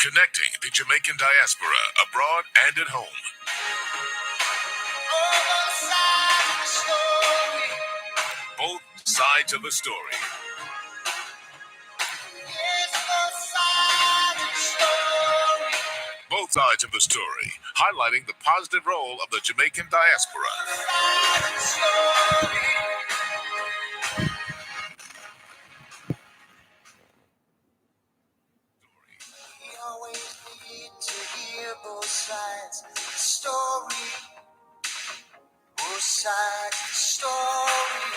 Connecting the Jamaican diaspora abroad and at home. Both sides of the story. Both sides of the story, highlighting the positive role of the Jamaican diaspora. We always need to hear both sides of the story. Both sides of the story.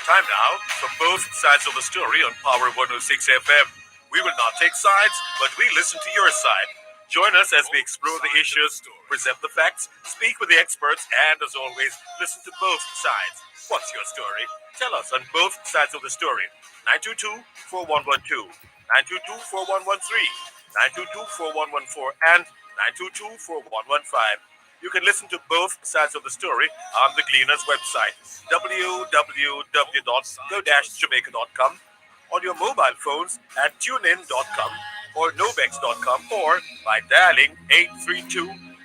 Time now for Both Sides of the Story on Power 106 FM. We will not take sides, but we listen to your side. Join us as we explore the issues, present the facts, speak with the experts, and as always, listen to both sides. What's your story? Tell us on Both Sides of the Story. 922-4112, 922-4113, 922-4114, and 922-4115. You can listen to both sides of the story on the Gleaner's website, www.go-jamaica.com, on your mobile phones at tunein.com or novex.com, or by dialing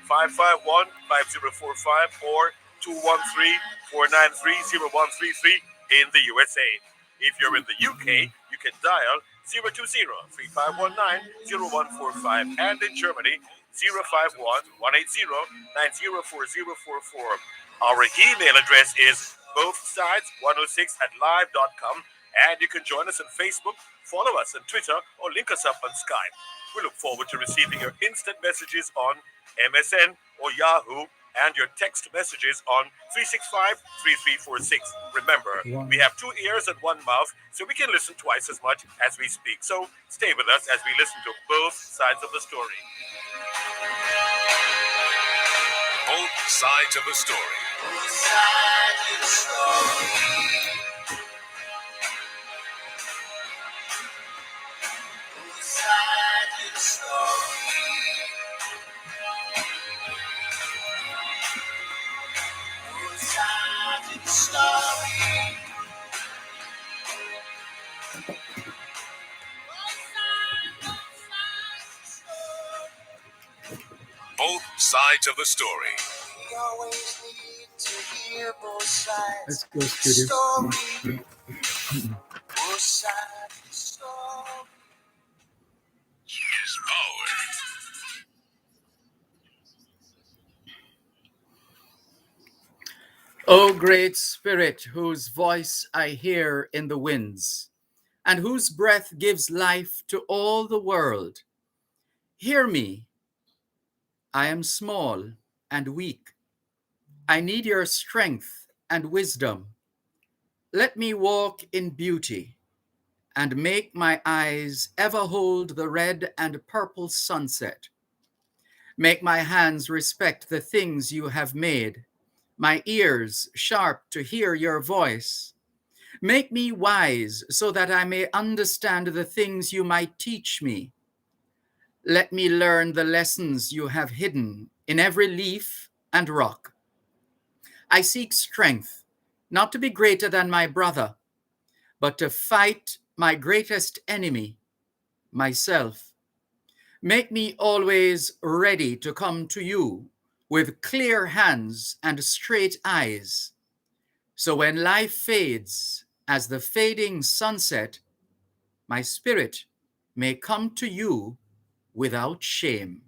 832-551-5045 or 213-493-0133 in the USA. If you're in the UK, you can dial 020-3519-0145, and in Germany, 051-180-904044. Our email address is bothsides106@live.com, and you can join us on Facebook, follow us on Twitter, or link us up on Skype. We look forward to receiving your instant messages on MSN or Yahoo, and your text messages on 365-3346. Remember, we have 2 ears and 1 mouth, so we can listen twice as much as we speak. So stay with us as we listen to both sides of the story. Both sides of the story. Both sides of the story. Both sides of the story. Both sides of the story. Both sides of the story. We always need to hear both sides. Let's go, studio. Story. Both sides of the story. Yes, power. O great Spirit, whose voice I hear in the winds, and whose breath gives life to all the world, hear me. I am small and weak. I need your strength and wisdom. Let me walk in beauty and make my eyes ever hold the red and purple sunset. Make my hands respect the things you have made, my ears sharp to hear your voice. Make me wise so that I may understand the things you might teach me. Let me learn the lessons you have hidden in every leaf and rock. I seek strength, not to be greater than my brother, but to fight my greatest enemy, myself. Make me always ready to come to you with clear hands and straight eyes. So when life fades as the fading sunset, my spirit may come to you without shame.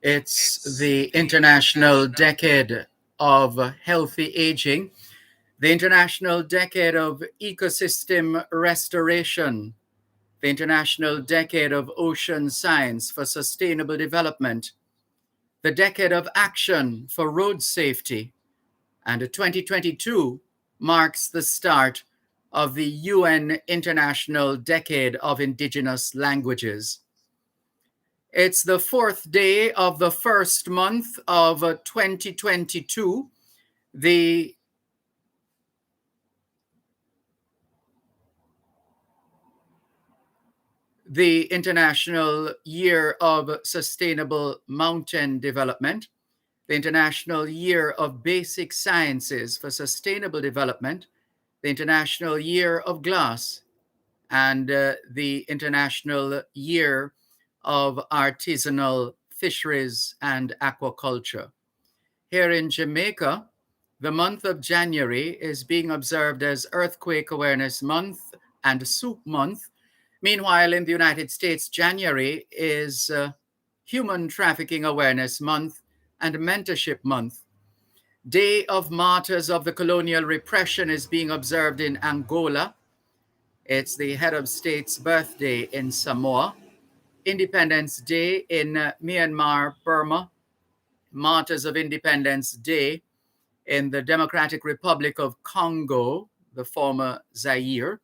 It's the International Decade of Healthy Aging, the International Decade of Ecosystem Restoration, the International Decade of Ocean Science for Sustainable Development, the Decade of Action for Road Safety, and 2022 marks the start of the UN International Decade of Indigenous Languages. It's the fourth day of the first month of 2022. The International Year of Sustainable Mountain Development, the International Year of Basic Sciences for Sustainable Development, the International Year of Glass, and the International Year of Artisanal Fisheries and Aquaculture. Here in Jamaica, the month of January is being observed as Earthquake Awareness Month and Soup Month. Meanwhile, in the United States, January is Human Trafficking Awareness Month and Mentorship Month. Day of Martyrs of the Colonial Repression is being observed in Angola. It's the head of state's birthday in Samoa. Independence Day in Myanmar, Burma. Martyrs of Independence Day in the Democratic Republic of Congo, the former Zaire,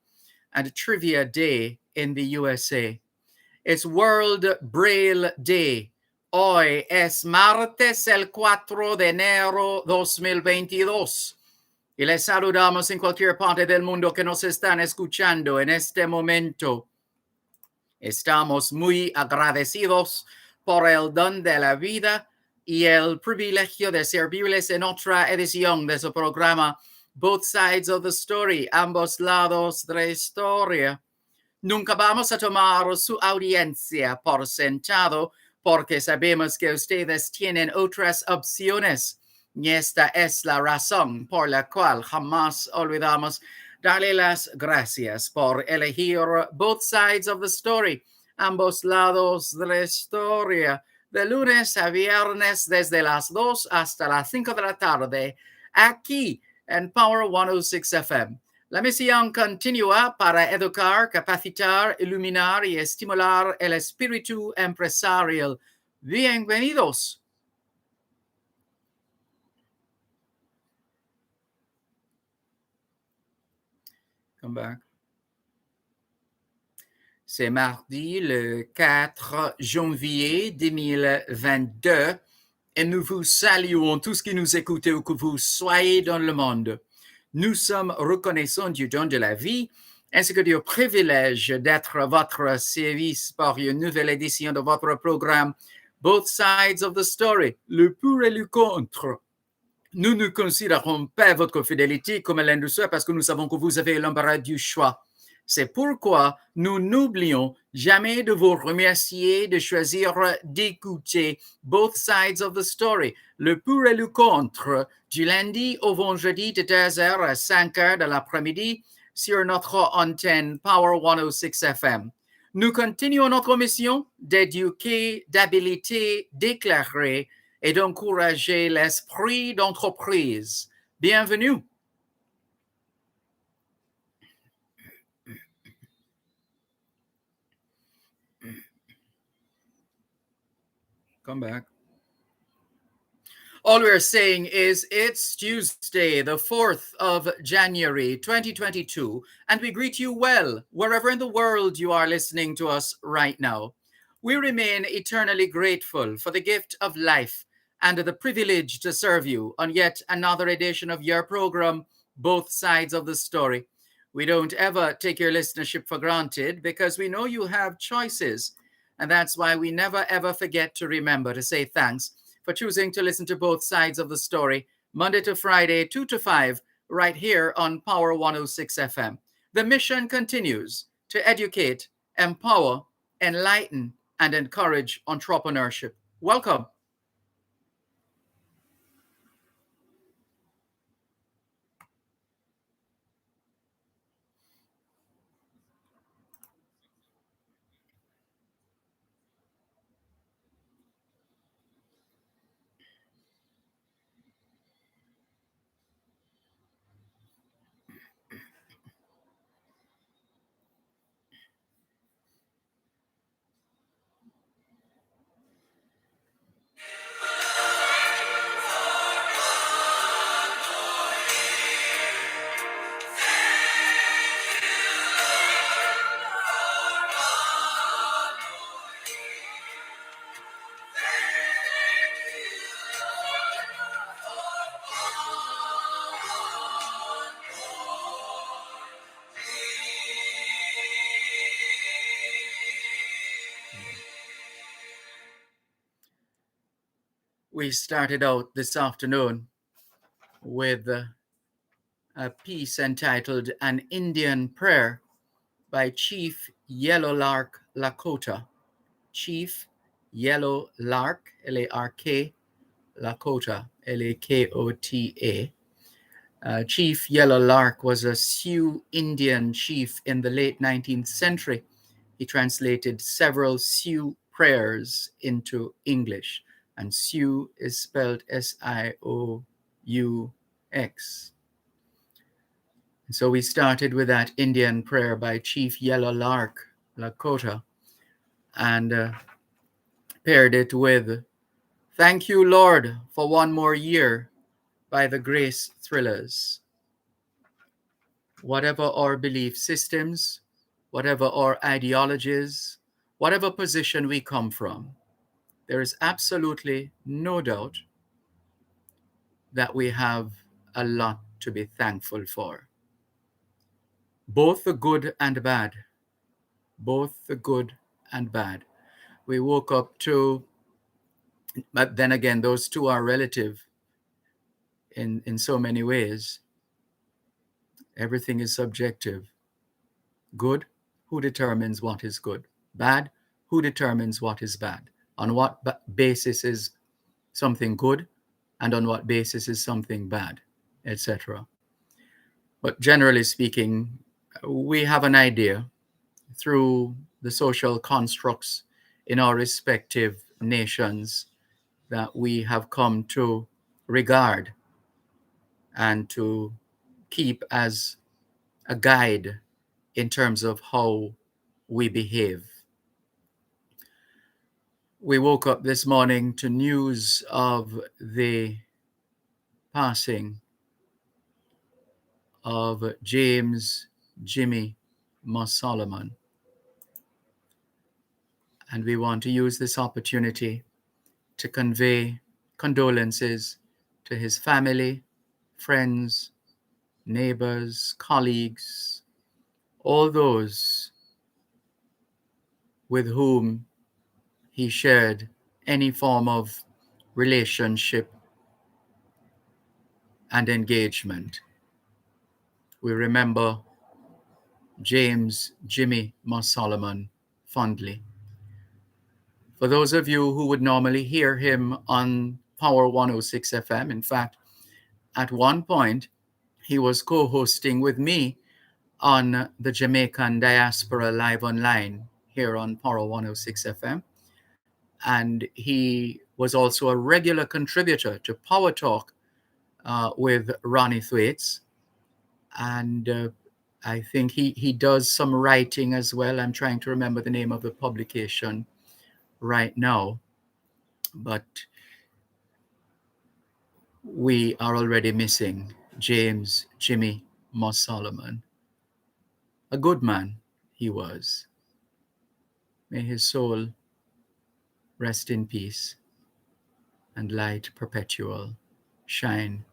and Trivia Day in the USA. It's World Braille Day. Hoy es martes el 4 de enero 2022. Y les saludamos en cualquier parte del mundo que nos están escuchando en este momento. Estamos muy agradecidos por el don de la vida y el privilegio de servirles en otra edición de su programa Both Sides of the Story, ambos lados de la historia. Nunca vamos a tomar su audiencia por sentado porque sabemos que ustedes tienen otras opciones. Y esta es la razón por la cual jamás olvidamos darle las gracias por elegir Both Sides of the Story, ambos lados de la historia, de lunes a viernes desde las 2 hasta las 5 de la tarde, aquí en Power 106 FM. La misión continúa para educar, capacitar, iluminar y estimular el espíritu empresarial. Bienvenidos. Come back. C'est mardi le 4 janvier 2022 et nous vous saluons tous qui nous écoutez où que vous soyez dans le monde. Nous sommes reconnaissants du don de la vie ainsi que du privilège d'être à votre service pour une nouvelle édition de votre programme Both Sides of the Story, le pour et le contre. Nous ne considérons pas votre fidélité comme l'industrie parce que nous savons que vous avez l'embarras du choix. C'est pourquoi nous n'oublions jamais de vous remercier de choisir d'écouter Both Sides of the Story, le pour et le contre, du lundi au vendredi de 2h à 5h de l'après-midi sur notre antenne Power 106 FM. Nous continuons notre mission d'éduquer, d'habiliter, d'éclairer et d'encourager l'esprit d'entreprise. Bienvenue. Come back. All we're saying is it's Tuesday, the 4th of January, 2022, and we greet you well, wherever in the world you are listening to us right now. We remain eternally grateful for the gift of life and the privilege to serve you on yet another edition of your program, Both Sides of the Story. We don't ever take your listenership for granted because we know you have choices. And that's why we never ever forget to remember to say thanks for choosing to listen to both sides of the story, Monday to Friday, 2 to 5, right here on Power 106 FM. The mission continues to educate, empower, enlighten, and encourage entrepreneurship. Welcome. We started out this afternoon with a piece entitled An Indian Prayer by Chief Yellow Lark Lakota. Chief Yellow Lark, Lark, Lakota, Lakota. Chief Yellow Lark was a Sioux Indian chief in the late 19th century. He translated several Sioux prayers into English, and Sioux is spelled Sioux. And so we started with that Indian prayer by Chief Yellow Lark Lakota and paired it with Thank You, Lord, for One More Year by the Grace Thrillers. Whatever our belief systems, whatever our ideologies, whatever position we come from, there is absolutely no doubt that we have a lot to be thankful for. Both the good and bad. Both the good and bad. We woke up to, but then again, those two are relative in so many ways. Everything is subjective. Good, who determines what is good? Bad, who determines what is bad? On what basis is something good, and on what basis is something bad, etc. But generally speaking, we have an idea through the social constructs in our respective nations that we have come to regard and to keep as a guide in terms of how we behave. We woke up this morning to news of the passing of James Jimmy Moss Solomon. And we want to use this opportunity to convey condolences to his family, friends, neighbors, colleagues, all those with whom he shared any form of relationship and engagement. We remember James Jimmy Moss Solomon fondly. For those of you who would normally hear him on Power 106 FM, in fact, at one point, he was co-hosting with me on the Jamaican Diaspora Live Online here on Power 106 FM. And he was also a regular contributor to Power Talk with Ronnie Thwaites. And I think he does some writing as well. I'm trying to remember the name of the publication right now. But we are already missing James Jimmy Moss Solomon. A good man he was. May his soul rest in peace and light perpetual shine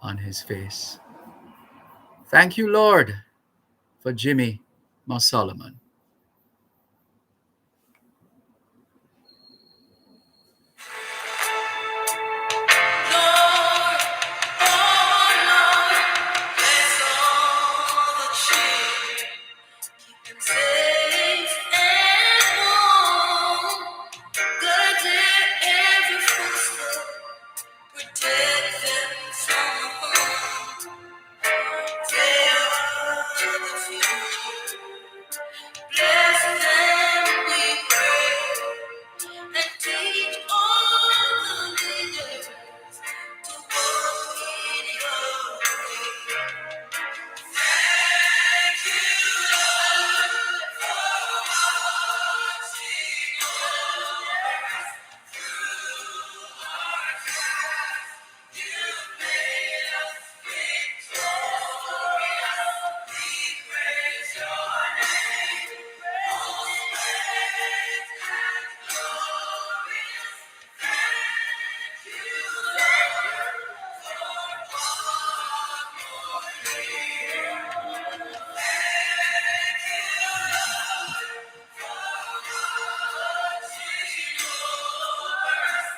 on his face. Thank you, Lord, for Jimmy Solomon. Lord, oh Lord, bless all the children, keep them safe and warm. Guide their every footstep, protect them from harm. They are the future. Bless them, we pray, and teach all the leaders to walk in your way. Thank you, Lord, for watching over us through our trials. You made us victorious. We praise your name. All praise and glorious. Thank you, Lord, for one more year. Thank you, Lord, for watching over us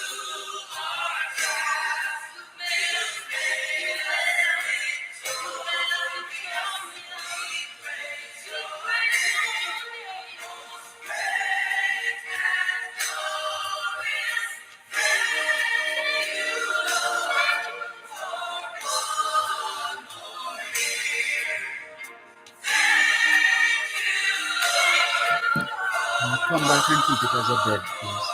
through our trials. You made us victorious. We praise your name. Most great and glorious. Thank you, Lord, for one more year. Thank you, Lord, Come back and keep it as a bed, please.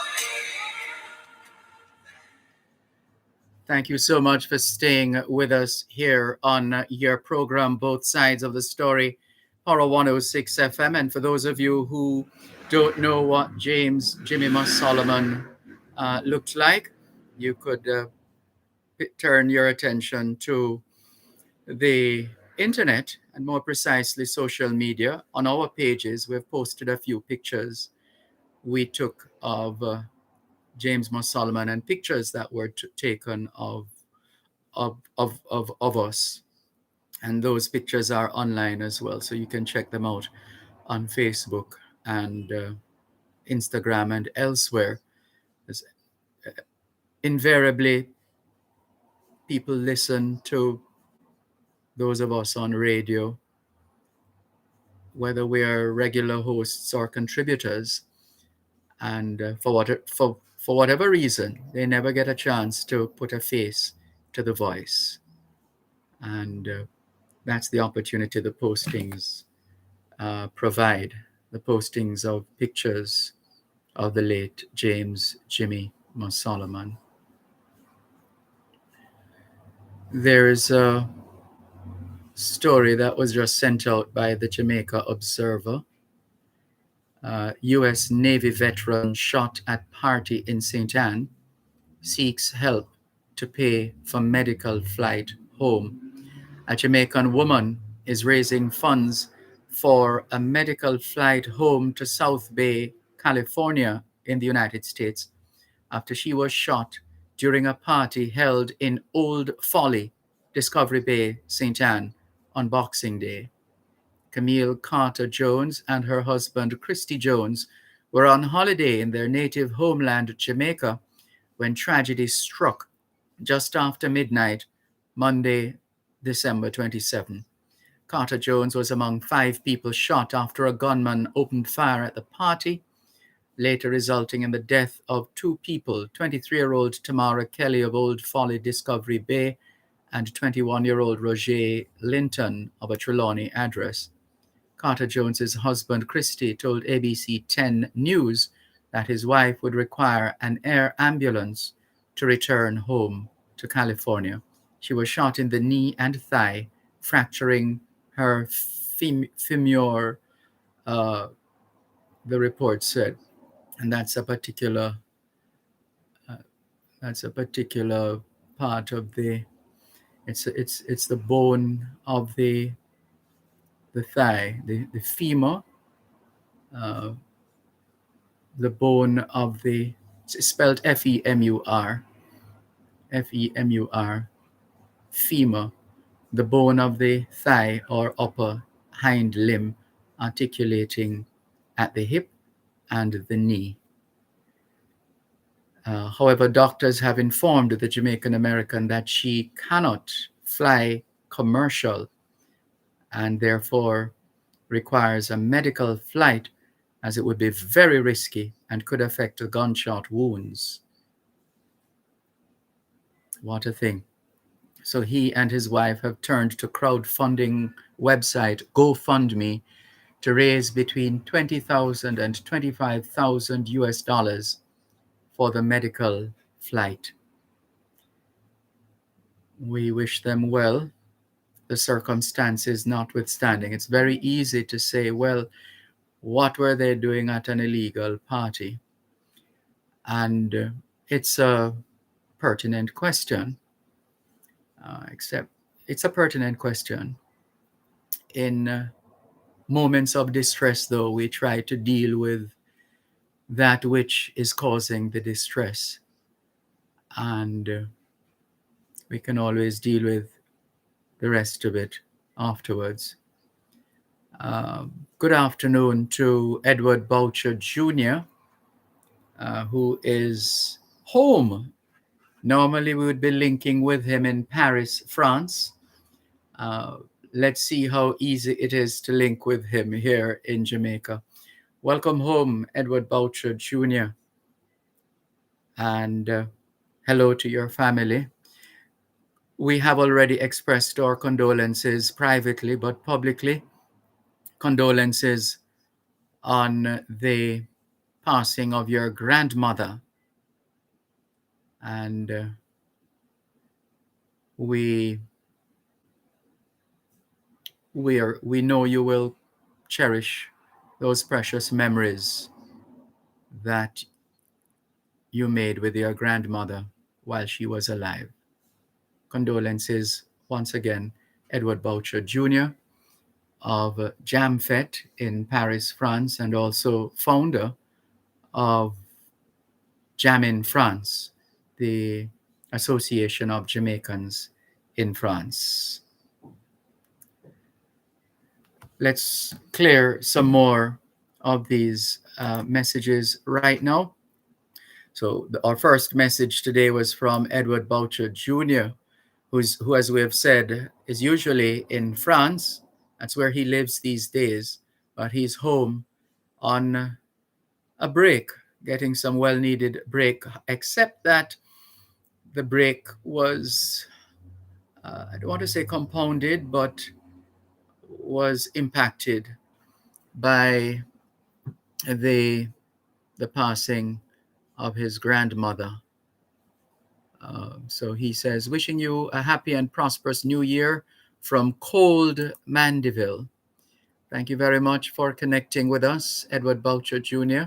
Thank you so much for staying with us here on your program, Both Sides of the Story, Power 106 FM. And for those of you who don't know what Jimmy Solomon looked like, you could turn your attention to the internet and more precisely social media. On our pages, we've posted a few pictures we took of James Solomon and pictures that were taken of us. And those pictures are online as well. So you can check them out on Facebook and Instagram and elsewhere. As invariably, people listen to those of us on radio, whether we are regular hosts or contributors. And for whatever reason, they never get a chance to put a face to the voice. And that's the opportunity the postings provide, the postings of pictures of the late Jimmy Solomon. There's a story that was just sent out by the Jamaica Observer. U.S. Navy veteran shot at party in St. Anne seeks help to pay for medical flight home. A Jamaican woman is raising funds for a medical flight home to South Bay, California, in the United States, after she was shot during a party held in Old Folly, Discovery Bay, St. Anne, on Boxing Day. Camille Carter Jones and her husband Christy Jones were on holiday in their native homeland, Jamaica, when tragedy struck just after midnight, Monday, December 27. Carter Jones was among 5 people shot after a gunman opened fire at the party, later resulting in the death of 2 people, 23-year-old Tamara Kelly of Old Folly, Discovery Bay, and 21-year-old Roger Linton of a Trelawney address. Carter Jones's husband, Christy, told ABC 10 News that his wife would require an air ambulance to return home to California. She was shot in the knee and thigh, fracturing her femur, the report said. And that's a particular part of the, it's the bone of the thigh, the femur, the bone of the, it's spelled Femur, femur, the bone of the thigh or upper hind limb articulating at the hip and the knee. However, doctors have informed the Jamaican American that she cannot fly commercial and therefore requires a medical flight, as it would be very risky and could affect the gunshot wounds. What a thing. So he and his wife have turned to crowdfunding website GoFundMe to raise between 20,000 and 25,000 US dollars for the medical flight. We wish them well, the circumstances notwithstanding. It's very easy to say, well, what were they doing at an illegal party? And it's a pertinent question, except it's a pertinent question. In moments of distress, though, we try to deal with that which is causing the distress. And we can always deal with the rest of it afterwards. Good afternoon to Edward Boucher Jr., who is home. Normally, we would be linking with him in Paris, France. Let's see how easy it is to link with him here in Jamaica. Welcome home, Edward Boucher Jr., and hello to your family. We have already expressed our condolences privately, but publicly, condolences on the passing of your grandmother. And we know you will cherish those precious memories that you made with your grandmother while she was alive. Condolences once again, Edward Boucher Jr. of JamFet in Paris, France, and also founder of Jam in France, the Association of Jamaicans in France. Let's clear some more of these messages right now. So our first message today was from Edward Boucher Jr., who, as we have said, is usually in France. That's where he lives these days, but he's home on a break, getting some well-needed break, except that the break was, I don't want to say compounded, but was impacted by the passing of his grandmother. So he says, wishing you a happy and prosperous new year from cold Mandeville. Thank you very much for connecting with us, Edward Boucher Jr.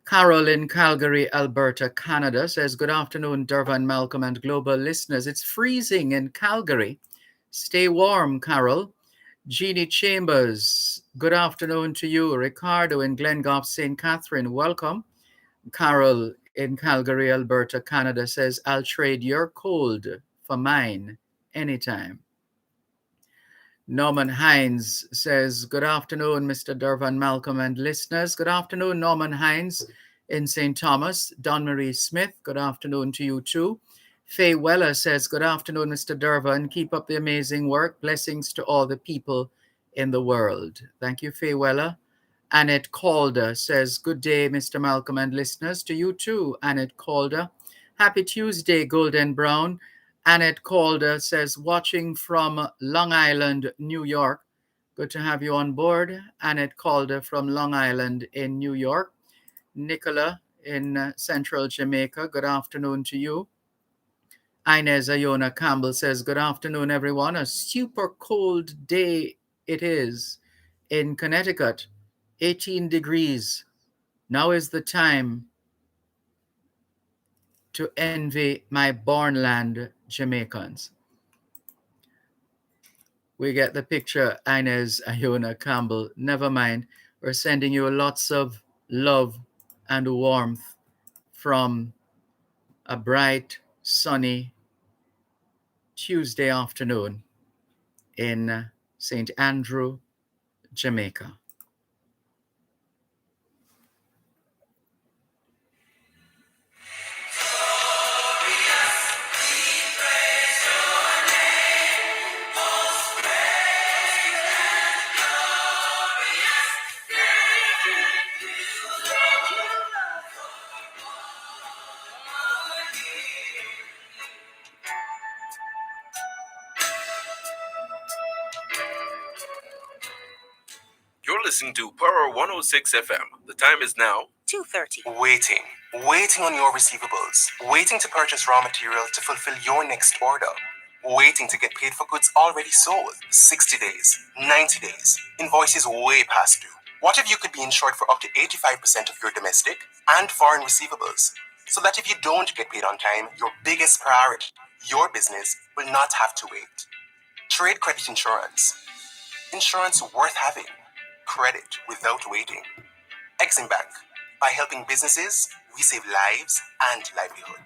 Carol in Calgary, Alberta, Canada says, good afternoon, Dervan, Malcolm, and global listeners. It's freezing in Calgary. Stay warm, Carol. Jeannie Chambers, good afternoon to you. Ricardo in Glengoff, St. Catherine, welcome. Carol in Calgary, Alberta, Canada says, I'll trade your cold for mine anytime. Norman Hines says, good afternoon, Mr. Dervan, Malcolm, and listeners. Good afternoon, Norman Hines in St. Thomas. Don Marie Smith, good afternoon to you too. Faye Weller says, good afternoon, Mr. Dervan. Keep up the amazing work. Blessings to all the people in the world. Thank you, Faye Weller. Annette Calder says, good day, Mr. Malcolm and listeners. To you too, Annette Calder. Happy Tuesday, Golden Brown. Annette Calder says, watching from Long Island, New York. Good to have you on board. Annette Calder from Long Island in New York. Nicola in Central Jamaica, good afternoon to you. Inez Ayona Campbell says, good afternoon, everyone. A super cold day it is in Connecticut, 18 degrees. Now is the time to envy my born land Jamaicans. We get the picture, Inez Ayona Campbell. Never mind. We're sending you lots of love and warmth from a bright, sunny Tuesday afternoon in St. Andrew, Jamaica. You're listening to Power 106 FM. The time is now 2:30. Waiting. Waiting on your receivables. Waiting to purchase raw materials to fulfill your next order. Waiting to get paid for goods already sold. 60 days. 90 days. Invoices way past due. What if you could be insured for up to 85% of your domestic and foreign receivables? So that if you don't get paid on time, your biggest priority, your business, will not have to wait. Trade credit insurance. Insurance worth having. Credit without waiting. Exim Bank. By helping businesses, we save lives and livelihood.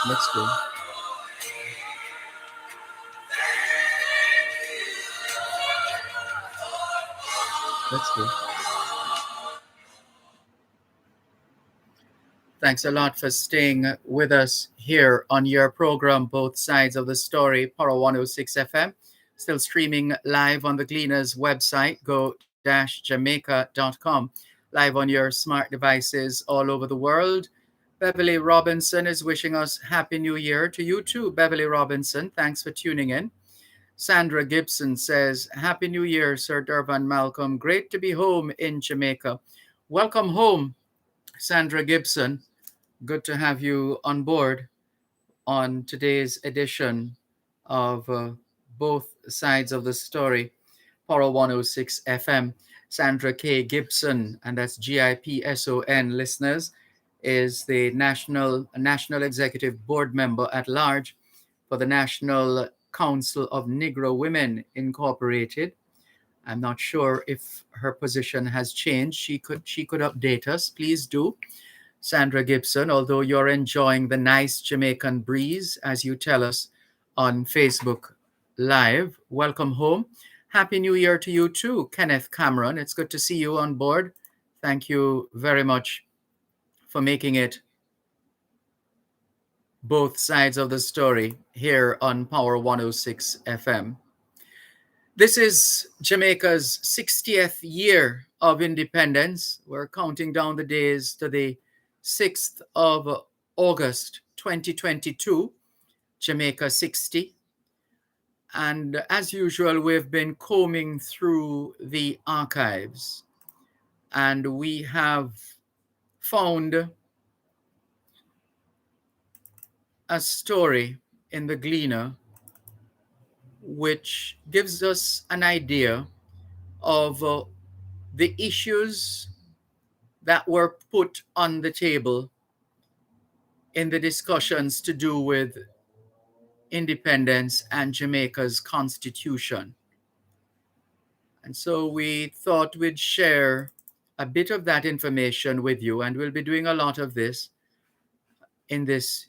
Let's go. Let's go. Thanks a lot for staying with us here on your program, Both Sides of the Story, Power 106 FM. Still streaming live on the Gleaners website, go-jamaica.com. Live on your smart devices all over the world. Beverly Robinson is wishing us Happy New Year to you too, Beverly Robinson. Thanks for tuning in. Sandra Gibson says, Happy New Year, Sir Dervan Malcolm. Great to be home in Jamaica. Welcome home, Sandra Gibson. Good to have you on board on today's edition of Both Sides of the Story, Power 106 FM. Sandra K. Gibson, and that's GIPSON listeners, is the National Executive Board Member at Large for the National Council of Negro Women Incorporated. I'm not sure if her position has changed. She could update us. Please do. Sandra Gibson, although you're enjoying the nice Jamaican breeze, as you tell us on Facebook Live. Welcome home. Happy New Year to you too, Kenneth Cameron. It's good to see you on board. Thank you very much for making it both sides of the story here on Power 106 FM. This is Jamaica's 60th year of independence. We're counting down the days to the 6th of August 2022, Jamaica 60. And as usual, we've been combing through the archives, and we have found a story in the Gleaner which gives us an idea of the issues that were put on the table in the discussions to do with independence and Jamaica's constitution. And so we thought we'd share a bit of that information with you, and we'll be doing a lot of this in this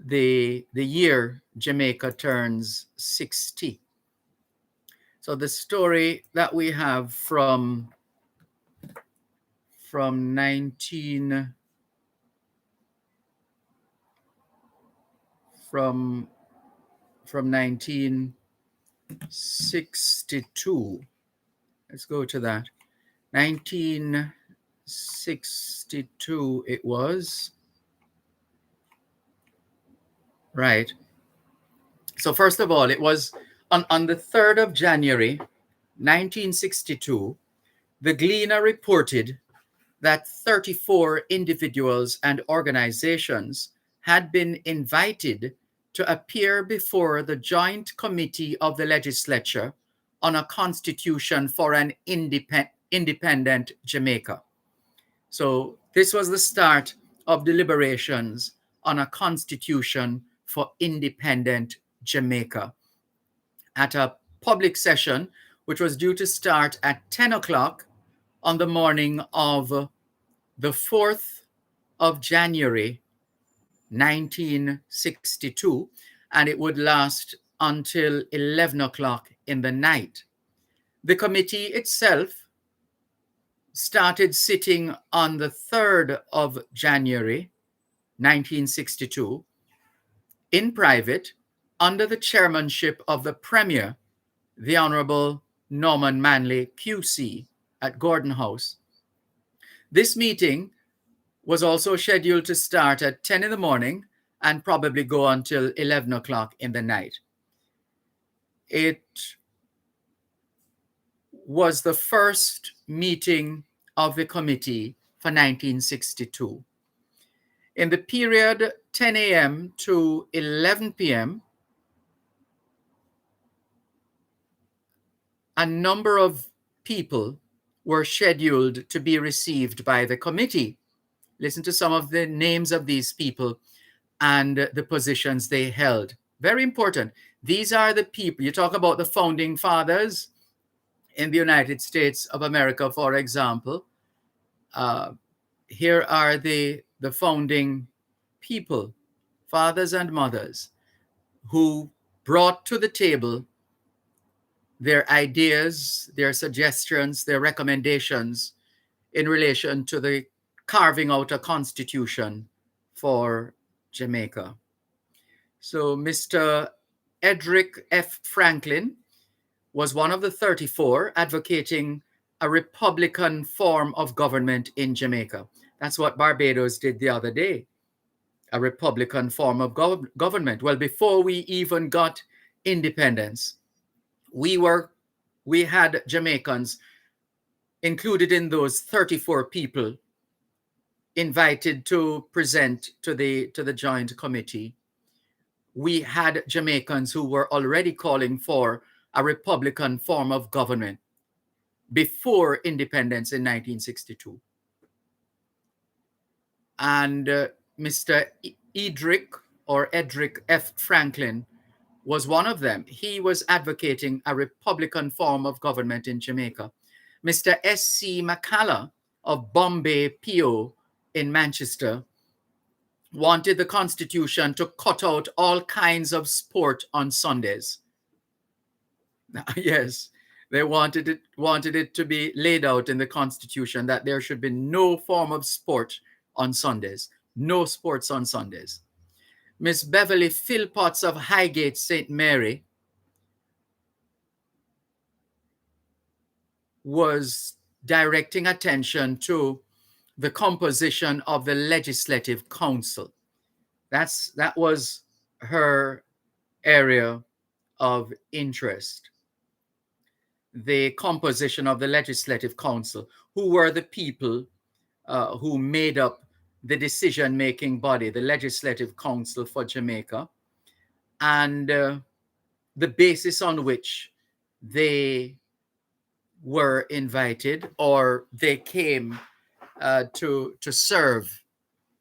the year Jamaica turns 60. So the story that we have from 1962 let's go to that. 1962 it was, right? So first of all, it was on the 3rd of January 1962, the Gleaner reported that 34 individuals and organizations had been invited to appear before the Joint Committee of the Legislature on a constitution for an independent Jamaica. So this was the start of deliberations on a constitution for independent Jamaica at a public session which was due to start at 10 o'clock on the morning of the 4th of January 1962, and it would last until 11 o'clock in the night. The committee itself started sitting on the 3rd of January 1962 in private under the chairmanship of the Premier, the Honorable Norman Manley QC at Gordon House. This meeting was also scheduled to start at 10 in the morning and probably go until 11 o'clock in the night. It was the first meeting of the committee for 1962. In the period 10 a.m. to 11 p.m., a number of people were scheduled to be received by the committee. Listen to some of the names of these people and the positions they held. Very important. These are the people. You talk about the founding fathers in the United States of America, for example. Here are the founding people, fathers and mothers, who brought to the table their ideas, their suggestions, their recommendations in relation to the carving out a constitution for Jamaica. So Mr. Edric F. Franklin was one of the 34 advocating a Republican form of government in Jamaica. That's what Barbados did the other day, a Republican form of government. Well, before we even got independence, we had Jamaicans included in those 34 people invited to present to the Joint Committee. We had Jamaicans who were already calling for a Republican form of government before independence in 1962. And Mr. Edric F. Franklin was one of them. He was advocating a Republican form of government in Jamaica. Mr. S.C. McCalla of Bombay PO in Manchester wanted the Constitution to cut out all kinds of sport on Sundays. Yes, they wanted it to be laid out in the Constitution that there should be no form of sport on Sundays, no sports on Sundays. Miss Beverly Philpotts of Highgate, St. Mary, was directing attention to the composition of the Legislative Council. That was her area of interest. The composition of the Legislative Council, who were the people who made up the decision-making body, the Legislative Council for Jamaica, and the basis on which they were invited or they came to serve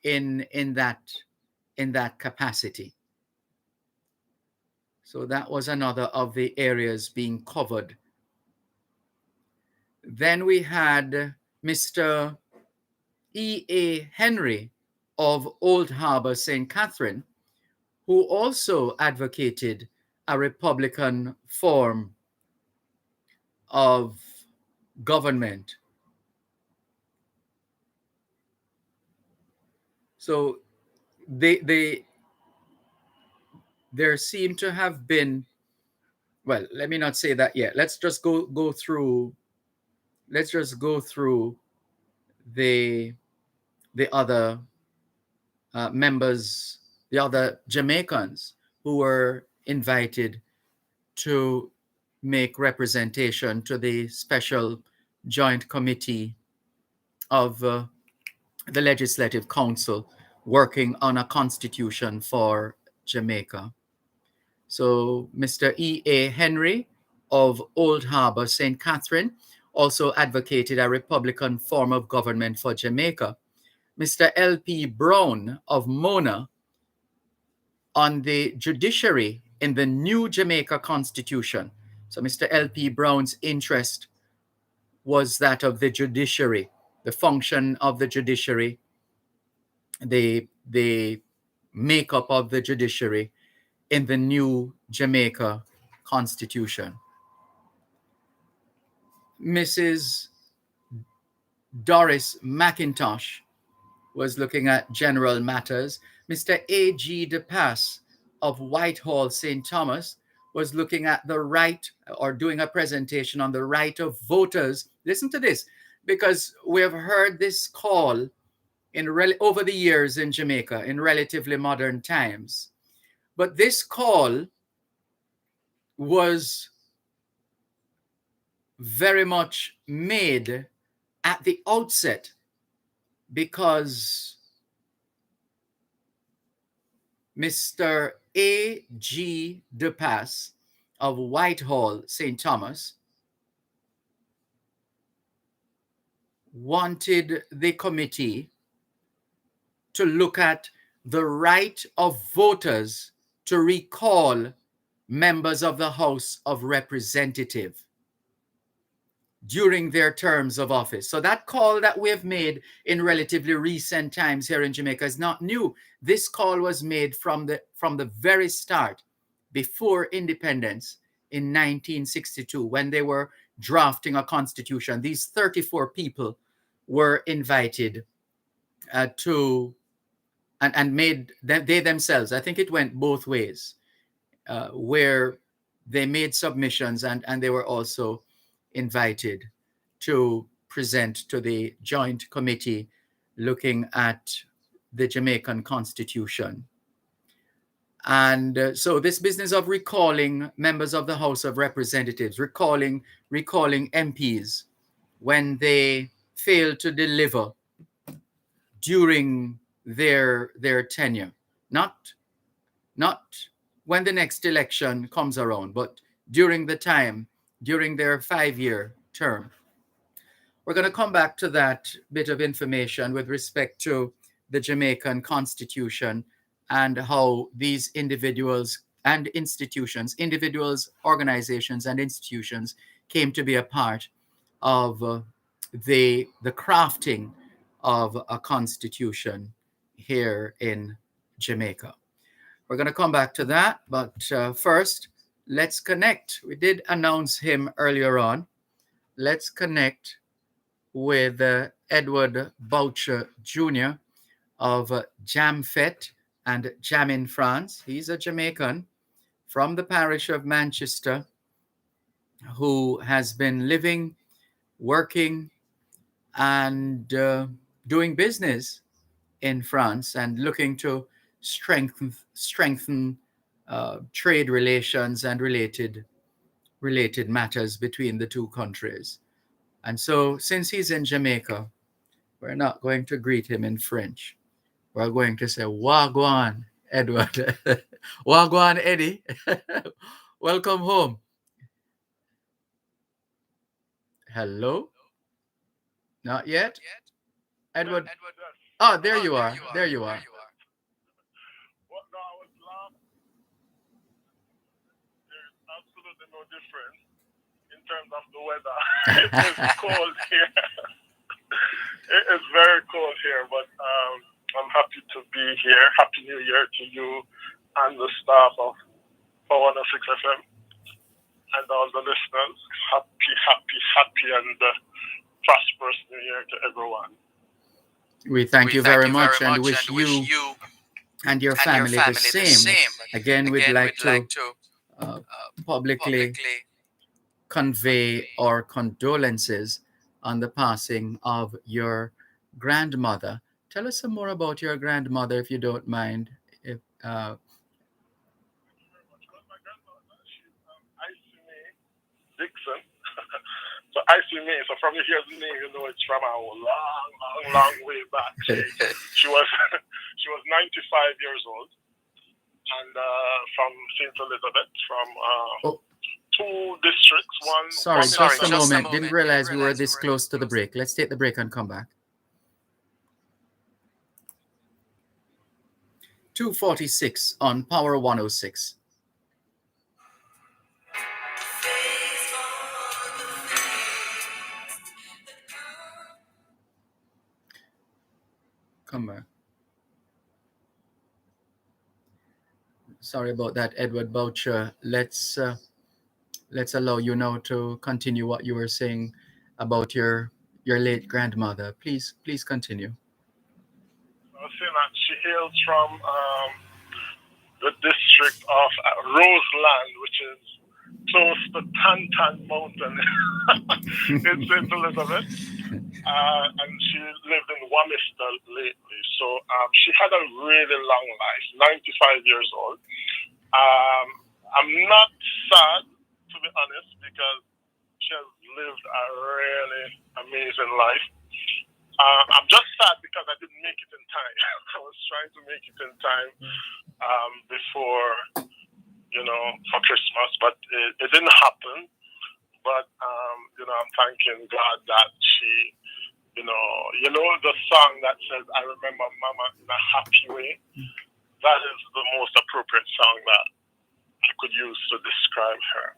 in that capacity. So that was another of the areas being covered. Then we had Mr. E.A. Henry of Old Harbor, St. Catherine, who also advocated a Republican form of government. So there seem to have been, well, let me not say that yet. Let's just go through the other members, the other Jamaicans who were invited to make representation to the special joint committee of the Legislative Council working on a constitution for Jamaica. So Mr. E.A. Henry of Old Harbor, St. Catherine, also advocated a Republican form of government for Jamaica. Mr. L.P. Brown of Mona on the judiciary in the new Jamaica Constitution. So Mr. L.P. Brown's interest was that of the judiciary, the function of the judiciary, the makeup of the judiciary in the new Jamaica Constitution. Mrs. Doris McIntosh was looking at general matters. Mr. A.G. DePass of Whitehall, St. Thomas, was looking at the right, or doing a presentation on the right of voters. Listen to this, because we have heard this call over the years in Jamaica in relatively modern times. But this call was very much made at the outset because Mr. A.G. DePass of Whitehall, St. Thomas, wanted the committee to look at the right of voters to recall members of the House of Representatives during their terms of office. So that call that we have made in relatively recent times here in Jamaica is not new. This call was made from the very start, before independence in 1962, when they were drafting a constitution. These 34 people were invited to and made they themselves, I think it went both ways, where they made submissions and they were also invited to present to the joint committee looking at the Jamaican Constitution. And so this business of recalling members of the House of Representatives, recalling MPs when they fail to deliver during their tenure, not when the next election comes around, but during their 5-year term. We're going to come back to that bit of information with respect to the Jamaican Constitution and how these individuals and institutions, organizations, and institutions came to be a part of the crafting of a constitution here in Jamaica. We're going to come back to that, but first, let's connect. We did announce him earlier on. Let's connect with Edward Boucher Jr. of Jamfet and Jam in France. He's a Jamaican from the parish of Manchester who has been living working and doing business in France and looking to strengthen trade relations and related matters between the two countries. And so, since he's in Jamaica, we're not going to greet him in French. We're going to say Wagwan, Edward. Wagwan, Eddie. Welcome home. Hello? Not yet? Edward. Oh, there you are. There you are. What no, I was laughing. There's absolutely no difference in terms of the weather. It is cold here. It is very cold here, but I'm happy to be here. Happy New Year to you and the staff of 106 FM and all the listeners. Happy and prosperous New Year to everyone. We thank you very much and wish you and your family the same. Again, we'd like to publicly convey our condolences on the passing of your grandmother. Tell us some more about your grandmother, if you don't mind. If My grandmother, she's Isime Dixon. So Isime, so from you hear the name, you know it's from a long way back. She was 95 years old, and from Saint Elizabeth, from two districts. Sorry, just a moment. Didn't realize we were this close to the break. Let's take the break and come back. 2:46 on Power 106. Come back. Sorry about that, Edward Boucher. Let's allow you now to continue what you were saying about your late grandmother. Please continue. I was saying that she hails from the district of Roseland, which is close to Tantan Mountain in St. Elizabeth. And she lived in Wamister lately. So she had a really long life, 95 years old. I'm not sad, to be honest, because she has lived a really amazing life. I'm just sad because I didn't make it in time. I was trying to make it in time before, for Christmas, but it didn't happen. But, I'm thanking God that she, the song that says, I remember Mama in a happy way. That is the most appropriate song that I could use to describe her.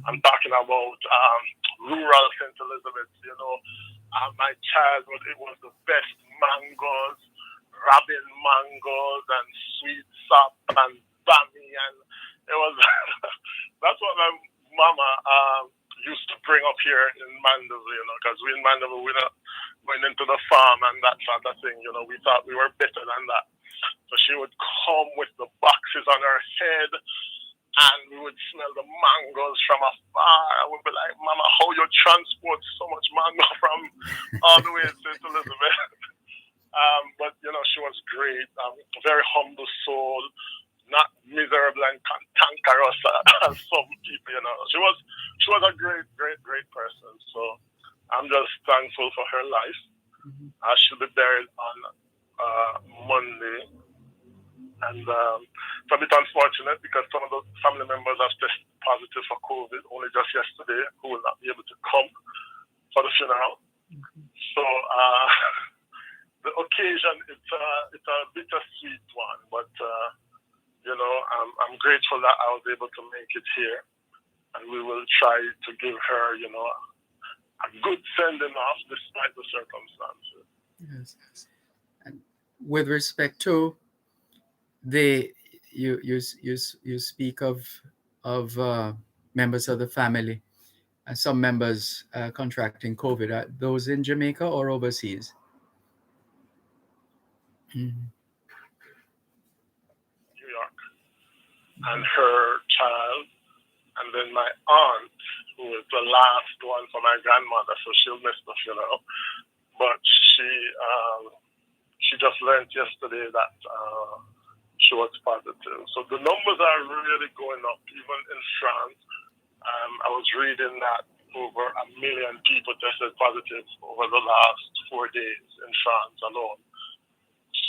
I'm talking about rural St. Elizabeth, my childhood, it was the best mangoes, robin mangoes, and sweet sap and bammy, and it was, that's what my mama used to bring up here in Mandeville, because we in Mandeville, we're not going into the farm and that sort of thing, we thought we were better than that. So she would come with the boxes on her head, and we would smell the mangoes from afar. I would be like, Mama, how you transport so much mango from all the way to St. Elizabeth? But, she was great. Very humble soul, not miserable and cantankerous as some people, She was a great person. So I'm just thankful for her life. She'll be buried on Monday. And it's a bit unfortunate because some of the family members have tested positive for COVID only just yesterday, who will not be able to come for the funeral. So the occasion, it's a bittersweet one, but I'm grateful that I was able to make it here, and we will try to give her, a good sending off despite the circumstances. Yes. And with respect to you speak of members of the family, and some members contracting COVID. Are those in Jamaica or overseas? New York, and her child, and then my aunt who was the last one for my grandmother, so she'll miss the funeral. But she just learned yesterday that she was positive. So the numbers are really going up, even in France. I was reading that over 1 million people tested positive over the last 4 days in France alone.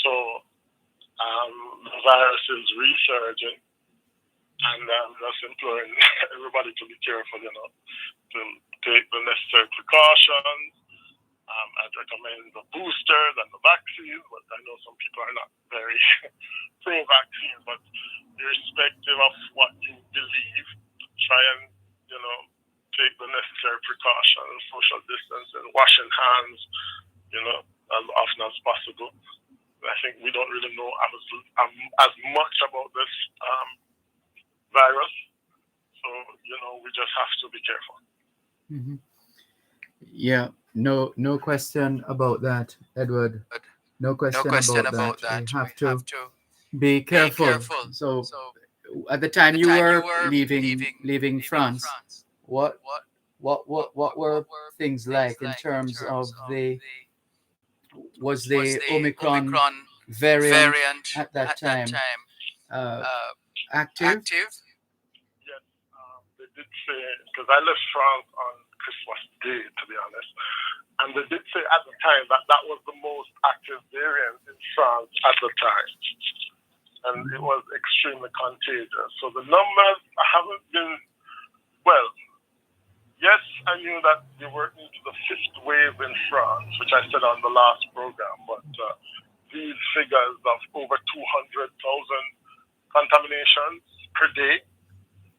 So the virus is resurging, and I'm just imploring everybody to be careful, to take the necessary precautions. I'd recommend the boosters and the vaccines, but I know some people are not very pro-vaccine. But irrespective of what you believe, try and, take the necessary precautions, social distancing, washing hands, as often as possible. I think we don't really know as much about this virus, so, we just have to be careful. Mm-hmm. Yeah, no question about that, Edward. No question about that. We have to be careful. So, at the time you were leaving France, what were things like in terms of was the Omicron variant at that time active? Yes, they did say, because I left France on Christmas Day, to be honest, and they did say at the time that was the most active variant in France at the time, and it was extremely contagious. So the numbers haven't been, well, yes, I knew that they were into the 5th wave in France, which I said on the last program, but these figures of over 200,000 contaminations per day,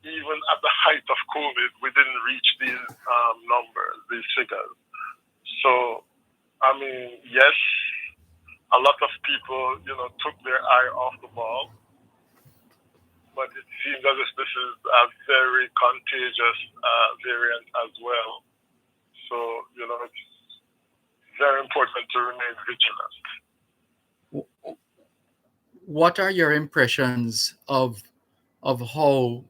even at the height of COVID, we didn't reach these numbers, these figures. So, I mean, yes, a lot of people, took their eye off the ball, but it seems as if this is a very contagious variant as well. So, it's very important to remain vigilant. What are your impressions of how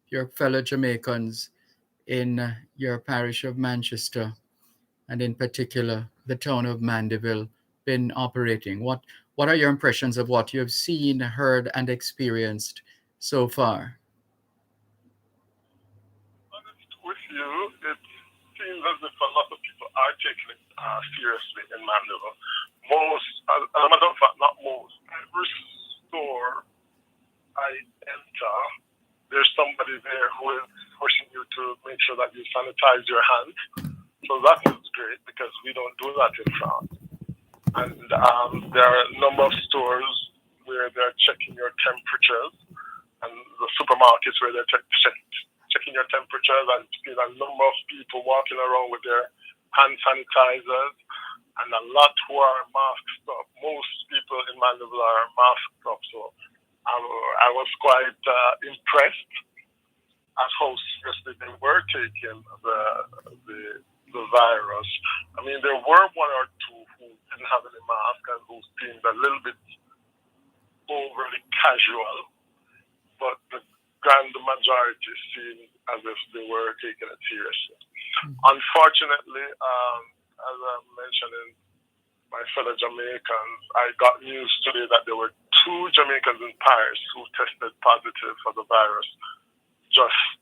your fellow Jamaicans in your parish of Manchester, and in particular the town of Mandeville, been operating? What are your impressions of what you have seen, heard, and experienced so far? Honest with you, it seems as if a lot of people are taking it seriously in Mandeville. Most, as a matter of fact, not most, every store I enter, there's somebody there who is forcing you to make sure that you sanitize your hands. So that is great, because we don't do that in France. And there are a number of stores where they're checking your temperatures, and the supermarkets where they're checking your temperatures, and seeing a number of people walking around with their hand sanitizers, and a lot who are masked up. Most people in Mandeville are masked up, so I was quite impressed at how seriously they were taking the virus. I mean, there were one or two who didn't have any mask and who seemed a little bit overly casual, but the grand majority seemed as if they were taking it seriously. Unfortunately, as I'm mentioning, my fellow Jamaicans, I got news today that there were 2 Jamaicans in Paris who tested positive for the virus just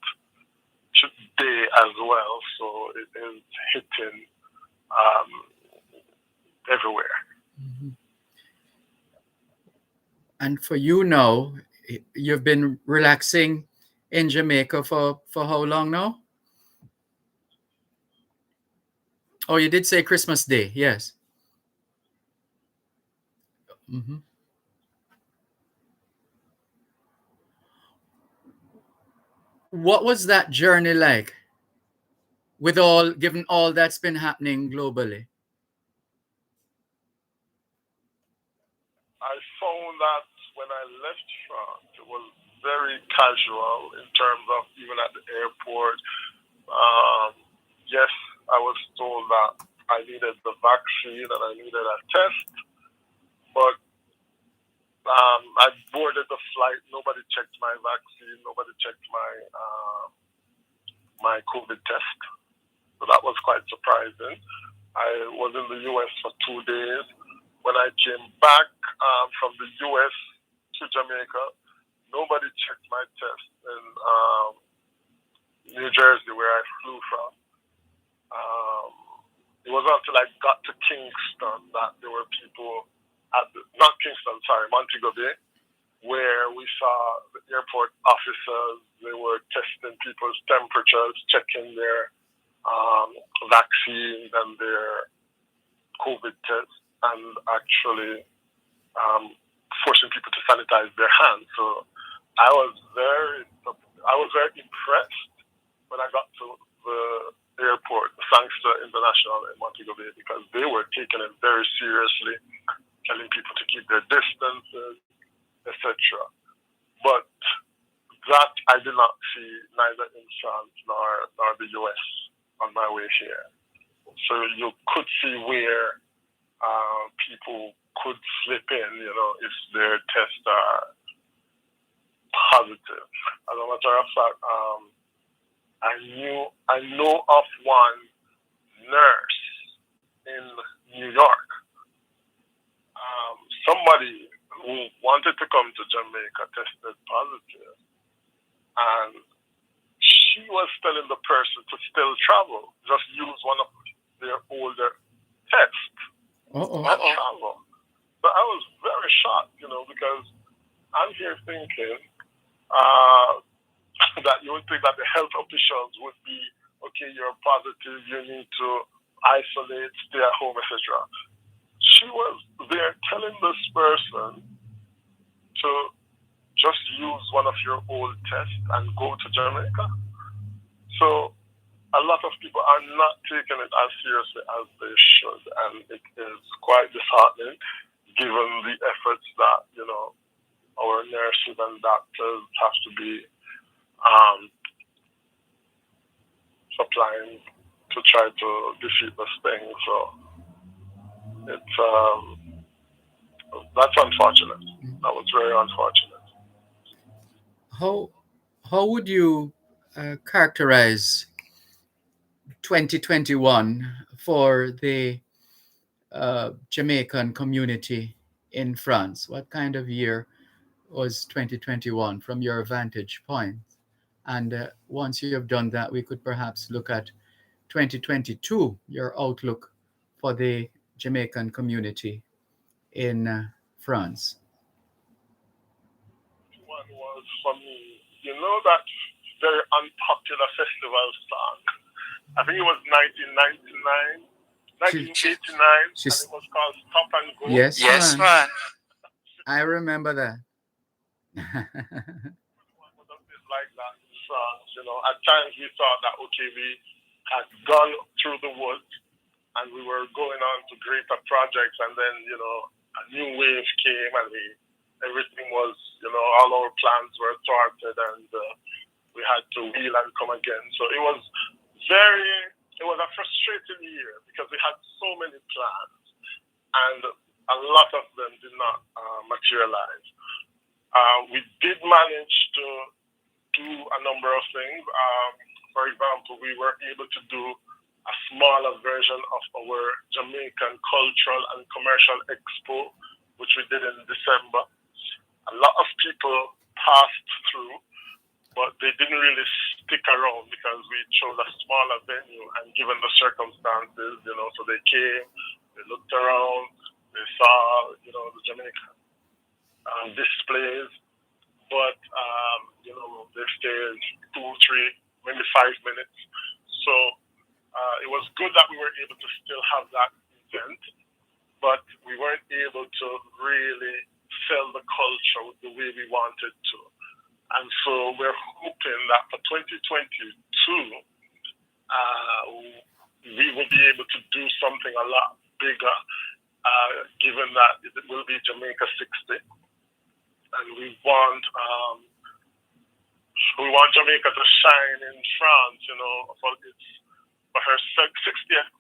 today as well. So it is hitting everywhere. Mm-hmm. And for you now, you've been relaxing in Jamaica for how long now? Oh, you did say Christmas Day, yes. Mm-hmm. What was that journey like, given all that's been happening globally? I found that when I left France, it was very casual in terms of even at the airport. Yes, I was told that I needed the vaccine and I needed a test, but I boarded the flight. Nobody checked my vaccine. Nobody checked my my COVID test. So that was quite surprising. I was in the US for 2 days. When I came back from the US to Jamaica, nobody checked my test in New Jersey, where I flew from. It wasn't until I got to Kingston that there were people not Kingston, sorry, Montego Bay, where we saw the airport officers. They were testing people's temperatures, checking their vaccines and their COVID tests, and actually forcing people to sanitize their hands. So I was very impressed when I got to the airport, Sangster International in Montego Bay, because they were taking it very seriously, telling people to keep their distances, etc. But that I did not see neither in France nor the US on my way here. So you could see where people could slip in, if their tests are positive. As a matter of fact, I know of one nurse in New York. Somebody who wanted to come to Jamaica tested positive, and she was telling the person to still travel, just use one of their older tests and travel. So I was very shocked, because I'm here thinking that you would think that the health officials would be, okay, you're positive, you need to isolate, stay at home, etc. She was there telling this person to just use one of your old tests and go to Jamaica. So a lot of people are not taking it as seriously as they should, and it is quite disheartening given the efforts that, our nurses and doctors have to be supplying to try to defeat this thing. So it's that's unfortunate. That was very unfortunate. How would you characterize 2021 for the Jamaican community in France? What kind of year was 2021 from your vantage point? And once you have done that, we could perhaps look at 2022, your outlook for the Jamaican community in France. One was for me, that very unpopular festival song. I think it was 1989, She's, and it was called Stop and Go. yes, Yes, man. man. I remember that. One of these like that songs, at times we thought that, okay, we had gone through the woods and we were going on to greater projects, and then, a new wave came and everything was, all our plans were thwarted, and we had to wheel and come again. So it was a frustrating year because we had so many plans and a lot of them did not materialize. We did manage to do a number of things. For example, we were able to do a smaller version of our Jamaican Cultural and Commercial Expo, which we did in December. A lot of people passed through, but they didn't really stick around because we chose a smaller venue, and given the circumstances, so they came, they looked around, they saw, the Jamaican displays, but, they stayed 2, 3, maybe 5 minutes. So it was good that we were able to still have that event, but we weren't able to really sell the culture the way we wanted to. And so we're hoping that for 2022, we will be able to do something a lot bigger, given that it will be Jamaica 60. And we want Jamaica to shine in France, for her 60th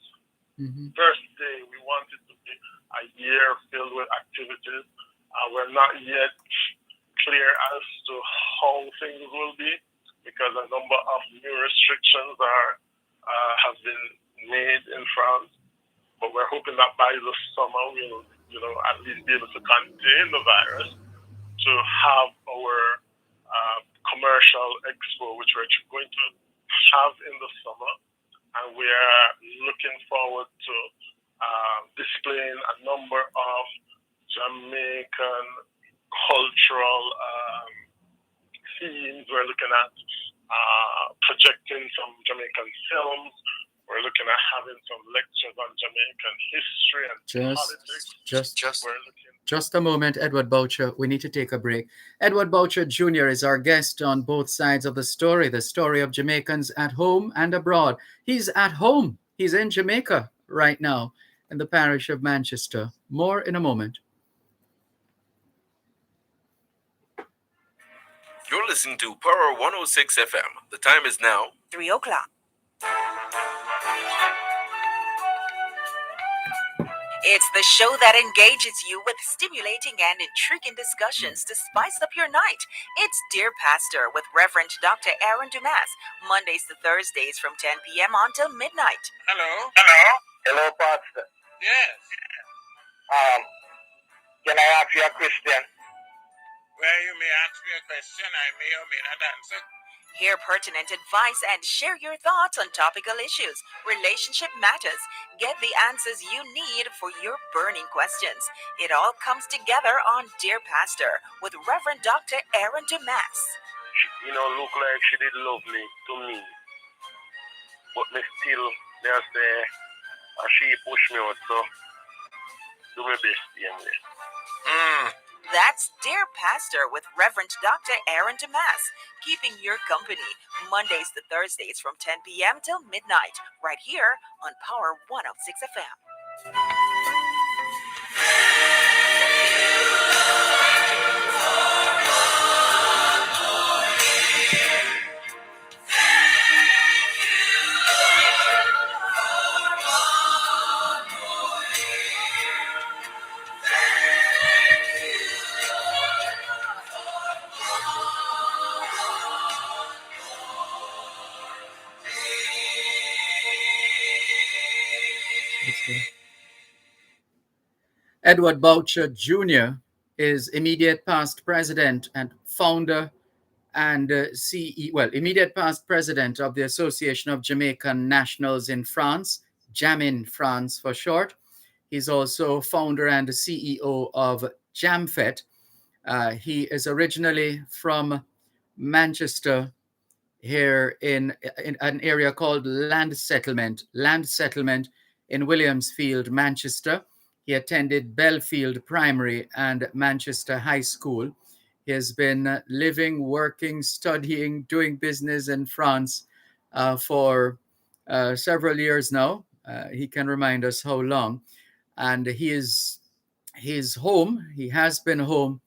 birthday. We want it to be a year filled with activities. We're not yet clear as to how things will be, because a number of new restrictions have been made in France. But we're hoping that by the summer we'll, at least be able to contain the virus to have our commercial expo, which we're going to have in the summer, and we are looking forward to displaying a number of Jamaican cultural themes. We're looking at projecting some Jamaican films. We're looking at having some lectures on Jamaican history and politics. Just a moment, Edward Boucher. We need to take a break. Edward Boucher Jr. is our guest on both sides of the story of Jamaicans at home and abroad. He's at home. He's in Jamaica right now in the parish of Manchester. More in a moment. You're listening to Power 106 FM. The time is now 3 o'clock. It's the show that engages you with stimulating and intriguing discussions to spice up your night. It's Dear Pastor with Reverend Dr. Aaron Dumas, Mondays to Thursdays from 10 p.m. until midnight. Hello, Pastor. Yes. Can I ask you a question? Well, you may ask me a question. I may or may not answer. Hear pertinent advice and share your thoughts on topical issues, relationship matters. Get the answers you need for your burning questions. It all comes together on Dear Pastor with Reverend Dr. Aaron Dumas. Look like she did love me to me. But me still, there's she pushed me out, so do my best anyway. That's Dear Pastor with Reverend Dr. Aaron Dumas, keeping your company Mondays to Thursdays from 10 p.m. till midnight, right here on Power 106 FM. Edward Boucher Jr. is immediate past president and founder and immediate past president of the Association of Jamaican Nationals in France, JAMIN France for short. He's also founder and CEO of JAMFET. He is originally from Manchester, here in an area called Land Settlement in Williamsfield, Manchester. He attended Belfield Primary and Manchester High School. He has been living, working, studying, doing business in France for several years now. He can remind us how long. And he's home. He has been home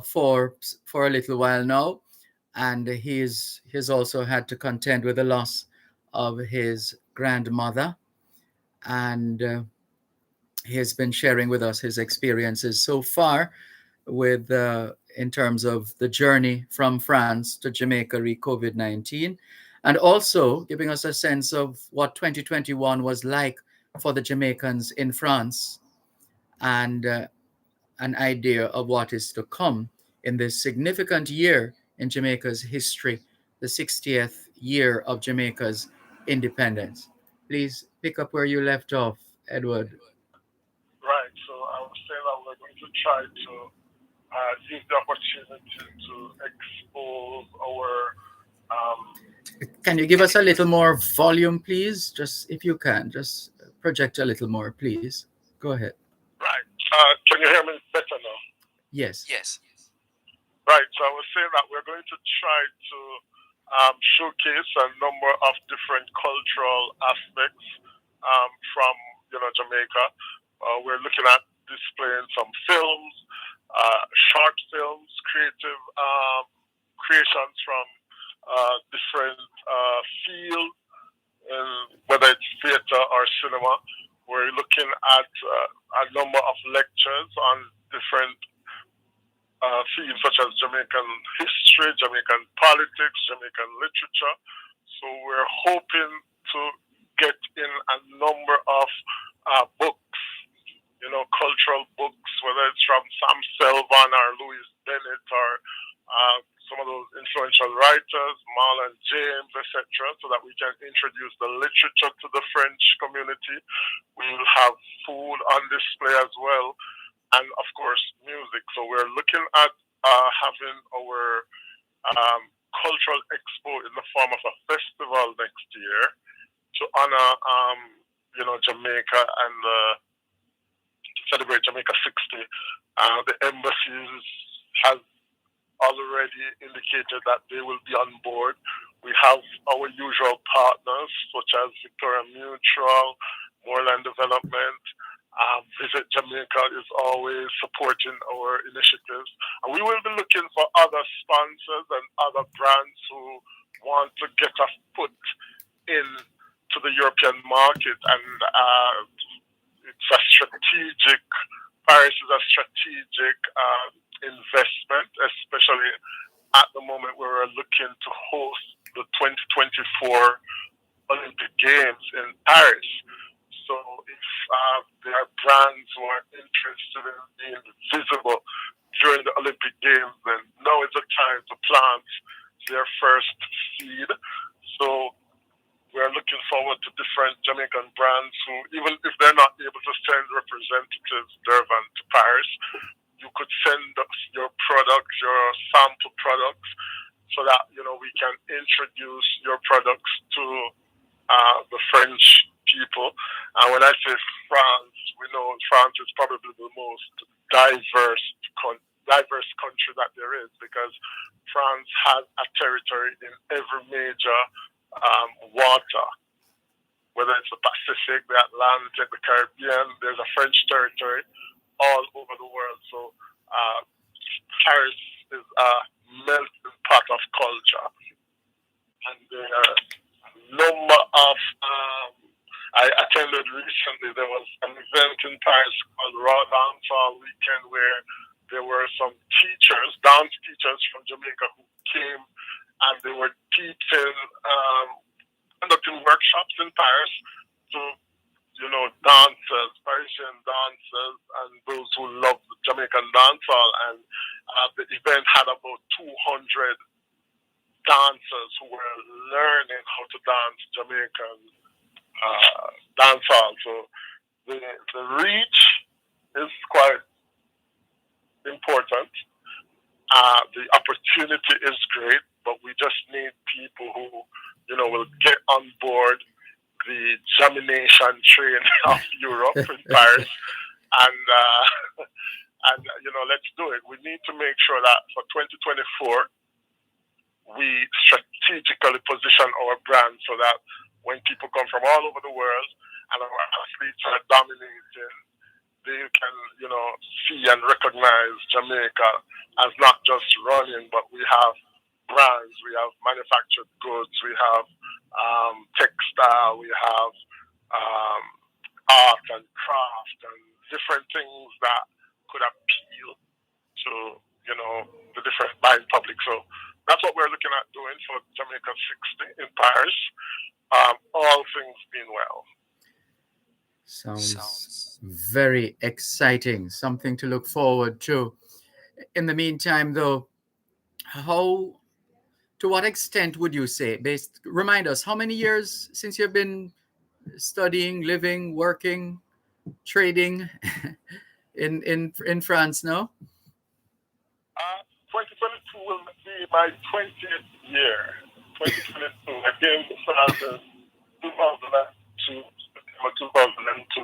for a little while now. And he's also had to contend with the loss of his grandmother. And he has been sharing with us his experiences so far with in terms of the journey from France to Jamaica re-COVID-19, and also giving us a sense of what 2021 was like for the Jamaicans in France, and an idea of what is to come in this significant year in Jamaica's history, the 60th year of Jamaica's independence. Please pick up where you left off, Edward. Right, so I would say that we're going to try to use the opportunity to expose our... Can you give us a little more volume, please? Just, if you can, just project a little more, please. Go ahead. Right. Can you hear me better now? Yes. Right, so I was saying that we're going to try to showcase a number of different cultural aspects from Jamaica. We're looking at displaying some films, short films, creative creations from different fields, whether it's theater or cinema. We're looking at a number of lectures on different themes such as Jamaican history, Jamaican politics, Jamaican literature. So we're hoping to get in a number of books, cultural books, whether it's from Sam Selvon or Louis Bennett or some of those influential writers, Marlon James, etc., so that we can introduce the literature to the French community. We will have food on display as well, and of course, music. So we're looking at having our cultural expo in the form of a festival next year to honor, Jamaica and celebrate Jamaica 60. The embassies has already indicated that they will be on board. We have our usual partners such as Victoria Mutual, Moreland Development. Visit Jamaica is always supporting our initiatives. And we will be looking for other sponsors and other brands who want to get a foot in to the European market. And it's a strategic, Paris is a strategic investment, especially at the moment where we're looking to host the 2024 Olympic Games in Paris. So if there are brands who are interested in being visible during the Olympic Games, then now is the time to plant their first seed. So we're looking forward to different Jamaican brands who, even if they're not able to send representatives, Dervan, to Paris, you could send us your products, your sample products, so that we can introduce your products to the French people. And when I say France, we know France is probably the most diverse country that there is, because France has a territory in every major water, whether it's the Pacific, the Atlantic, the Caribbean. There's a French territory all over the world. So Paris is a melting pot of culture, and there are a number of. I attended recently. There was an event in Paris called Raw Dancehall Weekend, where there were some teachers, dance teachers from Jamaica, who came and they were teaching, conducting workshops in Paris to dancers, Parisian dancers, and those who love the Jamaican dancehall. And the event had about 200 dancers who were learning how to dance Jamaican dancehall. So the reach is quite important. The opportunity is great, but we just need people who, will get on board the Jamination train of Europe in Paris, and let's do it. We need to make sure that for 2024 we strategically position our brand so that when people come from all over the world and our athletes are dominating, they can see and recognize Jamaica as not just running, but we have brands, we have manufactured goods, we have textile, we have art and craft and different things that could appeal to the different buying public. So that's what we're looking at doing for Jamaica 60 in Paris. All things being well. Sounds very exciting. Something to look forward to. In the meantime, though, to what extent would you say, remind us, how many years since you've been studying, living, working, trading in France now? 2022 will be my 20th year. 2022. I came to France in 2002, September 2002.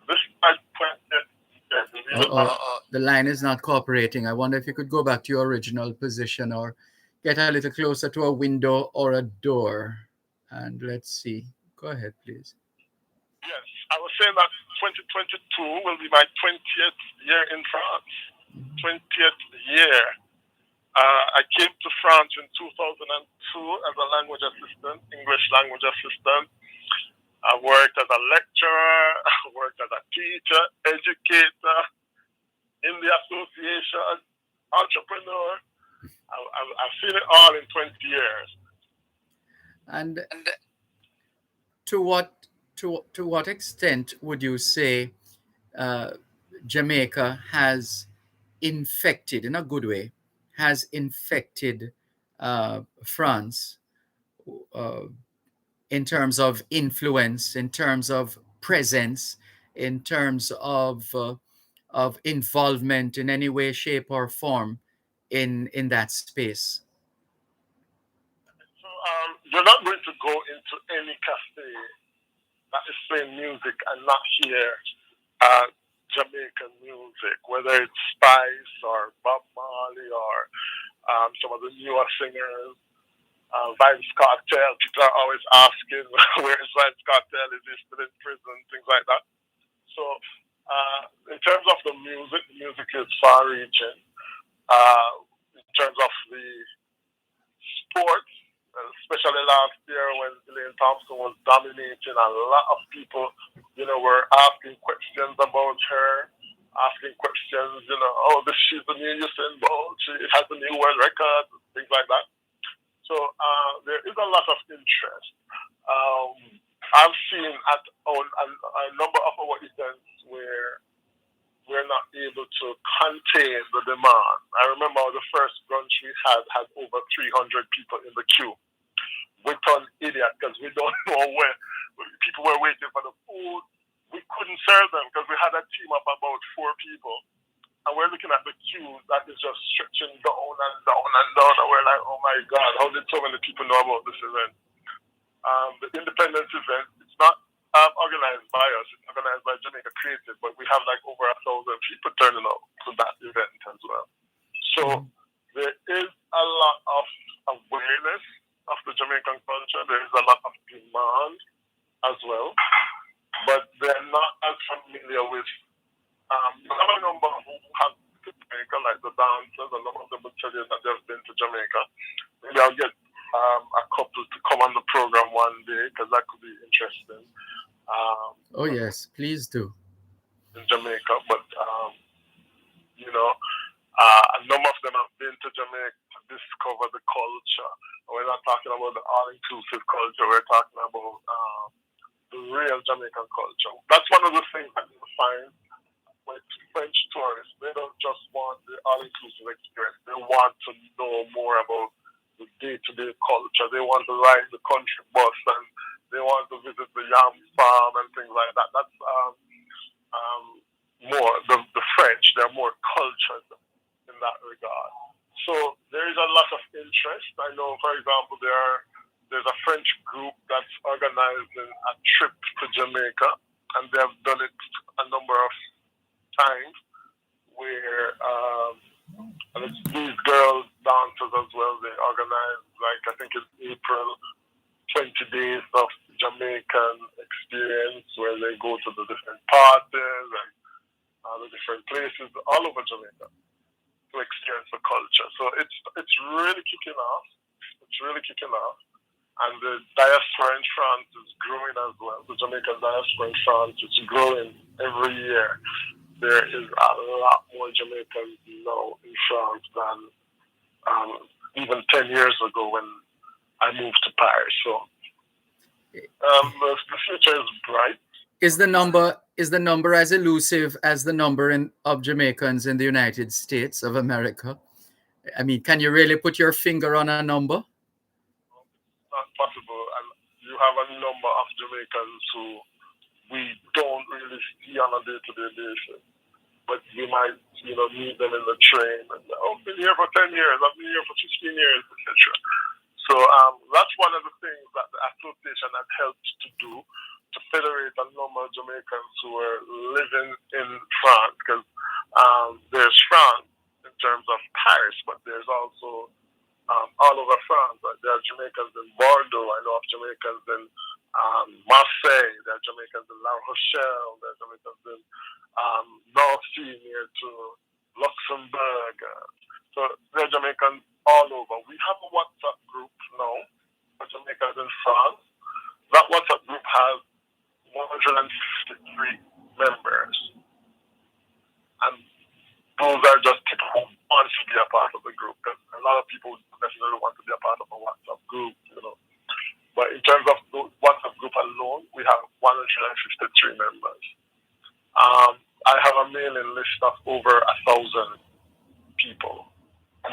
This is my 20th year. The line is not cooperating. I wonder if you could go back to your original position or get a little closer to a window or a door. And let's see. Go ahead, please. Yes, I was saying that 2022 will be my 20th year in France. 20th year. I came to France in 2002 as a language assistant, English language assistant. I worked as a lecturer, I worked as a teacher, educator in the association, entrepreneur. I've seen it all in 20 years. And to what extent would you say uh, Jamaica has infected, in a good way, has infected France uh, in terms of influence, in terms of presence, in terms of involvement in any way, shape, or form in that space? So you're not going to go into any cafe that is playing music and not hear Jamaican music, whether it's Spice or Bob Marley or some of the newer singers. Vibes Cartel, people are always asking where is Vibes Cartel, is he still in prison, things like that. So, in terms of the music is far reaching. In terms of the sports, especially last year when Elaine Thompson was dominating, a lot of people, were asking questions about her, asking questions, oh, she's the new Usain Bolt, she has a new world record, things like that. So there is a lot of interest. I've seen at a number of our events where we're not able to contain the demand. I remember the first brunch we had over 300 people in the queue. We turned idiot because we don't know where people were waiting for the food. We couldn't serve them because we had a team of about 4 people. And we're looking at the queue that is just stretching down and down and down. And we're like, oh my God, how did so many people know about this event? The Independence event, it's not organized by us, it's organized by Jamaica Creative, but we have like over 1,000 people turning out to that event as well. So there is a lot of awareness of the Jamaican culture, there is a lot of demand as well, but they're not as familiar with you have a number who have been to Jamaica, like the dancers, a lot of them will tell you that they've been to Jamaica. Maybe I'll get a couple to come on the program one day because that could be interesting. Oh, yes, please do. In Jamaica, but a number of them have been to Jamaica to discover the culture. We're not talking about the all-inclusive culture. We're talking about the real Jamaican culture. That's one of the things that you find with French tourists. They don't just want the all-inclusive experience. They want to know more about the day-to-day culture. They want to ride the country bus and they want to visit the yam farm and things like that. That's more the French. They're more cultured in that regard. So there is a lot of interest. I know, for example, there's a French group that's organizing a trip to Jamaica, and they have done it a number of times where and it's these girls dancers as well. They organize, like, I think it's April, 20 days of Jamaican experience where they go to the different parties and the different places all over Jamaica to experience the culture. So it's really kicking off. It's really kicking off. And the diaspora in France is growing as well. The Jamaican diaspora in France is growing every year. There is a lot more Jamaicans now in France than even 10 years ago when I moved to Paris. So the future is bright. Is the number as elusive as the number of Jamaicans in the United States of America? I mean, can you really put your finger on a number? It's not possible. And you have a number of Jamaicans who we don't really see on a day-to-day basis. But we might, meet them in the train and say, oh, I've been here for 10 years, I've been here for 15 years, etc. So that's one of the things that the association had helped to do, to federate a number of Jamaicans who are living in France, because there's France in terms of Paris, but there's also all over France. There are Jamaicans in Bordeaux, I know of Jamaicans in Marseille, there are Jamaicans in La Rochelle, there are Jamaicans in North Sea near to Luxembourg. So there are Jamaicans all over. We have a WhatsApp group now for Jamaicans in France. That WhatsApp group has 153 members. And those are just people who want to be a embassy members. I have a mailing list of over 1,000 people,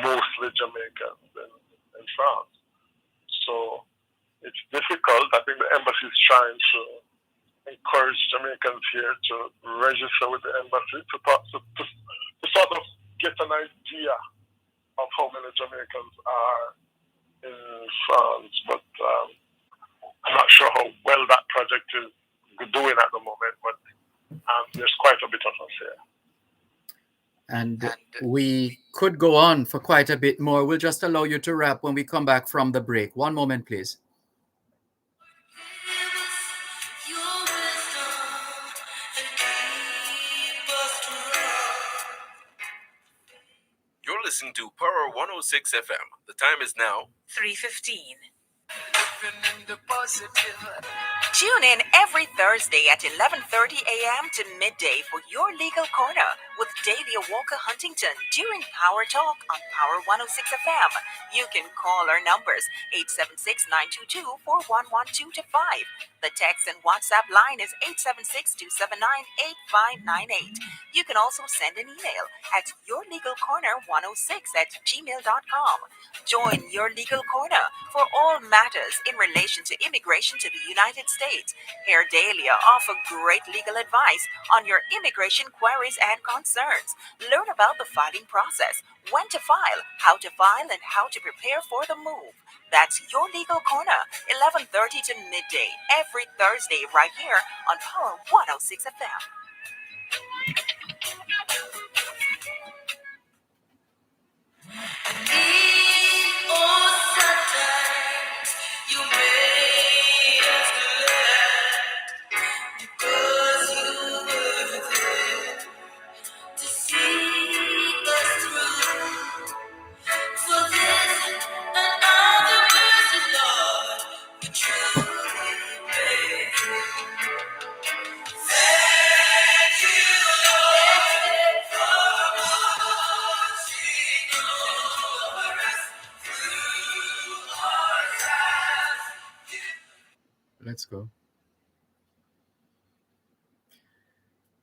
mostly Jamaicans in France. So it's difficult. I think the embassy is trying to encourage Jamaicans here to register with the embassy to sort of get an idea of how many Jamaicans are in France. But I'm not sure how well that project is doing at the moment, but there's quite a bit of us here. And we could go on for quite a bit more. We'll just allow you to wrap when we come back from the break. One moment, please. You're listening to Power 106 FM. The time is now 3:15. Tune in every Thursday at 11:30 a.m. to midday for your legal corner with Davia Walker Huntington during Power Talk on Power 106 FM. You can call our numbers 876-922-4112-5. The text and WhatsApp line is 876-279-8598. You can also send an email at yourlegalcorner106@gmail.com. Join Your Legal Corner for all matters in relation to immigration to the United States. Here Dahlia offer great legal advice on your immigration queries and concerns. Learn about the filing process, when to file, how to file, and how to prepare for the move. That's Your Legal Corner, 11:30 to midday, every Thursday right here on Power 106 FM. You made us glad because you were there to see us through. For this and other mercies, Lord, we truly pray. Thank you, Lord, for watching over us through our lives. Let's go.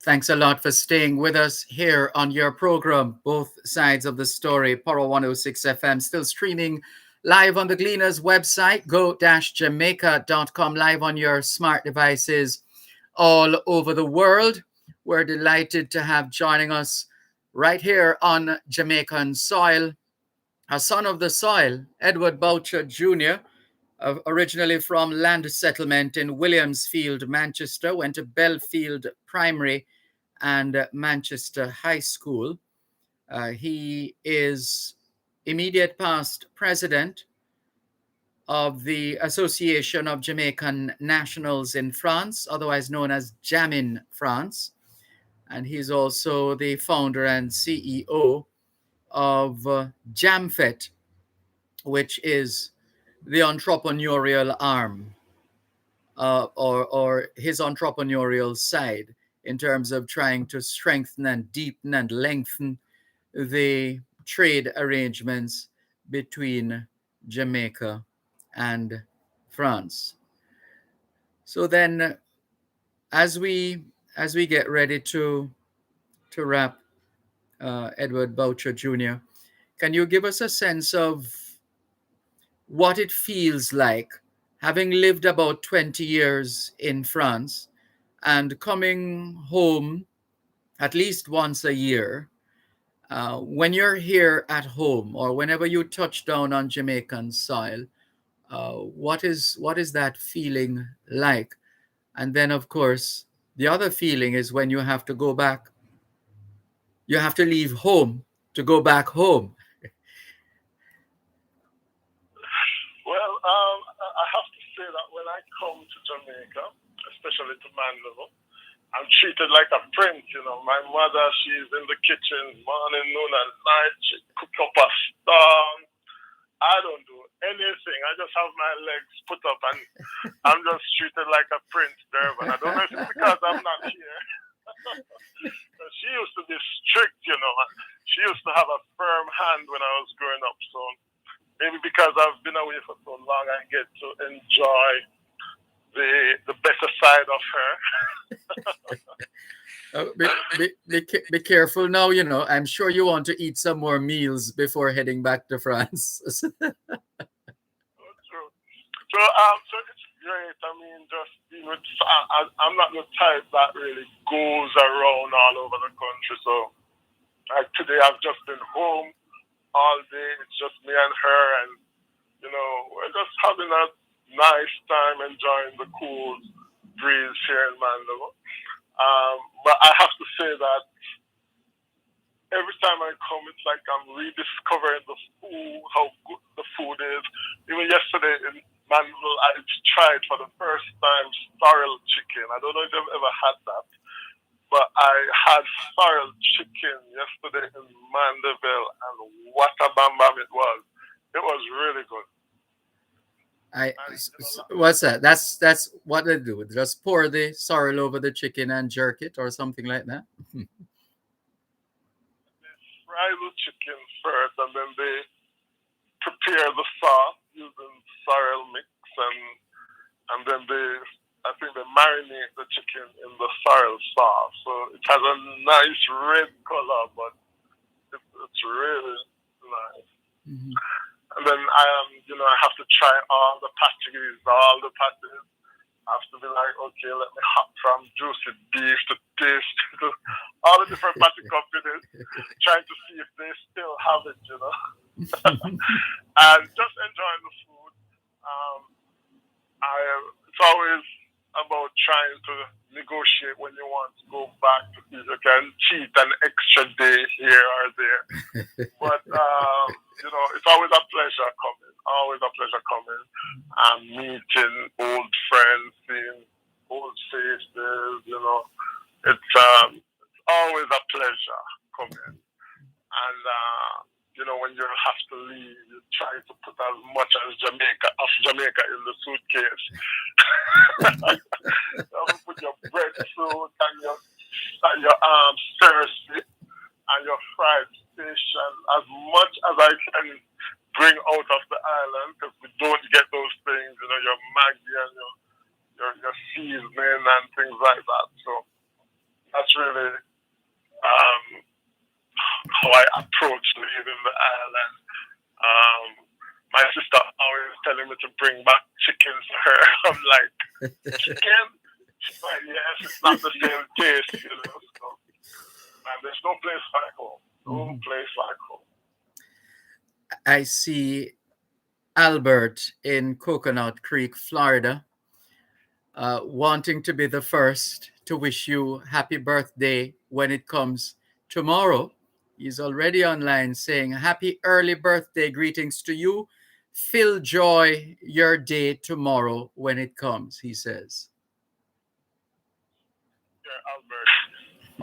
Thanks a lot for staying with us here on your program, Both Sides of the Story, Power 106 FM, still streaming live on the Gleaners website, go-jamaica.com, live on your smart devices all over the world. We're delighted to have joining us right here on Jamaican soil, a son of the soil, Edward Boucher Jr., originally from land settlement in Williamsfield, Manchester, went to Belfield Primary and Manchester High School. He is immediate past president of the Association of Jamaican Nationals in France, otherwise known as JAMIN France. And he's also the founder and CEO of JAMFET, which is the entrepreneurial arm or his entrepreneurial side in terms of trying to strengthen and deepen and lengthen the trade arrangements between Jamaica and France. So then, as we get ready to wrap, Edward Boucher Jr., can you give us a sense of what it feels like having lived about 20 years in France and coming home at least once a year, when you're here at home or whenever you touch down on Jamaican soil, what is that feeling like? And then, of course, the other feeling is when you have to go back, you have to leave home to go back home. Well, I have to say that when I come to Jamaica, especially to Mandeville, I'm treated like a prince, you know. My mother, she's in the kitchen morning, noon, and night. She cook up a storm. I don't do anything. I just have my legs put up, and I'm just treated like a prince, Dervan. I don't know if it's because I'm not here. She used to be strict, you know. She used to have a firm hand when I was growing up. So maybe because I've been away for so long, I get to enjoy the better side of her. Be careful now. You know, I'm sure you want to eat some more meals before heading back to France. True. So it's great. I mean, just being with, I'm not the type that really goes around all over the country. So like today, I've just been home all day. It's just me and her, and we're just having a nice time, enjoying the cool breeze here in Mandeville. But I have to say that every time I come, it's like I'm rediscovering the food, how good the food is. Even yesterday in Mandeville, I tried for the first time sorrel chicken. I don't know if you've ever had that, but I had sorrel chicken yesterday in Mandeville, and what a bam bam it was. It was really good. What's that? That's what they do. Just pour the sorrel over the chicken and jerk it, or something like that. Fry the chicken first, and then they prepare the sauce using sorrel mix, and then I think they marinate the chicken in the sorrel sauce, so it has a nice red color, but it's really nice. Mm-hmm. And then I have to try all the patties. I have to be like, okay, let me hop from juicy beef to taste to all the different patty companies, trying to see if they still have it, and just enjoying the food. It's always about trying to negotiate when you want to go back to see if you can cheat an extra day here or there. But it's always a pleasure coming. Always a pleasure coming and meeting old friends, seeing old faces. It's always a pleasure coming. And when you have to leave, you try to put as much as Jamaica in the suitcase. You put your breadfruit and your Cersei and your fried fish, and as much as I can bring out of the island, because we don't get those things, your Maggi and your seasoning and things like that. So that's really how I approach leaving the island. My sister always telling me to bring back chicken to her. I'm like, chicken? She's like, yes, it's not the same taste, So, man, there's no place like home. No place like home. I see Albert in Coconut Creek, Florida, wanting to be the first to wish you happy birthday when it comes tomorrow. He's already online saying, happy early birthday greetings to you. Fill joy your day tomorrow when it comes, he says. Yeah, Albert,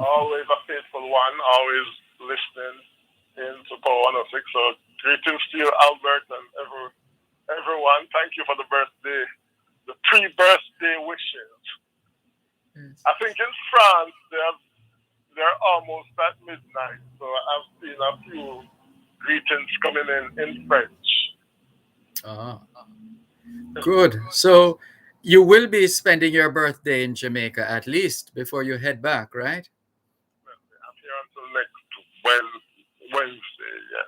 always a faithful one, always listening in to Power 106. So greetings to you, Albert, and everyone. Thank you for the birthday, the pre-birthday wishes. Yes. I think in France, they're almost at midnight, so I've seen a few greetings coming in French. Good. So you will be spending your birthday in Jamaica at least before you head back, right? I'm here until next Wednesday, yes.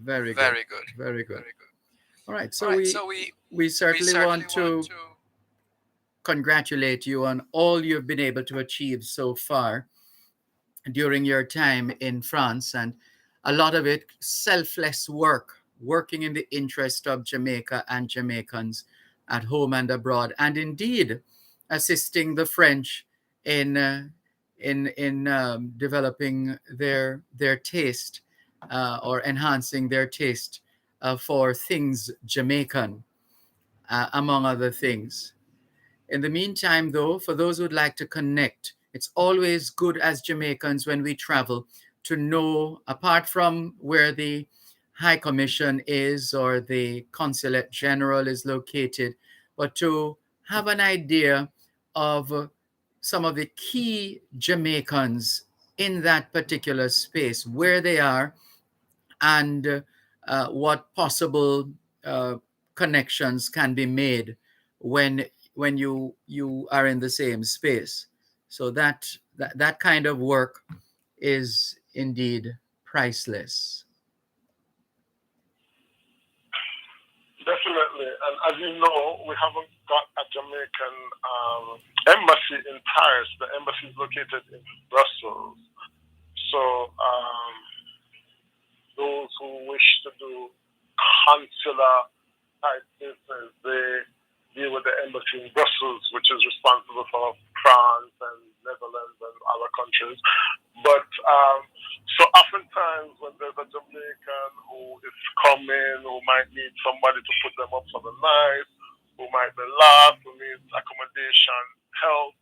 Very good. Very good. All right. So we certainly want to congratulate you on all you've been able to achieve so far during your time in France, and a lot of it selfless work, working in the interest of Jamaica and Jamaicans at home and abroad, and indeed assisting the French in developing their taste or enhancing their taste for things Jamaican, among other things. In the meantime, though, for those who'd like to connect, it's always good as Jamaicans when we travel to know, apart from where the High Commission is or the Consulate General is located, but to have an idea of some of the key Jamaicans in that particular space, where they are, and what possible connections can be made when you are in the same space. So that that kind of work is indeed priceless. Definitely. And as you know, we haven't got a Jamaican embassy in Paris. The embassy is located in Brussels. So those who wish to do consular type business, they deal with the embassy in Brussels, which is responsible for France and Netherlands and other countries. But so oftentimes when there's a Jamaican who is coming, who might need somebody to put them up for the night, who might be lost, who needs accommodation, help,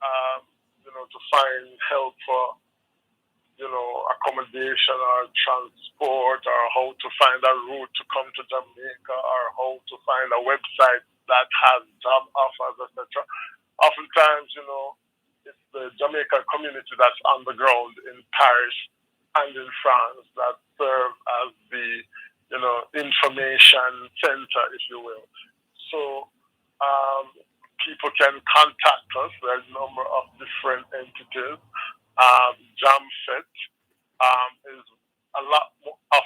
um, to find help for accommodation or transport or how to find a route to come to Jamaica or how to find a website that has job offers, etc. Oftentimes, it's the Jamaican community that's on the ground in Paris and in France that serve as the, information center, if you will. So people can contact us. There's a number of different entities. JamFet is a lot of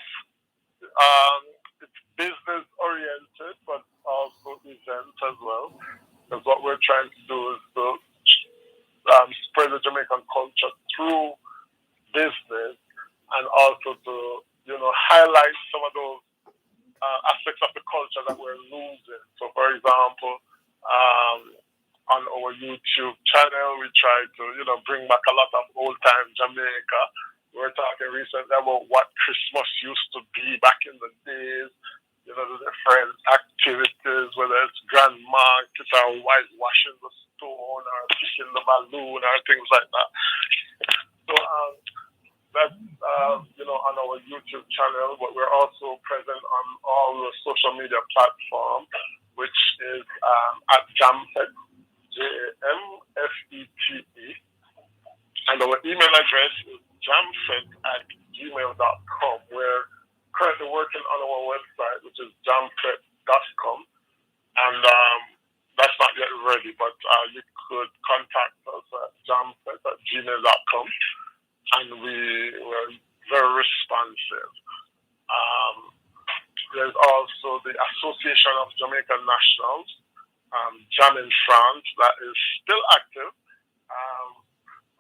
it's business oriented, but also events as well. Because what we're trying to do is to spread the Jamaican culture through business and also to highlight some of those aspects of the culture that we're losing. So, for example, on our YouTube channel, we try to bring back a lot of old time Jamaica. We were talking recently about what Christmas used to be back in the days. The different activities, whether it's grand market or whitewashing the stone or fishing the balloon or things like that. So that's on our YouTube channel, but we're also present on all the social media platforms, which is at Jamfet, JAMFETE, and our email address is jamfet@gmail.com. We're currently working on our website, which is jamfet.com, and that's not yet ready, but you could contact us at jamfet@gmail.com, and we're very responsive. There's also the Association of Jamaican Nationals, Jam in France, that is still active.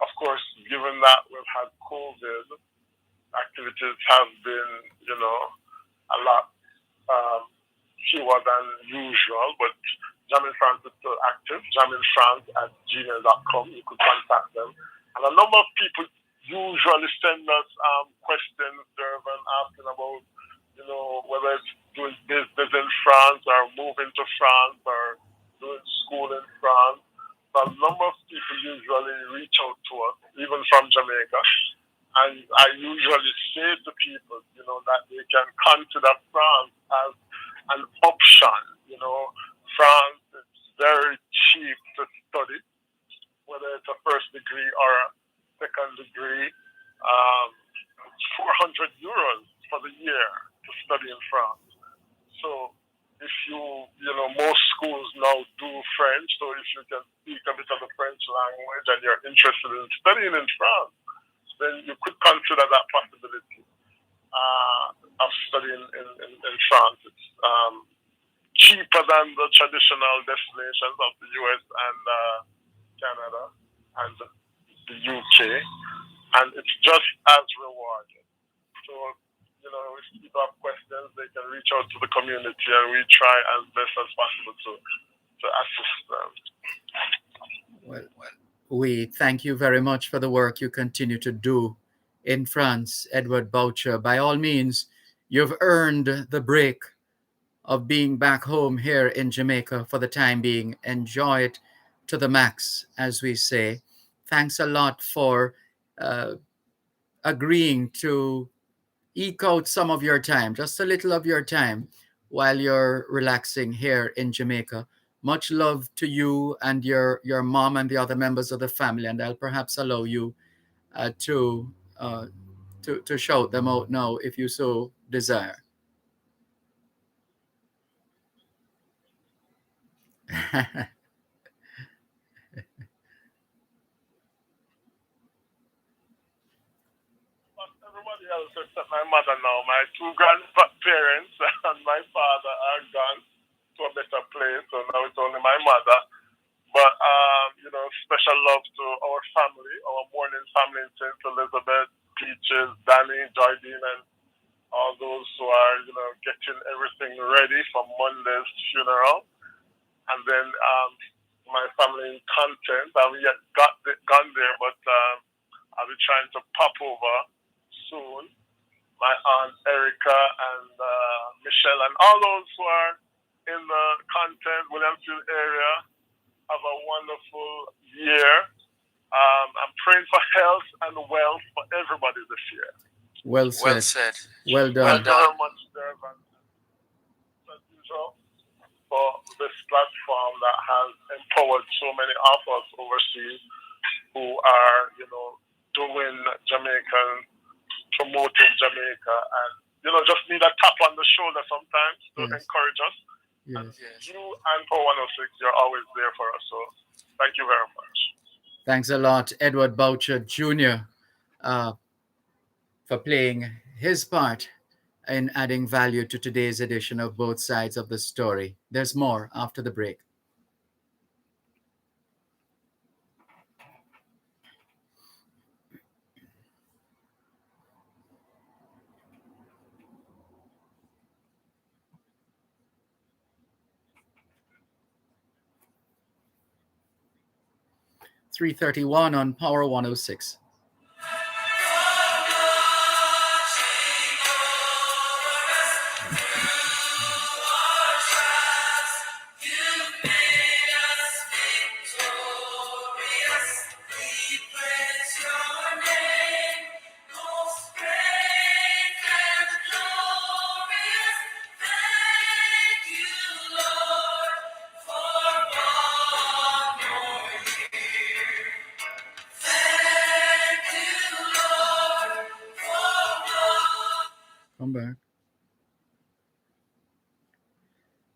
Of course, given that we've had COVID, activities have been, a lot fewer than usual, but Jam in France is still active. jaminfrance@gmail.com. You could contact them. And a number of people usually send us questions, Dervan, asking about, whether it's doing business in France or moving to France or doing school in France. So a number of people usually reach out to us, even from Jamaica. And I usually say to people, that they can consider France as an option. France is very cheap to study, whether it's a first degree or a second degree. It's 400 euros for the year to study in France. So if most schools now do French, so if you can speak a bit of the French language and you're interested in studying in France, then you could consider that possibility of studying in France. It's cheaper than the traditional destinations of the US and Canada and the UK, and it's just as rewarding. So, if people have questions, they can reach out to the community, and we try as best as possible to assist them. Well, we thank you very much for the work you continue to do in France, Edward Boucher. By all means, you've earned the break of being back home here in Jamaica for the time being. Enjoy it to the max, as we say. Thanks a lot for agreeing to eke out some of your time, just a little of your time, while you're relaxing here in Jamaica. Much love to you and your mom and the other members of the family, and I'll perhaps allow you to shout them out now if you so desire. nobody else except my mother now. My two grandparents and my father are gone to a better place, so now it's only my mother. But special love to our family, our morning family in St. Elizabeth, Peaches, Danny, Jardine, and all those who are, getting everything ready for Monday's funeral. And then my family in Content, I haven't yet gone there, but I'll be trying to pop over soon. My aunt Erica and Michelle and all those who are in the Content, Williamsfield area, have a wonderful year. I'm praying for health and wealth for everybody this year. Well said. Well done. Thank you very much, Dervan, as usual, for this platform that has empowered so many of us overseas who are, doing Jamaican, promoting Jamaica, and, just need a tap on the shoulder sometimes to encourage us. Yes. And you and Power 106, you're always there for us. So thank you very much. Thanks a lot, Edward Boucher Jr., for playing his part in adding value to today's edition of Both Sides of the Story. There's more after the break. .331 on Power 106. Come back.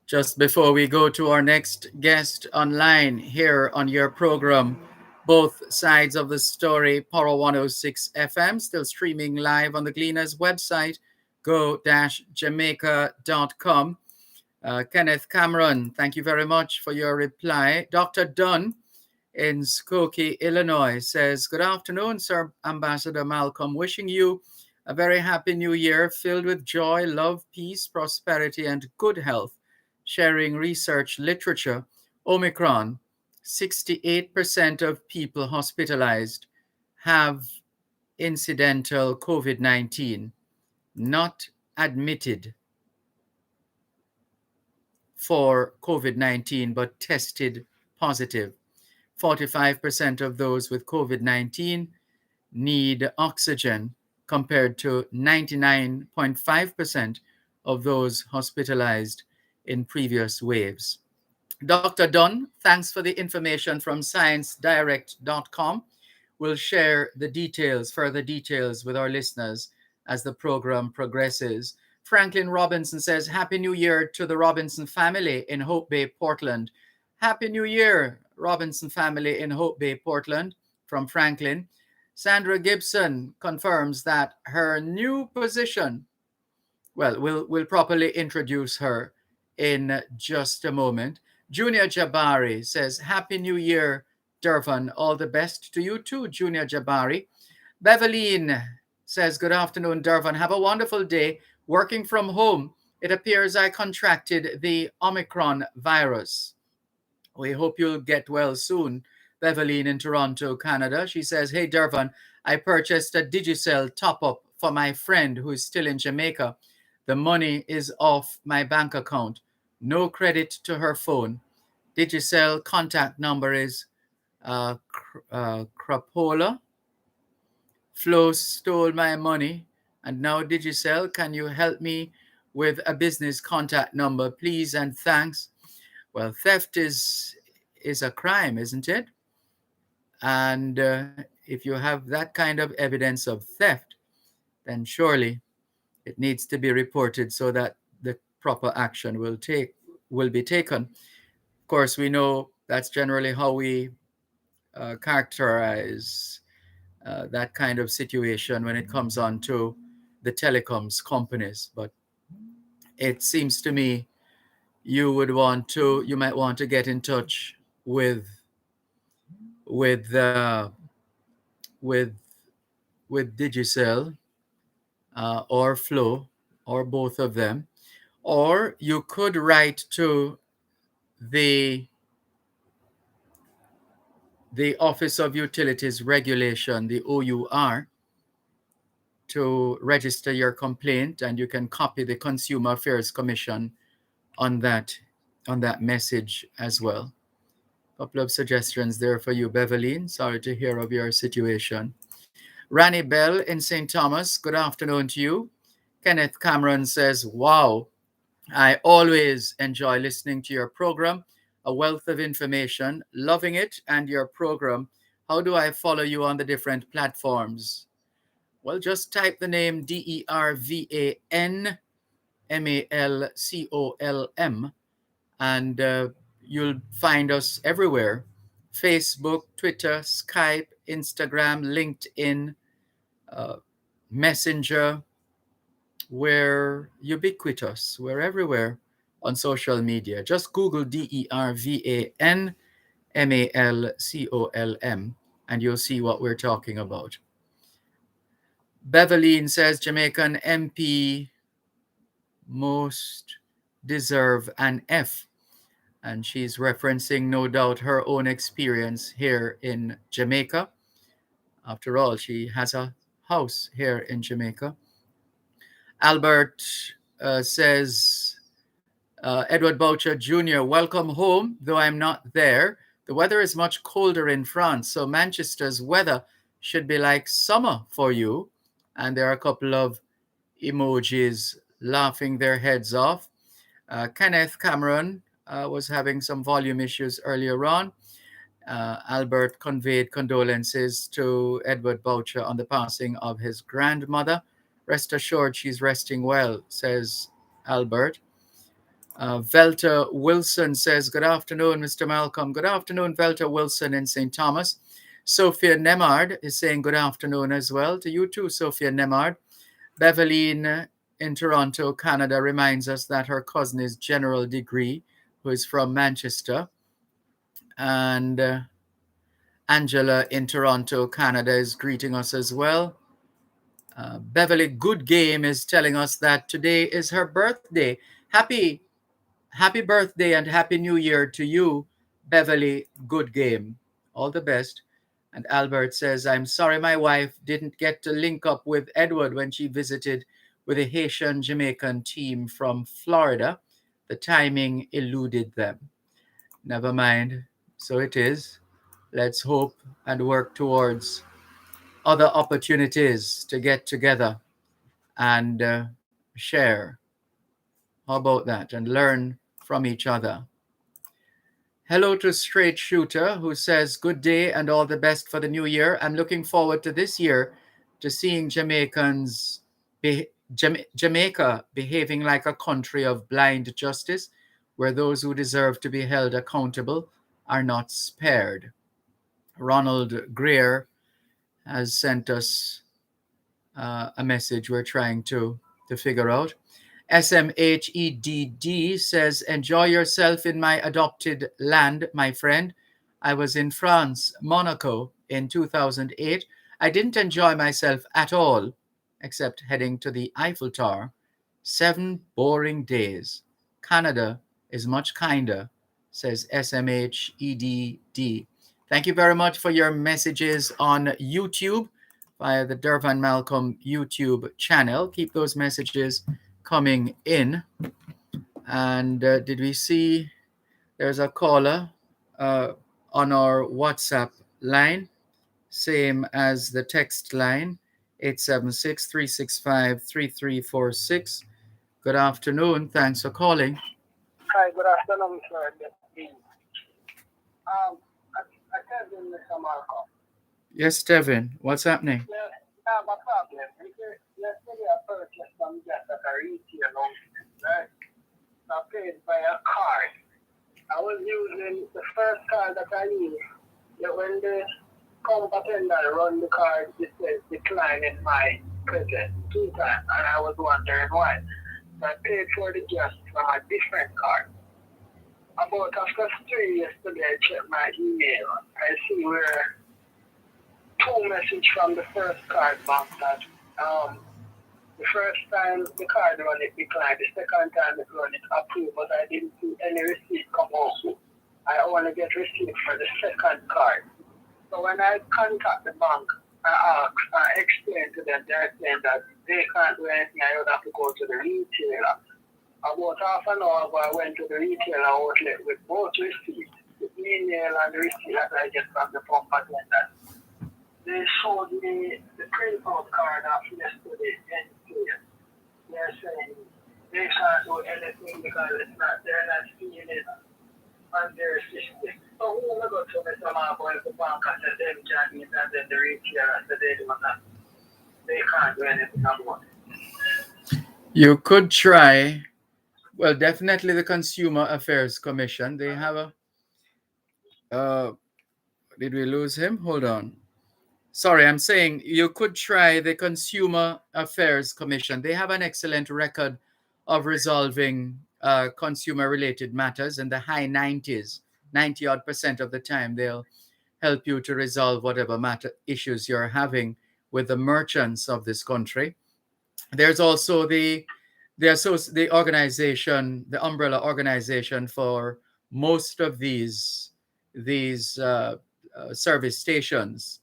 Just before we go to our next guest online here on your program, Both Sides of the Story, Power 106 FM, still streaming live on the Gleaners website, go-jamaica.com. Kenneth Cameron, thank you very much for your reply. Dr. Dunn in Skokie, Illinois says, good afternoon, Sir Ambassador Malcolm. Wishing you a very happy new year filled with joy, love, peace, prosperity, and good health. Sharing research literature, Omicron, 68% of people hospitalized have incidental COVID-19, not admitted for COVID-19, but tested positive. 45% of those with COVID-19 need oxygen compared to 99.5% of those hospitalized in previous waves. Dr. Dunn, thanks for the information from ScienceDirect.com. We'll share the details, further details with our listeners as the program progresses. Franklin Robinson says, Happy New Year to the Robinson family in Hope Bay, Portland. Happy New Year, Robinson family in Hope Bay, Portland, from Franklin. Sandra Gibson confirms that her new position, well, we'll properly introduce her in just a moment. Junior Jabari says, Happy New Year, Dervan. All the best to you too, Junior Jabari. Beveline says, good afternoon, Dervan. Have a wonderful day. Working from home, it appears I contracted the Omicron virus. We hope you'll get well soon. Beveline in Toronto, Canada. She says, hey, Dervan, I purchased a Digicel top-up for my friend who is still in Jamaica. The money is off my bank account. No credit to her phone. Digicel contact number is Crapola. Flo stole my money. And now Digicel, can you help me with a business contact number, please and thanks? Well, theft is a crime, isn't it? And if you have that kind of evidence of theft, then surely it needs to be reported so that the proper action will be taken. Of course, we know that's generally how we characterize that kind of situation when it comes on to the telecoms companies. But it seems to me you might want to get in touch with uh, with with Digicel or Flow or both of them, or you could write to the the Office of Utilities Regulation, the OUR, to register your complaint, and you can copy the Consumer Affairs Commission on that message as well. Couple of suggestions there for you, Beverly. Sorry to hear of your situation. Ranny Bell in St. Thomas, good afternoon to you. Kenneth Cameron says, wow, I always enjoy listening to your program. A wealth of information, loving it and your program. How do I follow you on the different platforms? Well, just type the name DERVAN and you'll find us everywhere. Facebook, Twitter, Skype, Instagram, LinkedIn, Messenger. We're ubiquitous. We're everywhere on social media. Just Google DERVANMALCOLM and you'll see what we're talking about. Beverline says Jamaican MP most deserve an F. And she's referencing, no doubt, her own experience here in Jamaica. After all, she has a house here in Jamaica. Albert says, Edward Boucher Jr., welcome home, though I'm not there. The weather is much colder in France, so Manchester's weather should be like summer for you. And there are a couple of emojis laughing their heads off. Kenneth Cameron was having some volume issues earlier on. Albert conveyed condolences to Edward Boucher on the passing of his grandmother. Rest assured she's resting well, says Albert. Velta Wilson says, good afternoon, Mr. Malcolm. Good afternoon, Velta Wilson in St. Thomas. Sophia Nemard is saying good afternoon as well to you too, Sophia Nemard. Beverline in Toronto, Canada, reminds us that her cousin is General Degree, who is from Manchester. And Angela in Toronto, Canada, is greeting us as well. Beverly Good Game is telling us that today is her birthday. Happy birthday and Happy New Year to you, Beverly Good Game. All the best. And Albert says, I'm sorry my wife didn't get to link up with Edward when she visited with a Haitian Jamaican team from Florida. The timing eluded them. Never mind. So it is. Let's hope and work towards other opportunities to get together and share. How about that? And learn from each other. Hello to Straight Shooter, who says, good day and all the best for the new year. I'm looking forward to this year to seeing Jamaica behaving like a country of blind justice, where those who deserve to be held accountable are not spared. Ronald Greer has sent us a message we're trying to figure out. SMHEDD says, enjoy yourself in my adopted land, my friend. I was in France, Monaco in 2008. I didn't enjoy myself at all, except heading to the Eiffel Tower. 7 boring days. Canada is much kinder, says SMHEDD. Thank you very much for your messages on YouTube via the Dervan Malcolm YouTube channel. Keep those messages coming in. And did we see there's a caller on our WhatsApp line, same as the text line, 876-365-3346. Good afternoon. Thanks for calling. Hi, good afternoon, sir. I tell you, Mr. Malcolm. Yes, Devin. What's happening? Yes, I have a problem. Yesterday I purchased some gas at a retail outlet, right? I paid by a card. I was using the first card that I used. Yet when the company attendant run the card, it says decline in my present 2 times, and I was wondering why. So I paid for the gas from a different card. About after 3 yesterday, I checked my email. I see where 2 messages from the first card bank that the first time the card run it declined, the second time it run it approved, but I didn't see any receipt come out. I only get receipt for the second card. So when I contact the bank, I explain to them, they're saying that they can't do anything, I would have to go to the retailer. About half an hour ago, I went to the retailer outlet with both receipts, the email and the receipt that I get from the pump attendant. They showed me the printout card of yesterday and today. They're saying they can't do anything because they're not seeing it on their system. So who will go to Mr. Marble at the bank and say them can't get and then the retailer said they do not. They can't do anything about it. You could try, well, definitely the Consumer Affairs Commission. They have a, did we lose him? Hold on. Sorry, I'm saying you could try the Consumer Affairs Commission. They have an excellent record of resolving consumer-related matters in the high 90s. 90-odd% of the time, they'll help you to resolve whatever issues you're having with the merchants of this country. There's also the organization, the umbrella organization for most of these service stations.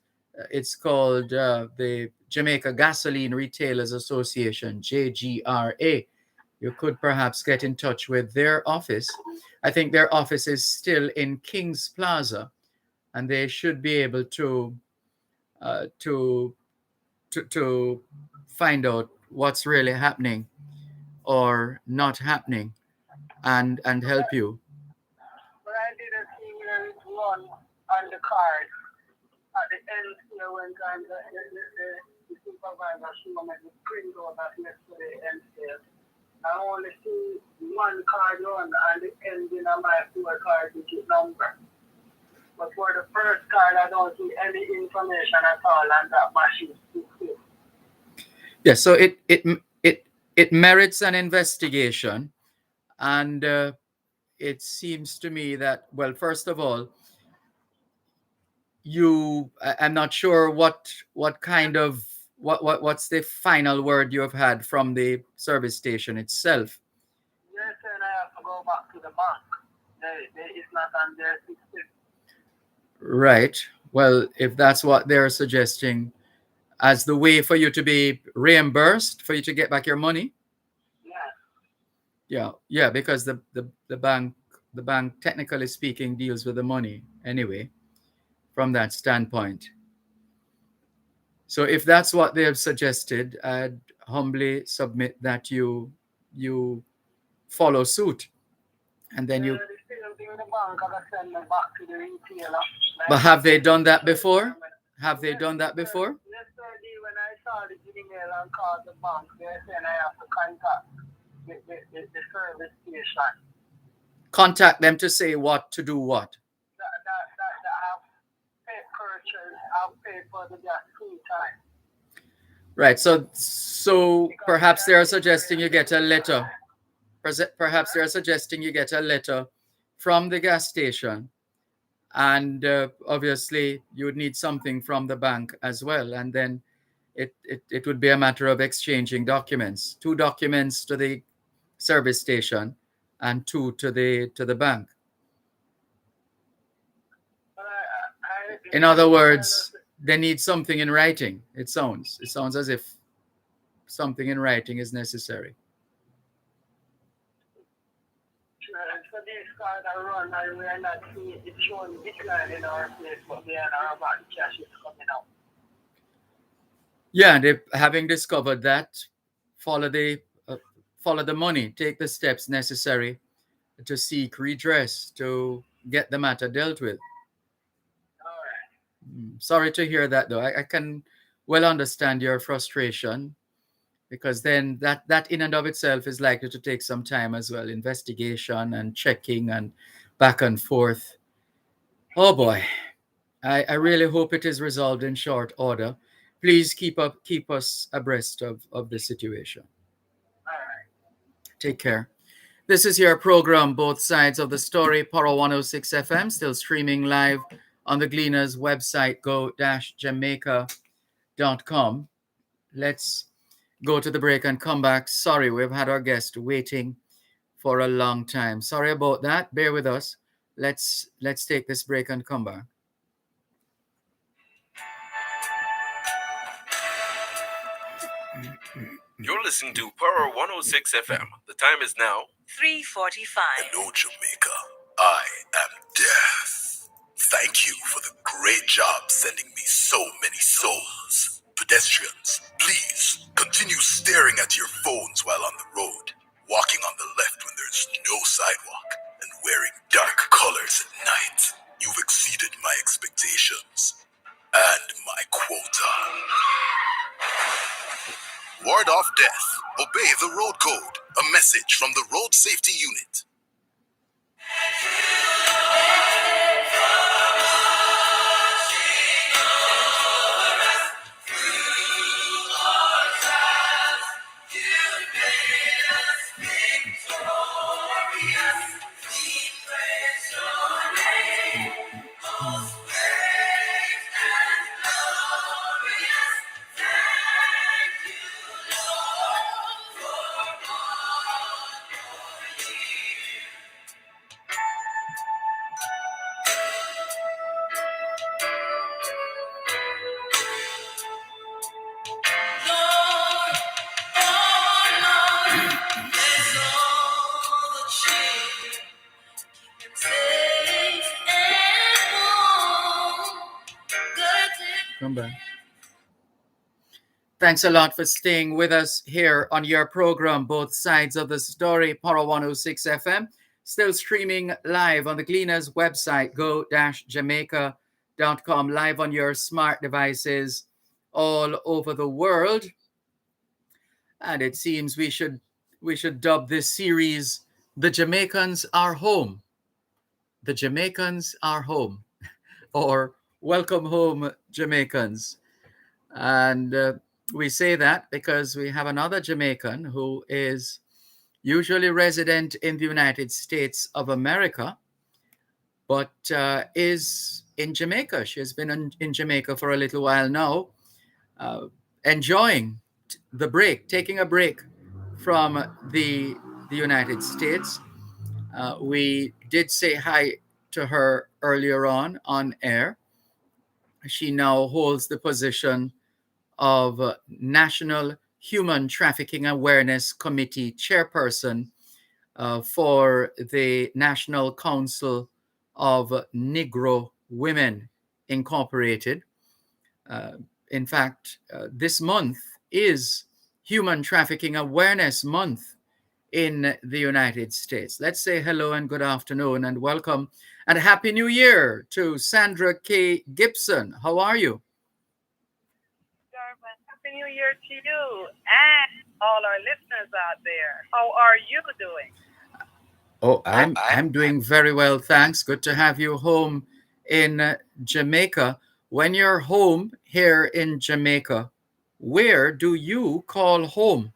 It's called the Jamaica Gasoline Retailers Association, JGRA. You could perhaps get in touch with their office. I think their office is still in King's Plaza, and they should be able to find out what's really happening or not happening and help you. But I didn't see where it run on the card. At the end here when time the supervisor showed me the printout that yesterday and said, I only see one card run and the ending of my 4 card digit number. But for the first card, I don't see any information at all on that machine. Yeah, so it merits an investigation, and it seems to me that, well, first of all, I'm not sure what's the final word you have had from the service station itself. They're saying I have to go back to the bank. It's not on their system. Right. Well, if that's what they're suggesting as the way for you to be reimbursed, for you to get back your money. Yeah, because the bank, technically speaking, deals with the money anyway, from that standpoint. So if that's what they have suggested, I'd humbly submit that you follow suit, and then you. But have they done that before? Have they done that before? Yesterday, when I saw the email and called the bank, they're saying I have to contact the service station. Contact them to say what to do what? I've paid for the gas 2 times. Right. So perhaps they are suggesting you get a letter. Perhaps they are suggesting you get a letter from the gas station, and obviously you would need something from the bank as well, and then it would be a matter of exchanging documents. 2 documents to the service station and 2 to the bank. In other words, they need something in writing. It sounds as if something in writing is necessary. So this card I run, and we are not seeing it showing decline in our place, but they are about the cash is coming out. Yeah, they having discovered that, follow the money, take the steps necessary to seek redress, to get the matter dealt with. Sorry to hear that, though. I can well understand your frustration, because then that in and of itself is likely to take some time as well, investigation and checking and back and forth. Oh boy, I really hope it is resolved in short order. please keep us abreast of the situation. All right. Take care. This is your program, Both Sides of the Story, Poro 106 FM, still streaming live on the Gleaners website, go-jamaica.com. Let's go to the break and come back. Sorry, we've had our guest waiting for a long time. Sorry about that. Bear with us. Let's take this break and come back. You're listening to Power 106 FM. The time is now 3:45. Hello, Jamaica. I am Death. Thank you for the great job sending me so many souls. Pedestrians, please continue staring at your phones while on the road, walking on the left when there's no sidewalk, and wearing dark colors at night. You've exceeded my expectations and my quota. Ward off death. Obey the road code. A message from the Road Safety Unit. Come back. Thanks a lot for staying with us here on your program, Both Sides of the Story, Poro 106 FM. Still streaming live on the Gleaners website, go-jamaica.com, live on your smart devices all over the world. And it seems we should dub this series, The Jamaicans Are Home. The Jamaicans Are Home, or Welcome Home, Jamaicans. And we say that because we have another Jamaican who is usually resident in the United States of America, but is in Jamaica. She has been in Jamaica for a little while now, enjoying the break, taking a break from the United States. We did say hi to her earlier on air. She now holds the position of National Human Trafficking Awareness Committee chairperson for the National Council of Negro Women Incorporated. In fact, this month is Human Trafficking Awareness Month in the United States. Let's say hello and good afternoon and welcome and Happy New Year to Sandra K. Gibson. How are you? Dervan, Happy New Year to you and all our listeners out there. How are you doing? Oh, I'm doing very well, thanks. Good to have you home in Jamaica. When you're home here in Jamaica, where do you call home?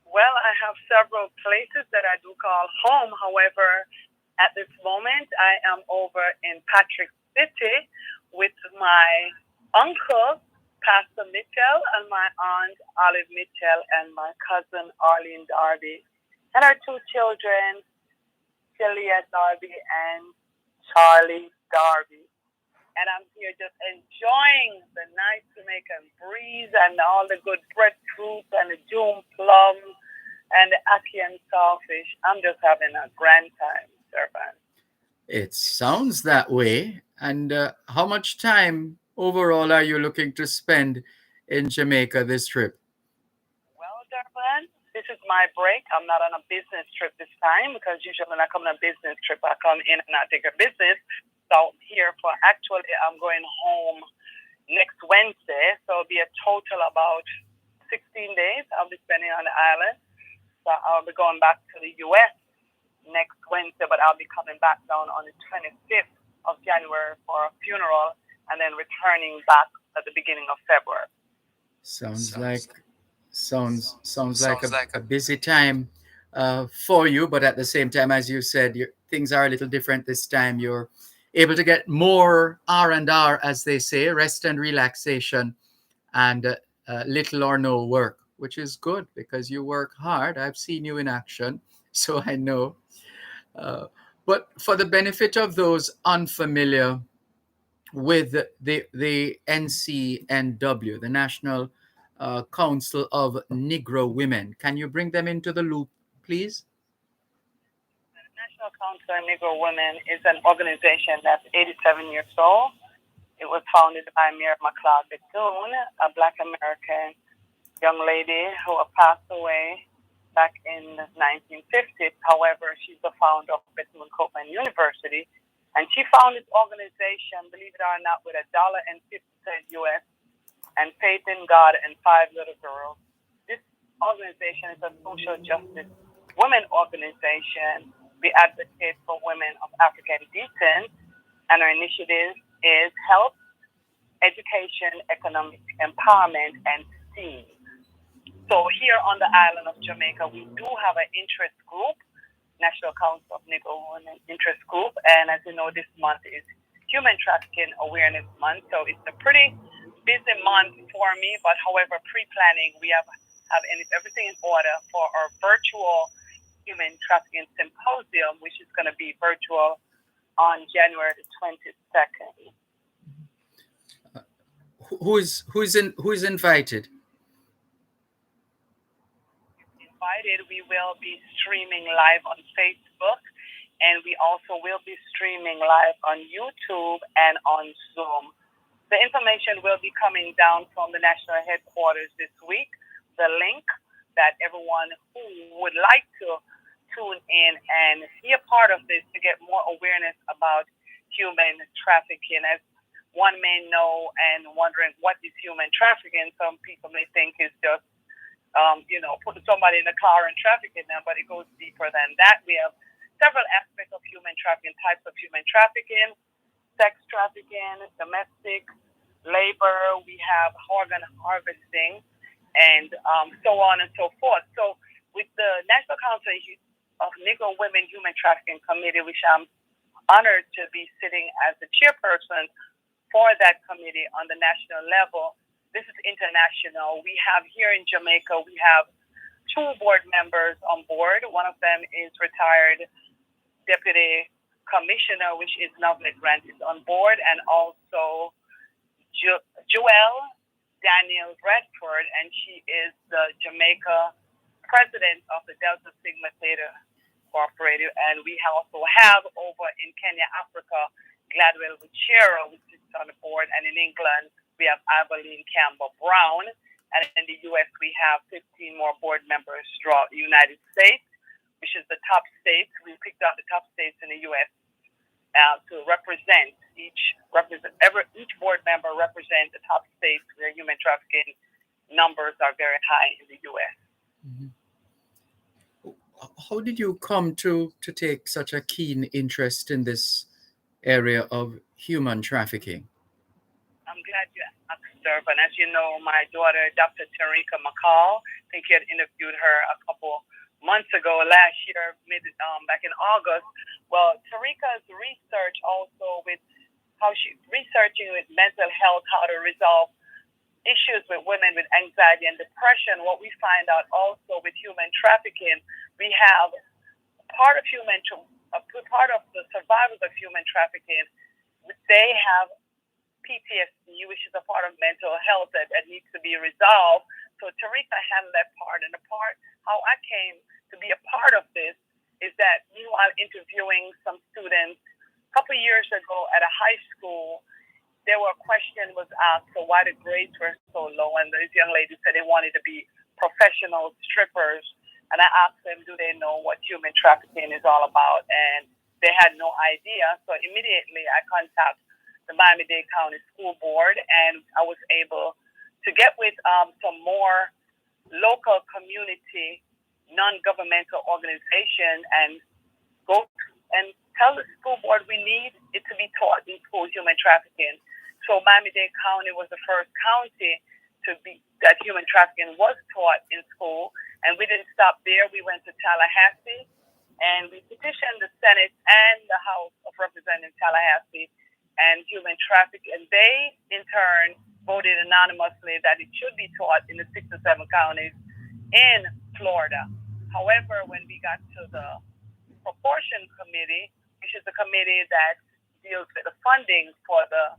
Well, I have several places that I do call home. However, at this moment, I am over in Patrick City with my uncle, Pastor Mitchell, and my aunt, Olive Mitchell, and my cousin, Arlene Darby, and our two children, Celia Darby and Charlie Darby. And I'm here just enjoying the nice Jamaican breeze and all the good breadfruit and the June plums and the ackee and sawfish. I'm just having a grand time, Dervan. It sounds that way. And how much time overall are you looking to spend in Jamaica this trip? Well, Dervan, this is my break. I'm not on a business trip this time because usually when I come on a business trip, I come in and I take a business. So here for actually, I'm going home next Wednesday. So it'll be a total about 16 days I'll be spending on the island. So I'll be going back to the U.S. next Wednesday, but I'll be coming back down on the 25th of January for a funeral and then returning back at the beginning of February. Sounds like a busy time for you, but at the same time, as you said, things are a little different this time. You're able to get more R&R, as they say, rest and relaxation, and little or no work, which is good because you work hard. I've seen you in action, so I know. Uh, but for the benefit of those unfamiliar with the NCNW, the National Council of Negro Women. Can you bring them into the loop, please? The National Council of Negro Women is an organization that's 87 years old. It was founded by Mary McLeod Bethune, a Black American young lady who passed away back in the 1950s. However, she's the founder of Bethune-Cookman University. And she founded this organization, believe it or not, with $1.50 US and faith in God and 5 little girls. This organization is a social justice women organization. We advocate for women of African descent, and our initiative is health, education, economic empowerment, and STEAM. So here on the island of Jamaica, we do have an interest group, National Council of Negro Women Interest Group. And as you know, this month is Human Trafficking Awareness Month. So it's a pretty busy month for me. But however, pre-planning, we have everything in order for our virtual Human Trafficking Symposium, which is going to be virtual on January the 22nd. Who's invited? We will be streaming live on Facebook, and we also will be streaming live on YouTube and on Zoom. The information will be coming down from the national headquarters this week. The link that everyone who would like to tune in and be a part of this to get more awareness about human trafficking. As one may know and wondering what is human trafficking, some people may think it's just putting somebody in a car and trafficking them, but it goes deeper than that. We have several aspects of human trafficking, types of human trafficking, sex trafficking, domestic labor, we have organ harvesting, and so on and so forth. So with the National Council of Negro Women Human Trafficking Committee, which I'm honored to be sitting as the chairperson for that committee on the national level. This is international. We have here in Jamaica, we have 2 board members on board. One of them is retired deputy commissioner, which is Novelet Grant, is on board, and also Joelle Daniel Bradford, and she is the Jamaica president of the Delta Sigma Theta Incorporated. And we also have over in Kenya, Africa, Gladwell Wichero, which is on the board, and in England, we have Aveline Campbell Brown, and in the U.S. we have 15 more board members throughout the United States, which is the top states. We picked out the top states in the U.S. To represent each board member represent the top states where human trafficking numbers are very high in the U.S. Mm-hmm. How did you come to take such a keen interest in this area of human trafficking? I'm glad you asked, Dervan. As you know, my daughter, Dr. Tarika McCall, I think you had interviewed her a couple months ago, last year, back in August. Well, Tarika's research also with how she's researching with mental health, how to resolve issues with women with anxiety and depression. What we find out also with human trafficking, we have part of the survivors of human trafficking, they have PTSD, which is a part of mental health that needs to be resolved. So Tarika handled that part. And the part, how I came to be a part of this is that meanwhile interviewing some students a couple of years ago at a high school, there were a question was asked, so why the grades were so low? And these young ladies said they wanted to be professional strippers. And I asked them, do they know what human trafficking is all about? And they had no idea. So immediately I contacted the Miami-Dade County School Board, and I was able to get with some more local community, non-governmental organization and go and tell the school board we need it to be taught in school, human trafficking. So Miami-Dade County was the first county to be that human trafficking was taught in school. And we didn't stop there. We went to Tallahassee and we petitioned the Senate and the House of Representatives in Tallahassee and human trafficking. And they, in turn, voted anonymously that it should be taught in the 6 or 7 counties in Florida. However, when we got to the proportion committee, which is the committee that deals with the funding for the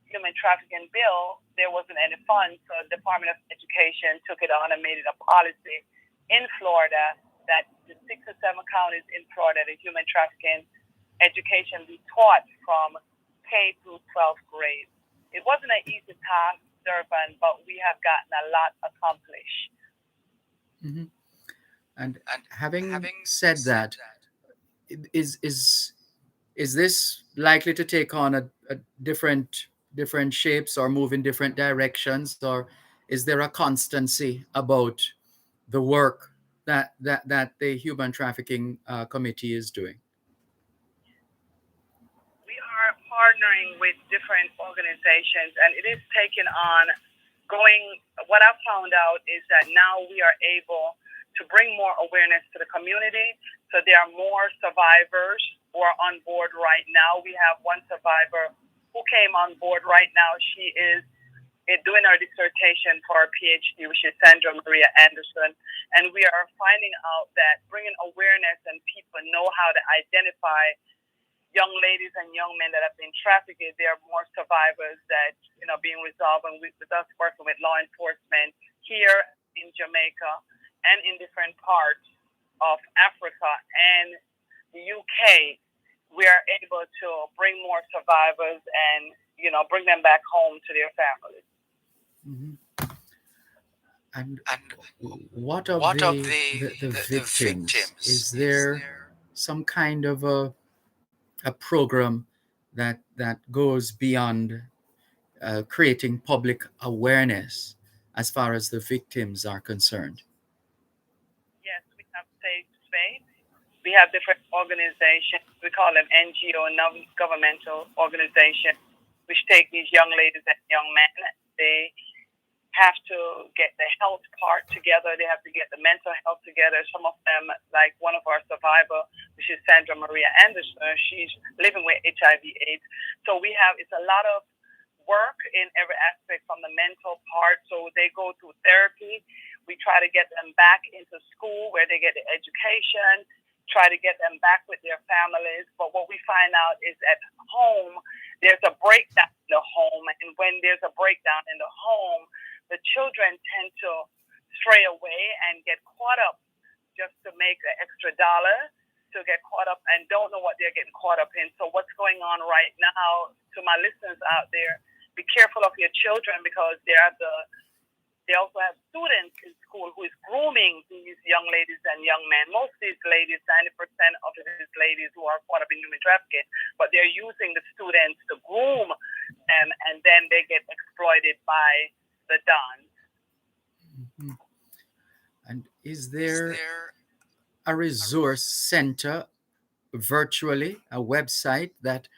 human trafficking bill, there wasn't any funds. So the Department of Education took it on and made it a policy in Florida that the 6 or 7 counties in Florida, the human trafficking education be taught from K through 12th grade. It wasn't an easy task, Dervan, but we have gotten a lot accomplished. Mm-hmm. And having said that, is this likely to take on a different shapes or move in different directions, or is there a constancy about the work that the human trafficking committee is doing? We are partnering with different organizations, and it is taking on going. What I found out is that now we are able to bring more awareness to the community. So there are more survivors who are on board right now. We have one survivor who came on board right now. She is doing her dissertation for her PhD, which is Sandra Maria Anderson. And we are finding out that bringing awareness and people know how to identify young ladies and young men that have been trafficked, there are more survivors that, being resolved. And with us working with law enforcement here in Jamaica and in different parts of Africa and the UK, we are able to bring more survivors and, bring them back home to their families. Mm-hmm. And what of the victims? Is there some kind of a program that goes beyond creating public awareness as far as the victims are concerned? Yes, we have Safe Space. We have different organizations. We call them NGO, non-governmental organizations, which take these young ladies and young men. They have to get the health part together. They have to get the mental health together. Some of them, like one of our survivors, which is Sandra Maria Anderson, she's living with HIV/AIDS. So it's a lot of work in every aspect from the mental part. So they go through therapy. We try to get them back into school where they get the education, try to get them back with their families. But what we find out is at home, there's a breakdown in the home. And when there's a breakdown in the home, the children tend to stray away and get caught up just to make an extra dollar, to get caught up and don't know what they're getting caught up in. So what's going on right now, to my listeners out there, be careful of your children, because they also have students in school who is grooming these young ladies and young men. Most of these ladies, 90% of these ladies who are caught up in human trafficking, but they're using the students to groom them, and then they get exploited by the dons. Mm-hmm. And is there a resource center virtually, a website that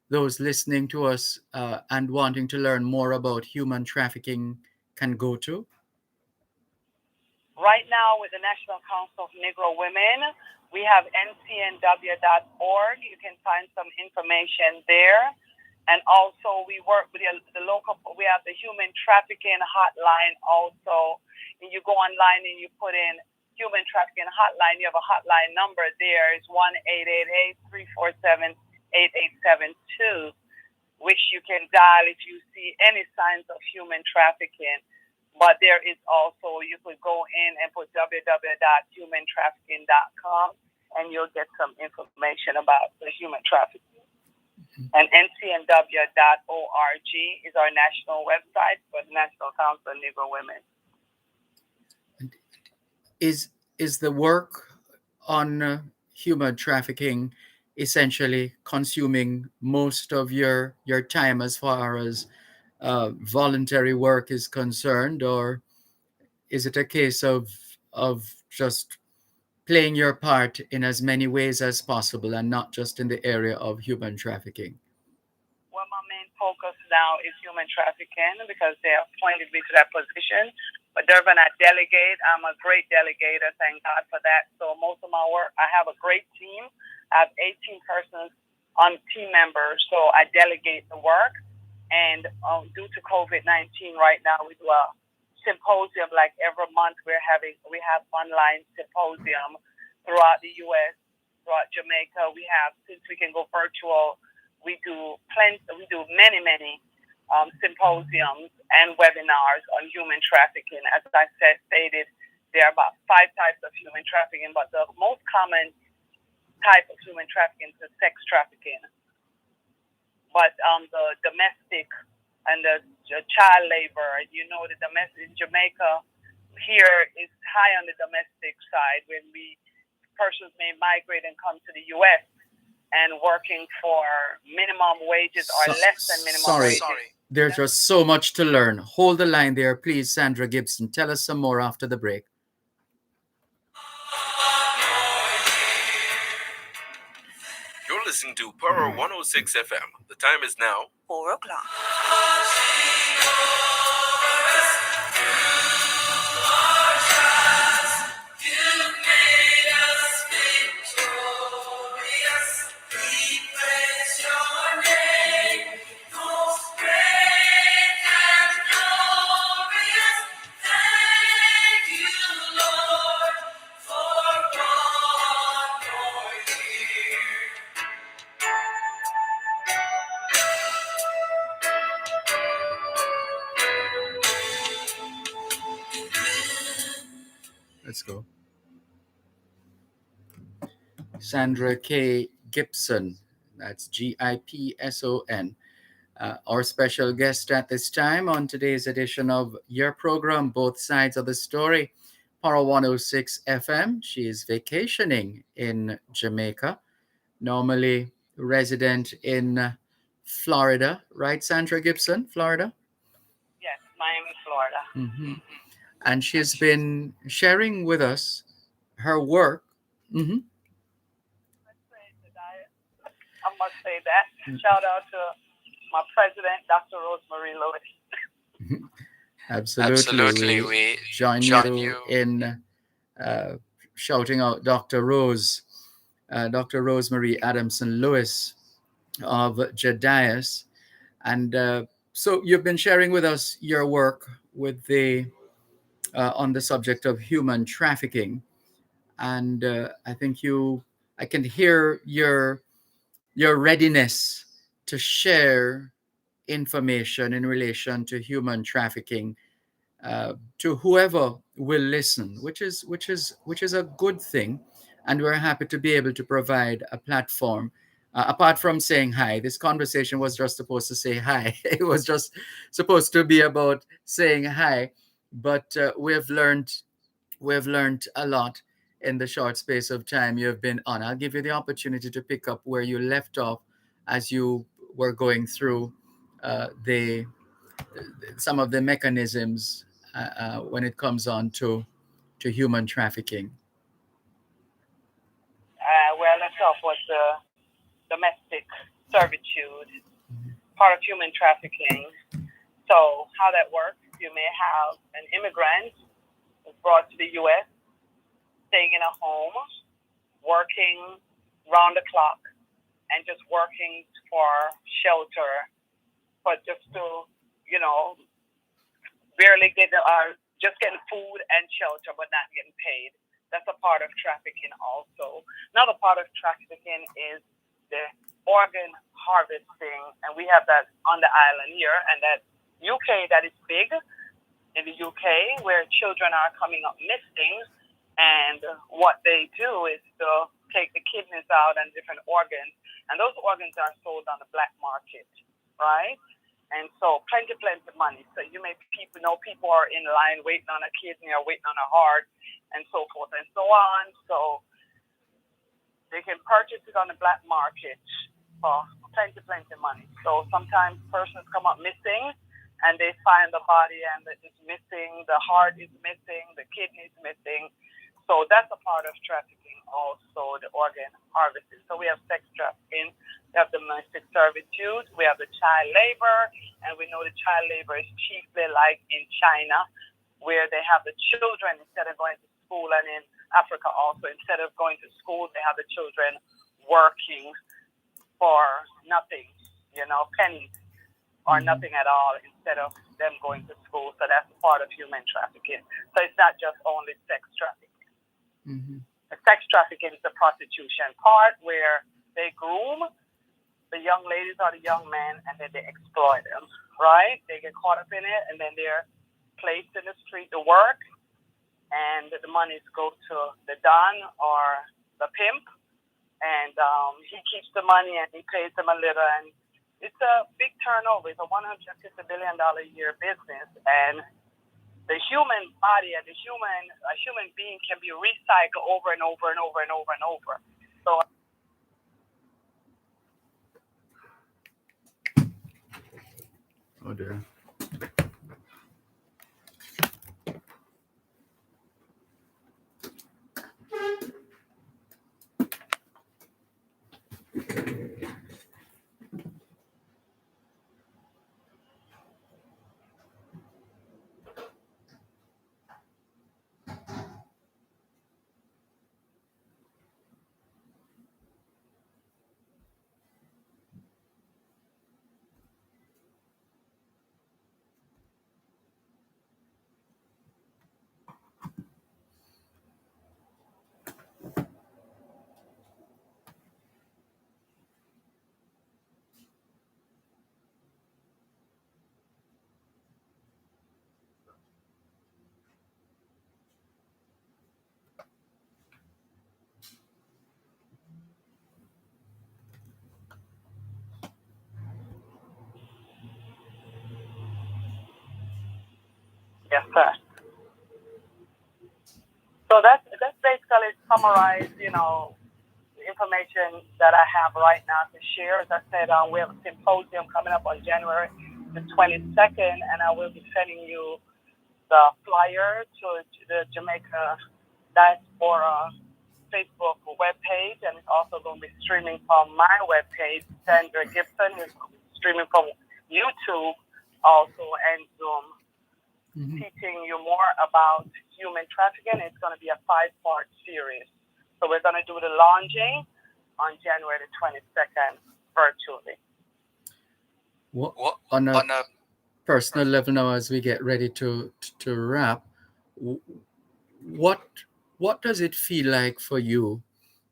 those listening to us and wanting to learn more about human trafficking can go to? Right now, with the National Council of Negro Women, we have ncnw.org. You can find some information there. And also, we work with the local, we have the human trafficking hotline also. And you go online and you put in human trafficking hotline, you have a hotline number there. It's 1-888-347-8872, which you can dial if you see any signs of human trafficking. But there is also, you could go in and put www.humantrafficking.com and you'll get some information about the human trafficking. And ncnw.org is our national website for the National Council of Negro Women. And is the work on human trafficking essentially consuming most of your time as far as voluntary work is concerned, or is it a case of just playing your part in as many ways as possible and not just in the area of human trafficking? Well, my main focus now is human trafficking because they appointed me to that position. But Dervan, I delegate. I'm a great delegator. Thank God for that. So most of my work, I have a great team. I have 18 persons on team members. So I delegate the work. And due to COVID-19 right now, we do a symposium like every month. We have online symposium throughout the U.S., throughout Jamaica. We have, since we can go virtual, we do many symposiums and webinars on human trafficking. As I stated, there are about 5 types of human trafficking, but the most common type of human trafficking is sex trafficking. But the domestic and the child labor, the domestic in Jamaica here is high on the domestic side when persons may migrate and come to the U.S. and working for minimum wages or less than minimum wages. Sorry. There's just so much to learn. Hold the line there, please, Sandra Gibson. Tell us some more after the break. You're listening to Power 106 FM. The time is now 4 o'clock. Let's go. Sandra K. Gibson, that's Gipson, our special guest at this time on today's edition of your program, Both Sides of the Story, Power 106 FM. She is vacationing in Jamaica, normally resident in Florida, right, Sandra Gibson, Florida? Yes, Miami, Florida. Mm-hmm. And she's been sharing with us her work. Mm-hmm. I must say that. Shout out to my president, Dr. Rosemary Lewis. Absolutely. We join you in shouting out Dr. Rosemary Adamson Lewis of Jedias. And so you've been sharing with us your work with on the subject of human trafficking. And I think I can hear your readiness to share information in relation to human trafficking to whoever will listen, which is a good thing, and we're happy to be able to provide a platform. Apart from saying hi, this conversation was just supposed to say hi. It was just supposed to be about saying hi, but we've learned a lot in the short space of time you have been on. I'll give you the opportunity to pick up where you left off as you were going through some of the mechanisms when it comes on to human trafficking. Well, let's start with the domestic servitude, part of human trafficking. So how that works, you may have an immigrant who's brought to the U.S., staying in a home, working round the clock, and just working for shelter, but just to, barely just getting food and shelter, but not getting paid. That's a part of trafficking also. Another part of trafficking is the organ harvesting, and we have that on the island here, and that UK, that is big in the UK, where children are coming up missing, and what they do is to take the kidneys out and different organs, and those organs are sold on the black market, right? And so plenty money. So people are in line waiting on a kidney or waiting on a heart and so forth and so on. So they can purchase it on the black market for plenty money. So sometimes persons come up missing and they find the body and it's missing, the heart is missing, the kidney is missing. So that's a part of trafficking, also the organ harvesting. So we have sex trafficking, we have domestic servitude, we have the child labor, and we know the child labor is chiefly like in China, where they have the children instead of going to school, and in Africa also, instead of going to school, they have the children working for nothing, pennies or nothing at all instead of them going to school. So that's part of human trafficking. So it's not just only sex trafficking. Mm-hmm. The sex trafficking is the prostitution part where they groom the young ladies or the young men and then they exploit them, right? They get caught up in it and then they're placed in the street to work, and the monies go to the don or the pimp, and he keeps the money and he pays them a little, and it's a big turnover. It's a $150 billion a year business, and the human body and a human being can be recycled over and over and over and over and over. So. Oh dear. Yes, sir. So that's basically summarized, the information that I have right now to share. As I said, we have a symposium coming up on January the 22nd, and I will be sending you the flyer to the Jamaica Diaspora Facebook webpage, and it's also going to be streaming from my webpage. Sandra Gibson is streaming from YouTube also, and Zoom, teaching you more about human trafficking. It's going to be a 5-part series. So we're going to do the launching on January the 22nd virtually. On a personal level now, as we get ready to wrap, what does it feel like for you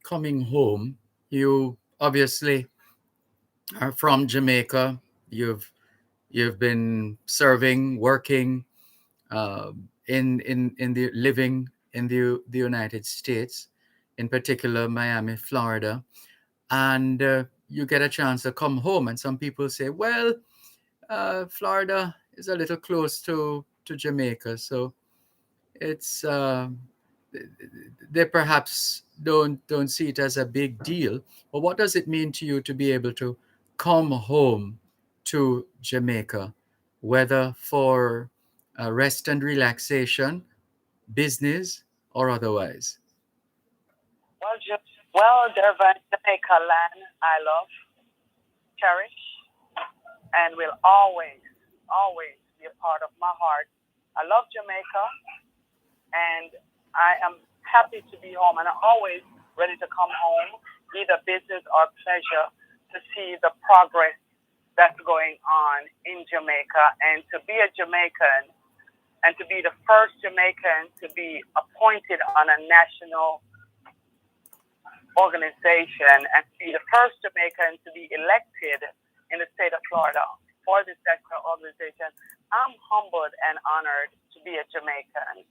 coming home? You obviously are from Jamaica. You've been serving, working, in the living in the United States, in particular Miami, Florida, and you get a chance to come home. And some people say, well, Florida is a little close to Jamaica, so it's they perhaps don't see it as a big deal. But what does it mean to you to be able to come home to Jamaica, whether for rest and relaxation, business, or otherwise? Well, Dervan, Jamaica land I love, cherish, and will always be a part of my heart. I love Jamaica, and I am happy to be home, and I'm always ready to come home, either business or pleasure, to see the progress that's going on in Jamaica, and to be a Jamaican, and to be the first Jamaican to be appointed on a national organization, and to be the first Jamaican to be elected in the state of Florida for this national organization. I'm humbled and honored to be a Jamaican.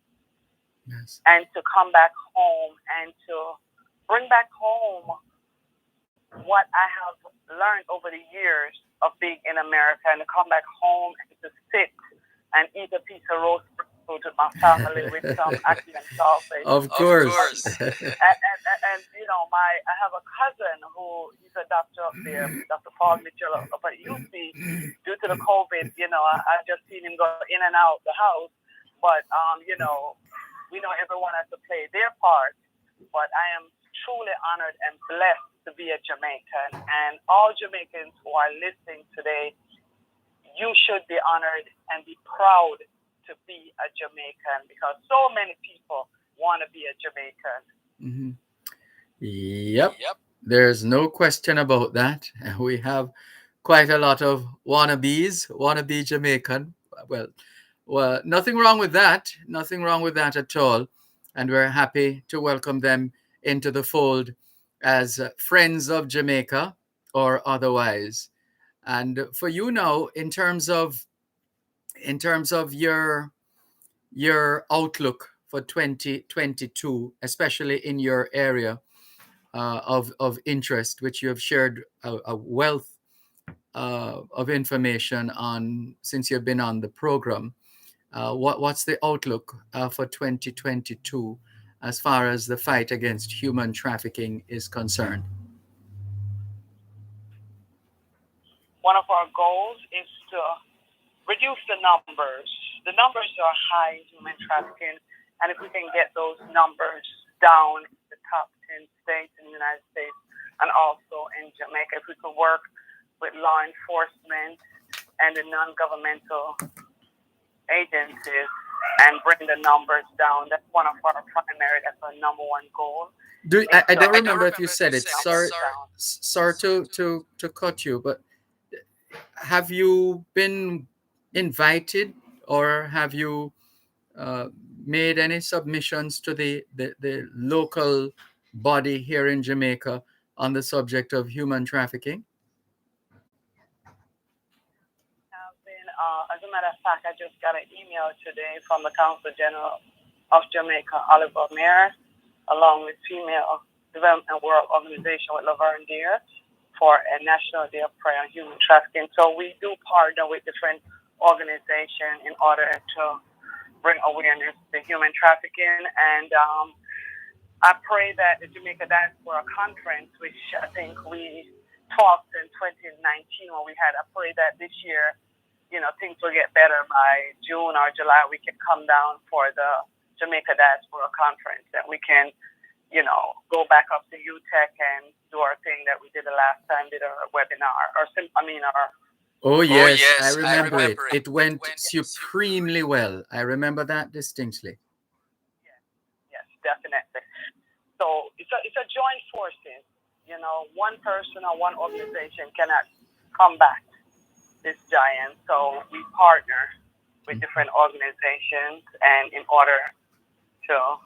Yes. And to come back home and to bring back home what I have learned over the years of being in America, and to come back home and to sit and eat a piece of roast food with my family with some ackee and sausage. Of course. And I have a cousin who he's a doctor up there, Dr. Paul Mitchell up at UC. Due to the COVID, I just seen him go in and out the house. But, we know everyone has to play their part, but I am truly honored and blessed to be a Jamaican. And all Jamaicans who are listening today, you should be honored and be proud to be a Jamaican, because so many people want to be a Jamaican. Mm-hmm. Yep. There's no question about that. We have quite a lot of wannabes, wannabe Jamaican. Well, well, nothing wrong with that. Nothing wrong with that at all. And we're happy to welcome them into the fold as friends of Jamaica or otherwise. And for you now, in terms of your outlook for 2022, especially in your area of interest, which you have shared a wealth of information on since you've been on the program. What's the outlook for 2022 as far as the fight against human trafficking is concerned? One of our goals is to reduce the numbers. The numbers are high in human trafficking, and if we can get those numbers down in the top 10 states in the United States and also in Jamaica, if we could work with law enforcement and the non-governmental agencies and bring the numbers down, that's one of our primary, that's our number one goal. I don't remember if you said it. Sorry to cut you, but have you been invited or have you made any submissions to the local body here in Jamaica on the subject of human trafficking? As a matter of fact, I just got an email today from the Consul General of Jamaica, Oliver Mayer, along with Female Development World Organization with Laverne Deer for a National Day of Prayer on Human Trafficking. So we do partner with different organizations in order to bring awareness to human trafficking. And I pray that the Jamaica Diaspora Conference, which I think we talked in 2019 when we had, I pray that this year, things will get better by June or July. We can come down for the Jamaica Diaspora Conference, and we can, go back up to UTEC and do our thing that we did the last time, did our webinar, Oh yes, I remember it. It went supremely well. I remember that distinctly. Yes, definitely. So it's a joint forces. One person or one organization cannot combat this giant. So we partner with different organizations, and in order to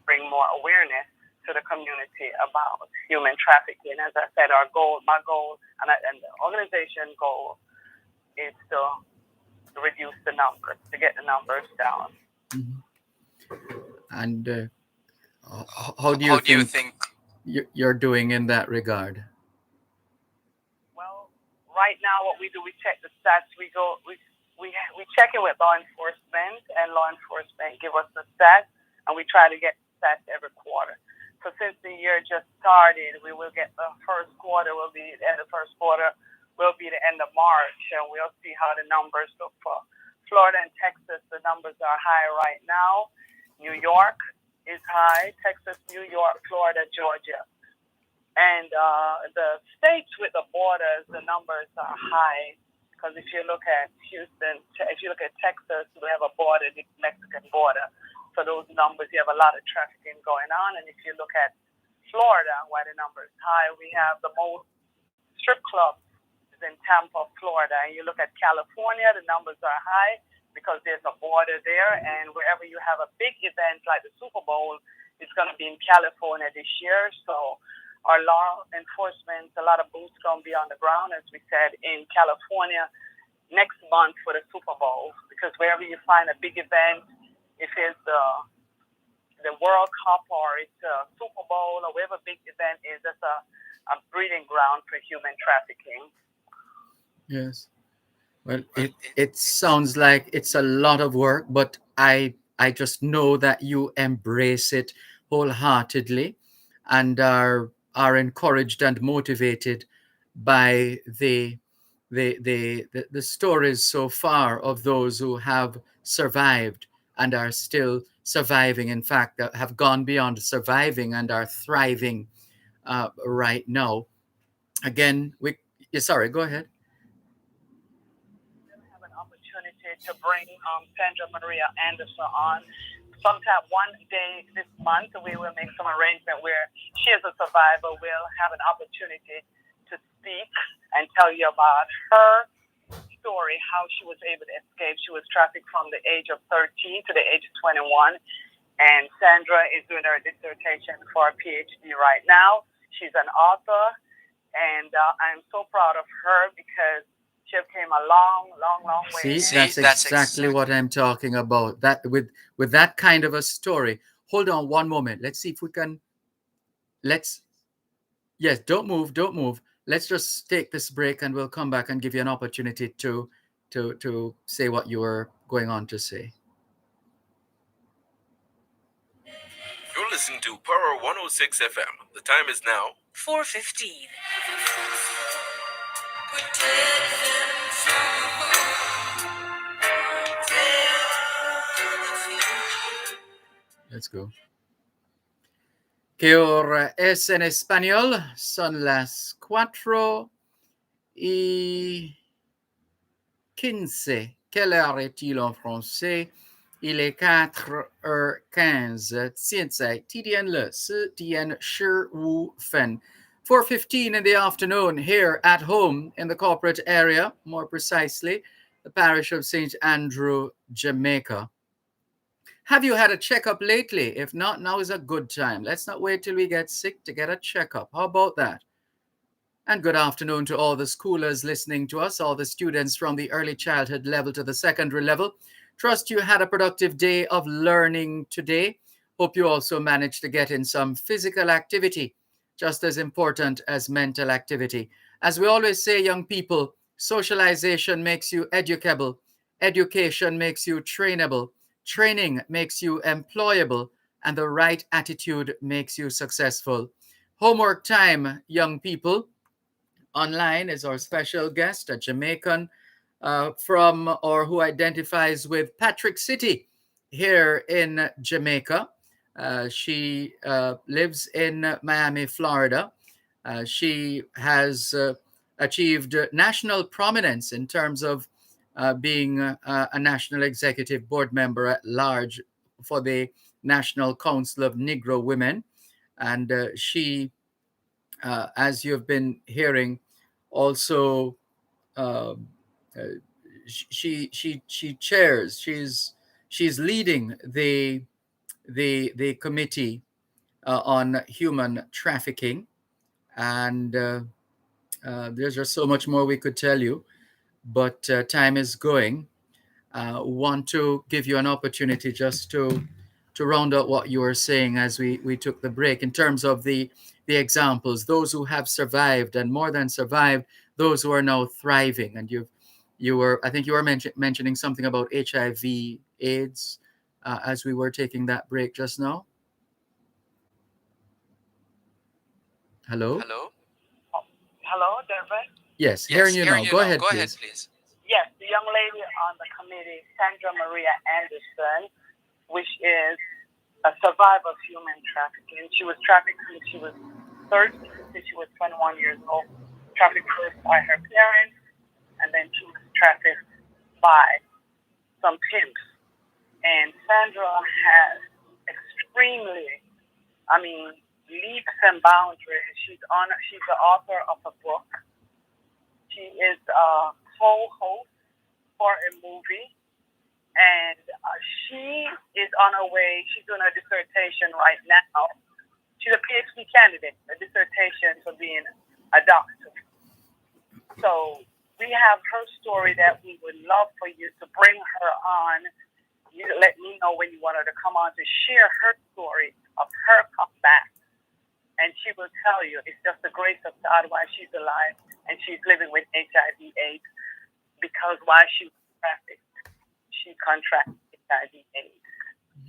bring more awareness to the community about human trafficking, as I said, my goal, and the organization goal is to reduce the numbers, to get the numbers down. Mm-hmm. And how do you think you're doing in that regard? Well, right now, what we do, we check the stats. We check in with law enforcement, and law enforcement give us the stats, and we try to get stats every quarter. So since the year just started, we will get the first quarter will be the end of the first quarter, will be the end of March, and we'll see how the numbers look for Florida and Texas. The numbers are high right now. New York is high. Texas, New York, Florida, Georgia. And the states with the borders, the numbers are high. Because if you look at Houston, if you look at Texas, we have a border, the Mexican border. So those numbers, you have a lot of trafficking going on. And if you look at Florida, why the number is high, we have the most strip clubs in Tampa, Florida. And you look at California, the numbers are high because there's a border there. And wherever you have a big event like the Super Bowl, it's going to be in California this year. So our law enforcement, a lot of boots going to be on the ground, as we said, in California next month for the Super Bowl. Because wherever you find a big event, if it's the World Cup or it's a Super Bowl or whatever big event is, that's a breeding ground for human trafficking. Yes. Well, it sounds like it's a lot of work, but I just know that you embrace it wholeheartedly and are encouraged and motivated by the stories so far of those who have survived and are still surviving. In fact, have gone beyond surviving and are thriving right now. Again, sorry, go ahead. Have an opportunity to bring Sandra Maria Anderson on. Sometime one day this month, we will make some arrangement where she, as a survivor, will have an opportunity to speak and tell you about her story, how she was able to escape. She was trafficked from the age of 13 to the age of 21. And Sandra is doing her dissertation for a PhD right now. She's an author, and I'm so proud of her because she came a long, long, long way. See, that's exactly what I'm talking about. That with that kind of a story. Hold on one moment. Let's see if we can. Yes, don't move, don't move. Let's just take this break, and we'll come back and give you an opportunity to say what you were going on to say. You're listening to Power 106 FM. The time is now 4:15. Let's go. ¿Qué hora es en español? Son las 4:15. Quelle heure est-il en français? Il est 4h15. 现在几点了？是点15分. 4:15 in the afternoon here at home in the corporate area, more precisely, the parish of St. Andrew, Jamaica. Have you had a checkup lately? If not, now is a good time. Let's not wait till we get sick to get a checkup. How about that? And good afternoon to all the schoolers listening to us, all the students from the early childhood level to the secondary level. Trust you had a productive day of learning today. Hope you also managed to get in some physical activity, just as important as mental activity. As we always say, young people, socialization makes you educable. Education makes you trainable. Training makes you employable. And the right attitude makes you successful. Homework time, young people. Online is our special guest, a Jamaican from or who identifies with Patrick City here in Jamaica. She lives in Miami, Florida. She has achieved national prominence in terms of being a national executive board member at large for the National Council of Negro Women. And she, as you've been hearing, also she chairs. She's leading the committee on human trafficking, and there's just so much more we could tell you, but time is going. Want to give you an opportunity just to round out what you were saying as we took the break in terms of the examples, those who have survived, and more than survived, those who are now thriving. And I think you were mentioning something about HIV, AIDS, as we were taking that break just now. Hello? Hello, Dervan? Yes, hearing you now. Go ahead, please. Yes, the young lady on the committee, Sandra Maria Anderson, which is a survivor of human trafficking. She was trafficked since she was 13, since she was 21 years old. Trafficked first by her parents, and then she was trafficked by some pimps. And Sandra has extremely, leaps and boundaries. She's the author of a book. She is a co-host for a movie. And she is on her way. She's doing her dissertation right now. She's a PhD candidate, a dissertation for being a doctor. So we have her story that we would love for you to bring her on. You let me know when you want her to come on to share her story of her comeback. And she will tell you it's just the grace of God why she's alive and she's living with HIV/AIDS, because while she was trafficked, she contracted HIV/AIDS.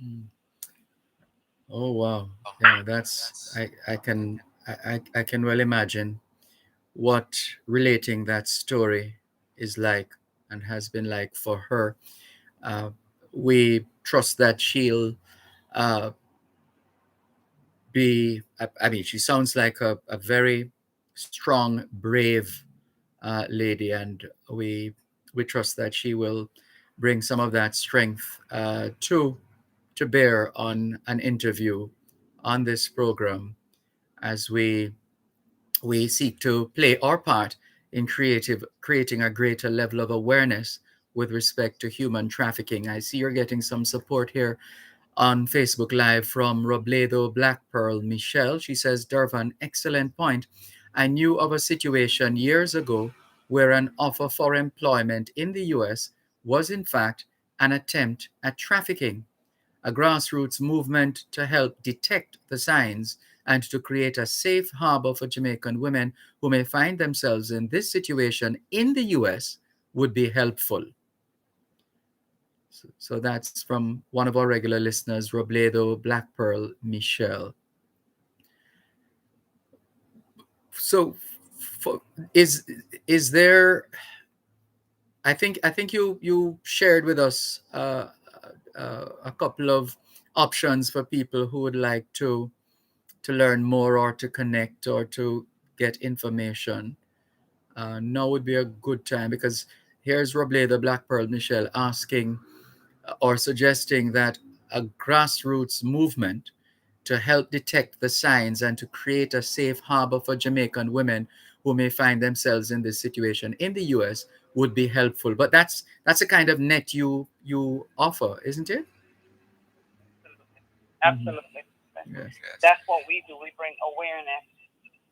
Mm. Oh wow! Yeah, that's I can well imagine what relating that story is like and has been like for her. we trust that she'll uh, I mean, she sounds like a very strong, brave lady, and we trust that she will bring some of that strength to bear on an interview on this program as we seek to play our part in creating a greater level of awareness with respect to human trafficking. I see you're getting some support here on Facebook Live from Robledo Black Pearl Michelle. She says, Dervan, excellent point. I knew of a situation years ago where an offer for employment in the US was in fact an attempt at trafficking, a grassroots movement to help detect the signs and to create a safe harbor for Jamaican women who may find themselves in this situation in the US would be helpful. So that's from one of our regular listeners, Robledo Black Pearl Michelle. So for, is is there? I think you shared with us a couple of options for people who would like to learn more or to connect or to get information. Now would be a good time because here's Robledo Black Pearl Michelle asking or suggesting that a grassroots movement to help detect the signs and to create a safe harbor for Jamaican women who may find themselves in this situation in the US would be helpful. But that's a kind of net you offer, isn't it? Hmm. Absolutely. Yes. That's what we do. We bring awareness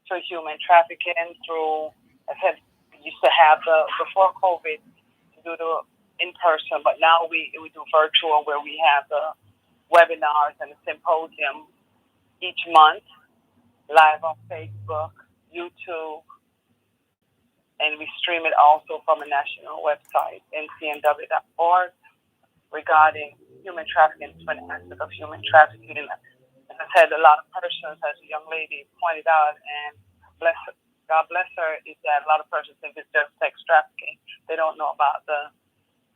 to human trafficking through, I said, we used to have before COVID to do the in person, but now we do virtual where we have the webinars and the symposium each month live on Facebook, YouTube, and we stream it also from a national website, ncnw.org, regarding human trafficking, 20 aspects of human trafficking. As I said, a lot of persons, as a young lady pointed out, and God bless her, is that a lot of persons think it's just sex trafficking. They don't know about the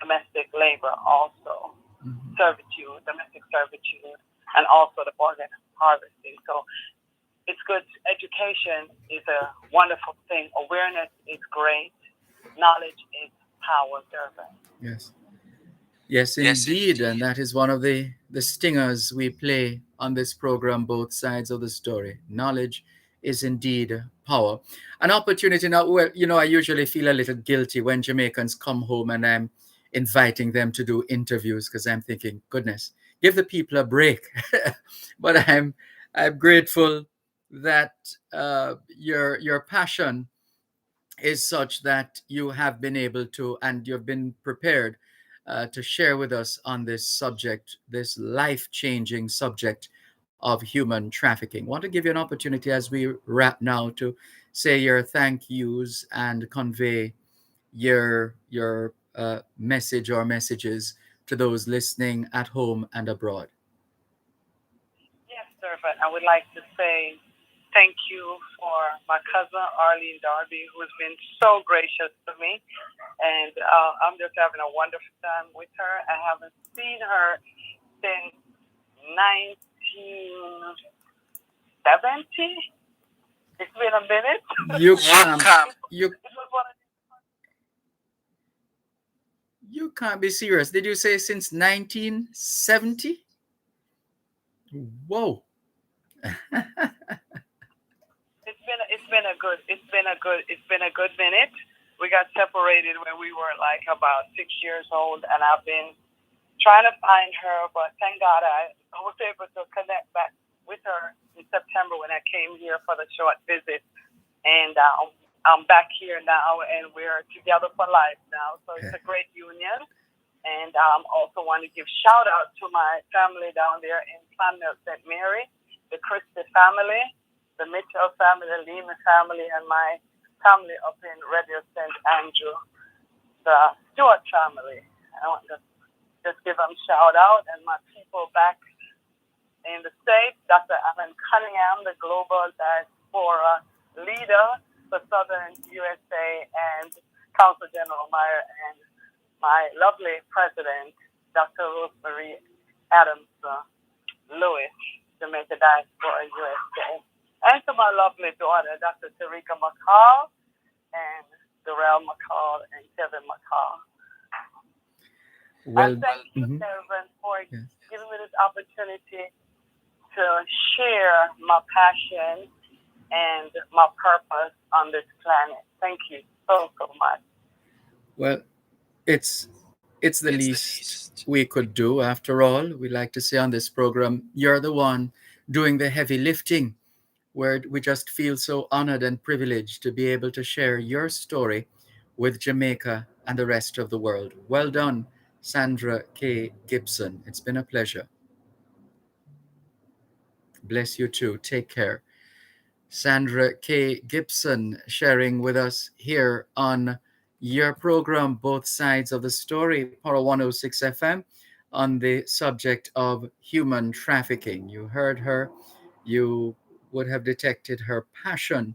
domestic labor also, servitude, domestic servitude, and also the organ harvesting. So it's good. Education is a wonderful thing. Awareness is great. Knowledge is power, Dervan. Yes. Yes, indeed. And that is one of the stingers we play on this program, both sides of the story. Knowledge is indeed power. An opportunity now, well, I usually feel a little guilty when Jamaicans come home and I'm inviting them to do interviews because I'm thinking, goodness, give the people a break. But I'm grateful that your passion is such that you have been able to and you've been prepared to share with us on this subject, this life-changing subject of human trafficking. I want to give you an opportunity as we wrap now to say your thank yous and convey your message or messages to those listening at home and abroad. Yes, Dervan. I would like to say thank you for my cousin Arlene Darby, who has been so gracious to me, and I'm just having a wonderful time with her. I haven't seen her since 1970. It's been a minute. You can't you It was one of you can't be serious. Did you say since 1970? Whoa. it's been a good minute. We got separated when we were like about 6 years old, and I've been trying to find her, but thank God I was able to connect back with her in September when I came here for the short visit, and I'm back here now, and we're together for life now. So it's a great union, and also want to give shout out to my family down there in Clonmel, St. Mary, the Christie family, the Mitchell family, the Lehman family, and my family up in Red Hill, St. Andrew, the Stewart family. I want to just give them shout out, and my people back in the States, Dr. Alan Cunningham, the global diaspora leader for Southern USA, and Council General Meyer, and my lovely president, Dr. Rosemary Adams Lewis, Jamaica Diaspora USA, and to my lovely daughter, Dr. Tarika McCall, and Darrell McCall, and Kevin McCall. Well, and thank you, mhm, Dervan, for yes. giving me this opportunity to share my passion and my purpose on this planet. Thank you so much. Well, it's it's the least we could do. After all, we like to say on this program, you're the one doing the heavy lifting, where we just feel so honored and privileged to be able to share your story with Jamaica and the rest of the world. Well done, Sandra K. Gibson. It's been a pleasure. Bless you too. Take care. Sandra K. Gibson sharing with us here on your program, Both Sides of the Story, Para 106 FM, on the subject of human trafficking. You heard her, you would have detected her passion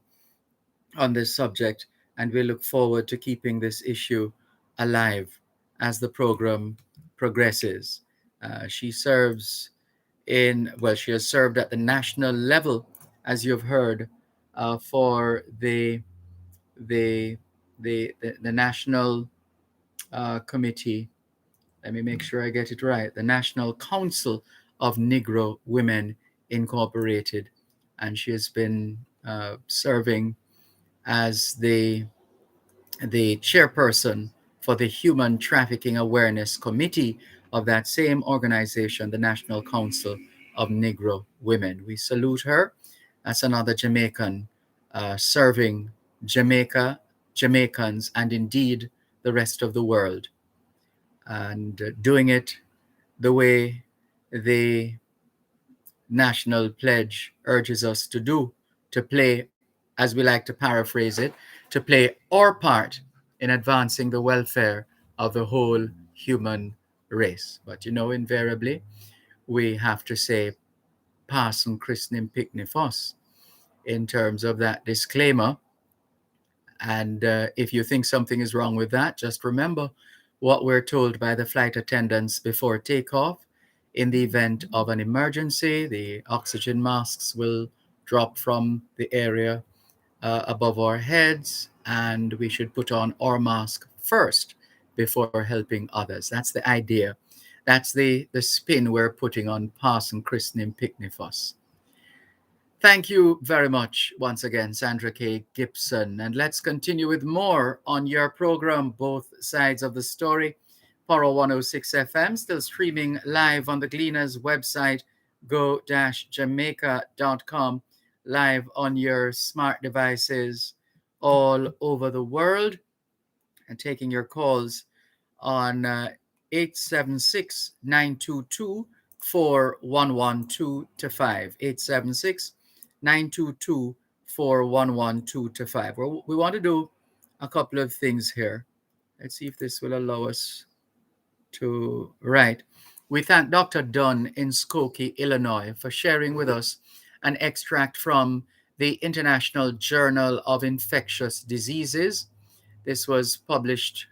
on this subject, and we look forward to keeping this issue alive as the program progresses. She serves she has served at the national level, as you've heard, for the, the National Committee. Let me make sure I get it right. The National Council of Negro Women Incorporated. And she has been serving as the chairperson for the Human Trafficking Awareness Committee of that same organization, the National Council of Negro Women. We salute her. That's another Jamaican serving Jamaica, Jamaicans, and indeed the rest of the world, and doing it the way the national pledge urges us to do, to play, as we like to paraphrase it, to play our part in advancing the welfare of the whole human race. But invariably, we have to say, pass and christening picnic fuss in terms of that disclaimer. And if you think something is wrong with that, just remember what we're told by the flight attendants before takeoff. In the event of an emergency, the oxygen masks will drop from the area above our heads, and we should put on our mask first before helping others. That's the idea. That's the spin we're putting on pass and christening picnic fuss. Thank you very much once again, Sandra K. Gibson. And let's continue with more on your program, Both Sides of the Story. Poro 106 FM, still streaming live on the Gleaners website, go-jamaica.com, live on your smart devices all over the world, and taking your calls on 876 922 4112 to 5. 876 922 4112 to 5. We want to do a couple of things here. Let's see if this will allow us to write. We thank Dr. Dunn in Skokie, Illinois, for sharing with us an extract from the International Journal of Infectious Diseases. This was published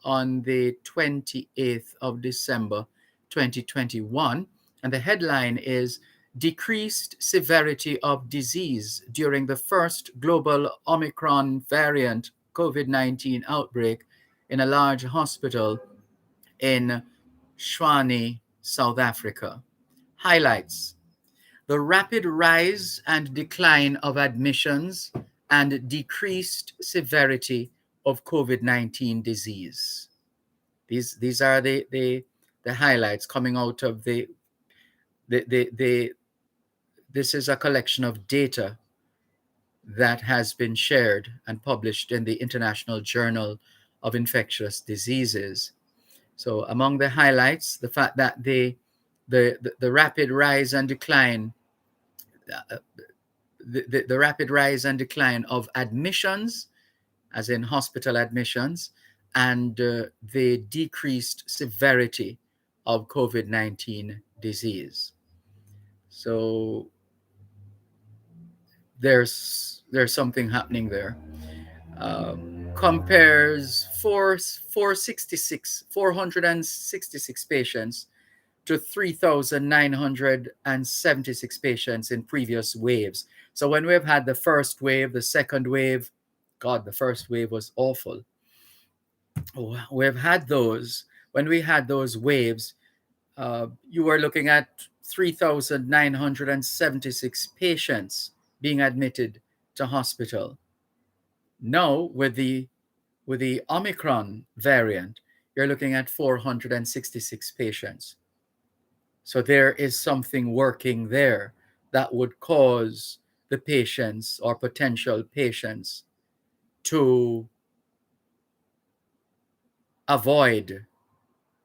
on the 28th of December 2021, and the headline is Decreased Severity of Disease During the First Global Omicron Variant COVID-19 Outbreak in a Large Hospital in Tshwane, South Africa. Highlights: the rapid rise and decline of admissions and decreased severity of COVID-19 disease. These are the highlights coming out of the this is a collection of data that has been shared and published in the International Journal of Infectious Diseases. So among the highlights, the fact that the rapid rise and decline uh, the rapid rise and decline of admissions, as in hospital admissions, and the decreased severity of COVID-19 disease. So there's something happening there. compares 466 patients to 3,976 patients in previous waves. So when we've had the first wave, the second wave, God, the first wave was awful. We've had those. When we had those waves, you were looking at 3,976 patients being admitted to hospital. Now, with the Omicron variant, you're looking at 466 patients. So there is something working there that would cause the patients or potential patients to avoid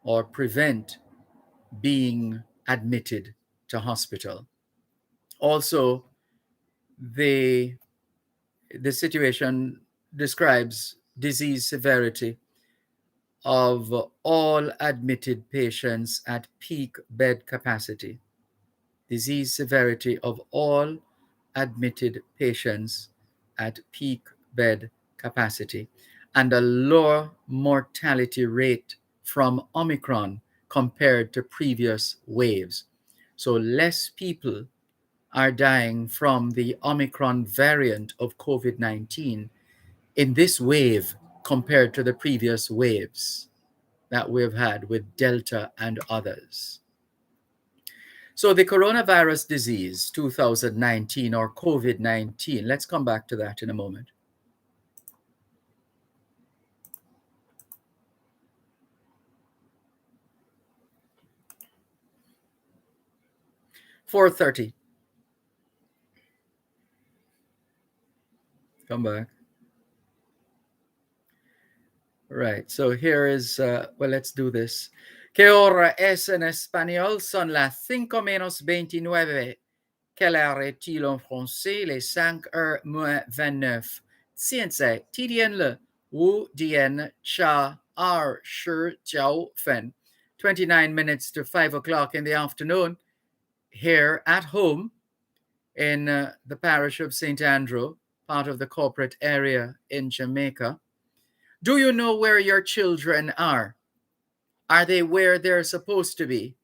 or prevent being admitted to hospital. Also, the situation describes disease severity of all admitted patients at peak bed capacity. Disease severity of all admitted patients at peak bed capacity, and a lower mortality rate from Omicron compared to previous waves. So less people are dying from the Omicron variant of COVID-19 in this wave compared to the previous waves that we've had with Delta and others. So the coronavirus disease 2019 or COVID-19, let's come back to that in a moment. $4:30. Come back. Right, so here is, well, let's do this. ¿Qué hora es en español? Son las 5:29. Quelle heure est-il en français? Les 5h moins 29. Tiens, tidian-le. Wu dien cha ar shur jiao fen. 29 minutes to 5 o'clock in the afternoon here at home in the parish of St. Andrew, part of the corporate area in Jamaica. Do you know where your children are? Are they where they're supposed to be?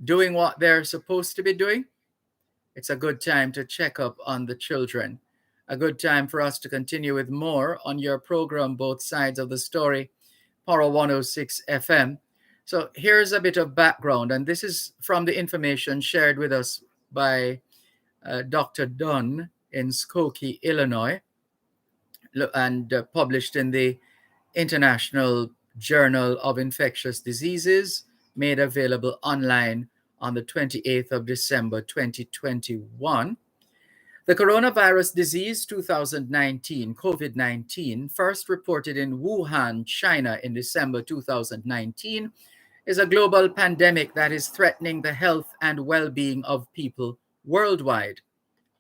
Doing what they're supposed to be doing? It's a good time to check up on the children. A good time for us to continue with more on your program, Both Sides of the Story, Power 106 FM. So here's a bit of background, and this is from the information shared with us by Dr. Dunn in Skokie, Illinois, and published in the International Journal of Infectious Diseases, made available online on the 28th of December 2021. The coronavirus disease 2019, COVID-19, first reported in Wuhan, China in December 2019, is a global pandemic that is threatening the health and well-being of people worldwide.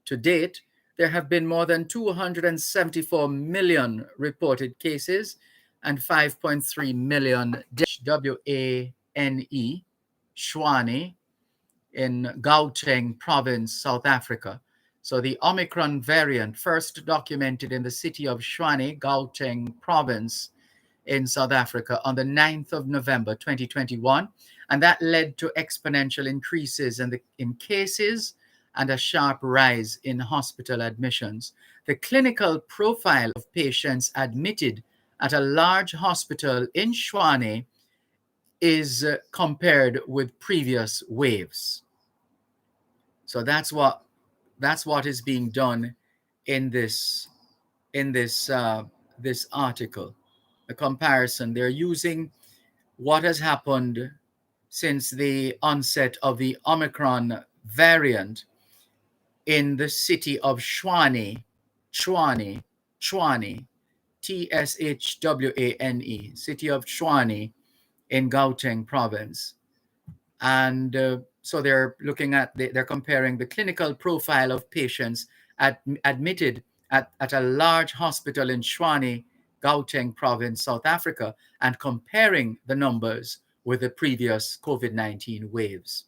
To date, there have been more than 274 million reported cases and 5.3 million W-A-N-E, Shwane, in Gauteng province, South Africa. So the Omicron variant first documented in the city of Shwane, Gauteng province in South Africa on the 9th of November 2021. And that led to exponential increases in cases and a sharp rise in hospital admissions. The clinical profile of patients admitted at a large hospital in Shwane is compared with previous waves. So that's what is being done in this this article. The comparison, they're using what has happened since the onset of the Omicron variant in the city of Shwane, Tshwane, Tshwane, city of Tshwane in Gauteng province. And so they're looking at, they're comparing the clinical profile of patients admitted at a large hospital in Tshwane, Gauteng province, South Africa, and comparing the numbers with the previous COVID-19 waves.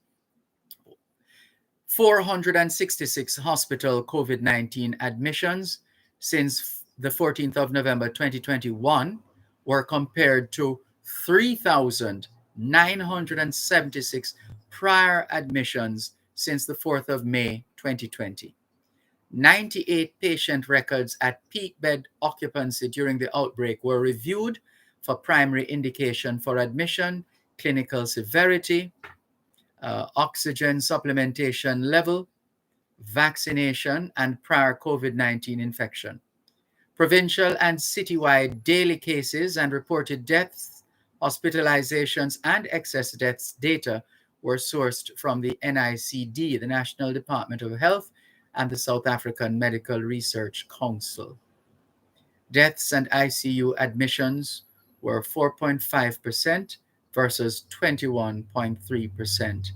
466 hospital COVID-19 admissions since the 14th of November 2021 were compared to 3,976 prior admissions since the 4th of May 2020. 98 patient records at peak bed occupancy during the outbreak were reviewed for primary indication for admission, clinical severity, oxygen supplementation level, vaccination, and prior COVID-19 infection. Provincial and citywide daily cases and reported deaths, hospitalizations, and excess deaths data were sourced from the NICD, the National Department of Health, and the South African Medical Research Council. Deaths and ICU admissions were 4.5% versus 21.3%,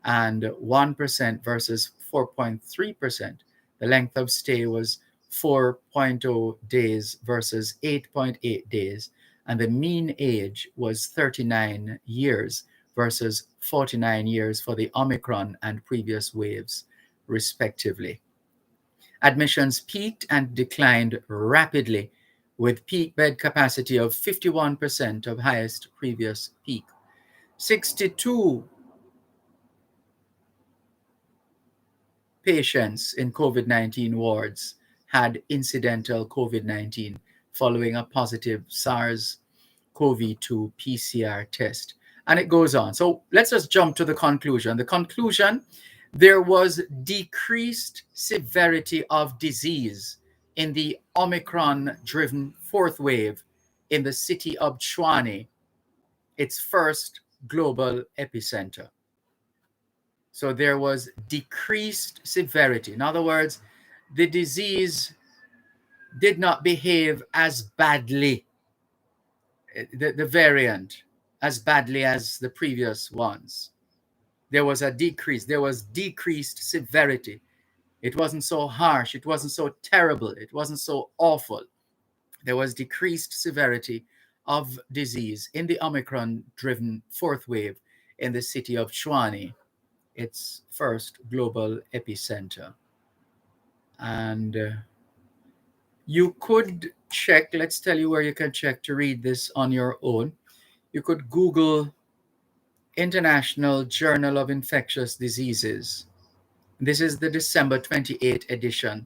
and 1% versus 4.3%. The length of stay was 4.0 days versus 8.8 days, and the mean age was 39 years versus 49 years for the Omicron and previous waves, respectively. Admissions peaked and declined rapidly, with peak bed capacity of 51% of highest previous peak. 62 patients in COVID-19 wards had incidental COVID-19 following a positive SARS-CoV-2 PCR test. And it goes on. So let's just jump to the conclusion. The conclusion, there was decreased severity of disease in the Omicron-driven fourth wave in the city of Tshwane, its first global epicenter. So there was decreased severity. In other words, the disease did not behave as badly, the variant, as badly as the previous ones. There was a decrease. There was decreased severity. It wasn't so harsh. It wasn't so terrible. It wasn't so awful. There was decreased severity of disease in the Omicron-driven fourth wave in the city of Tshwane, its first global epicenter. And you could check, let's tell you where you can check to read this on your own. You could Google International Journal of Infectious Diseases. This is the December 28 edition.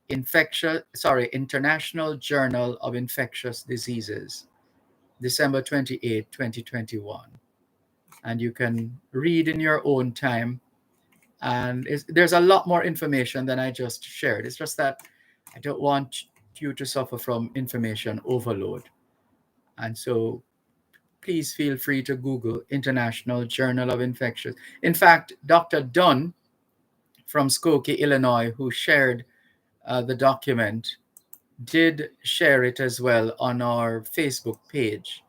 International Journal of Infectious Diseases, December 28, 2021. And you can read in your own time. And there's a lot more information than I just shared. It's just that I don't want you to suffer from information overload. And so please feel free to Google International Journal of Infectious. In fact, Dr. Dunn from Skokie, Illinois, who shared the document, did share it as well on our Facebook page,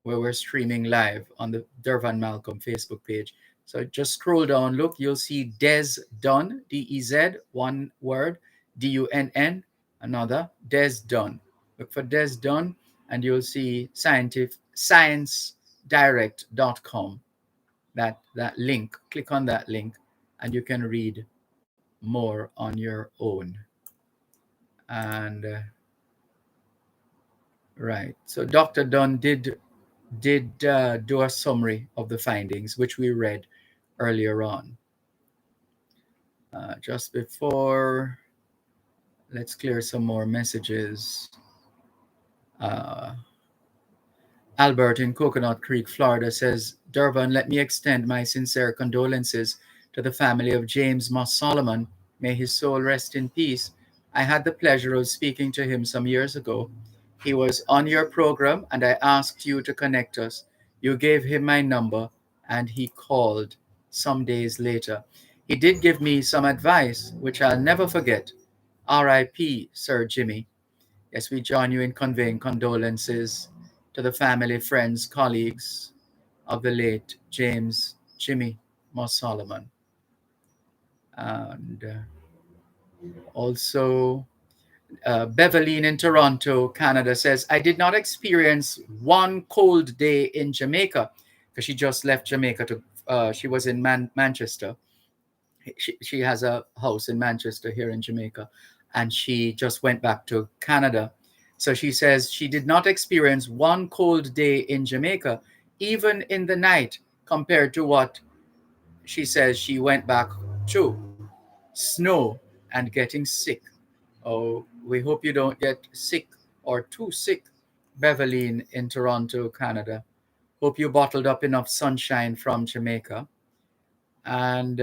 where we're streaming live on the Dervan Malcolm Facebook page. So just scroll down, look, you'll see Des Dunn, D-E-Z, one word, D-U-N-N, another, Des Dunn. Look for Des Dunn, and you'll see sciencedirect.com, that link. Click on that link, and you can read more on your own. And right, so Dr. Dunn did do a summary of the findings, which we read earlier on. Just before, let's clear some more messages. Albert in Coconut Creek, Florida says, Dervan, let me extend my sincere condolences to the family of James Moss Solomon. May his soul rest in peace. I had the pleasure of speaking to him some years ago. He was on your program, and I asked you to connect us. You gave him my number, and he called some days later. He did give me some advice, which I'll never forget. R.I.P., Sir Jimmy. Yes, we join you in conveying condolences to the family, friends, colleagues of the late James Jimmy Moss Solomon. And also, Beverly in Toronto, Canada says, I did not experience one cold day in Jamaica, because she just left Jamaica she was in Manchester. She has a house in Manchester here in Jamaica. and she just went back to Canada. So she says she did not experience one cold day in Jamaica, even in the night, compared to what she says she went back to snow and getting sick. Oh, we hope you don't get sick or too sick, Beverly in Toronto, Canada. Hope you bottled up enough sunshine from Jamaica. And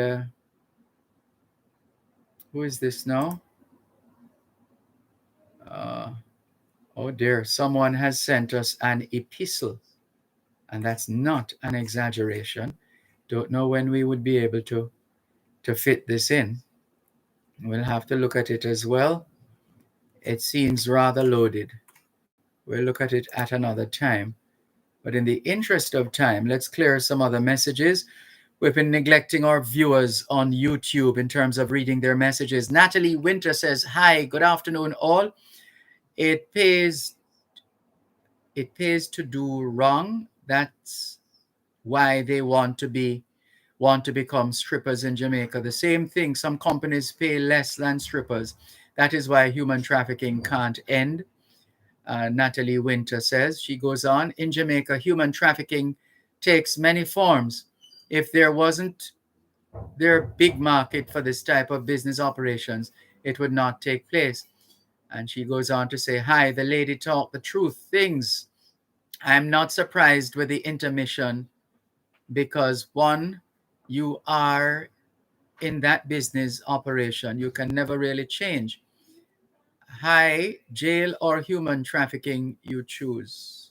who is this now? Uh, oh dear, someone has sent us an epistle, and that's not an exaggeration. Don't know when we would be able to fit this in. We'll have to look at it as well. It seems rather loaded. We'll look at it at another time. But in the interest of time, let's clear some other messages. We've been neglecting our viewers on YouTube in terms of reading their messages. Natalie Winter says, "Hi, good afternoon, all. It pays to do wrong. That's why they want to become strippers in Jamaica. The same thing, some companies pay less than strippers. That is why human trafficking can't end." Natalie Winter says. She goes on, "In Jamaica, human trafficking takes many forms. If there wasn't their big market for this type of business operations, it would not take place." And she goes on to say, "Hi, the lady talked the truth. Things. I'm not surprised with the intermission because one, you are in that business operation. You can never really change. Hi, jail or human trafficking, you choose.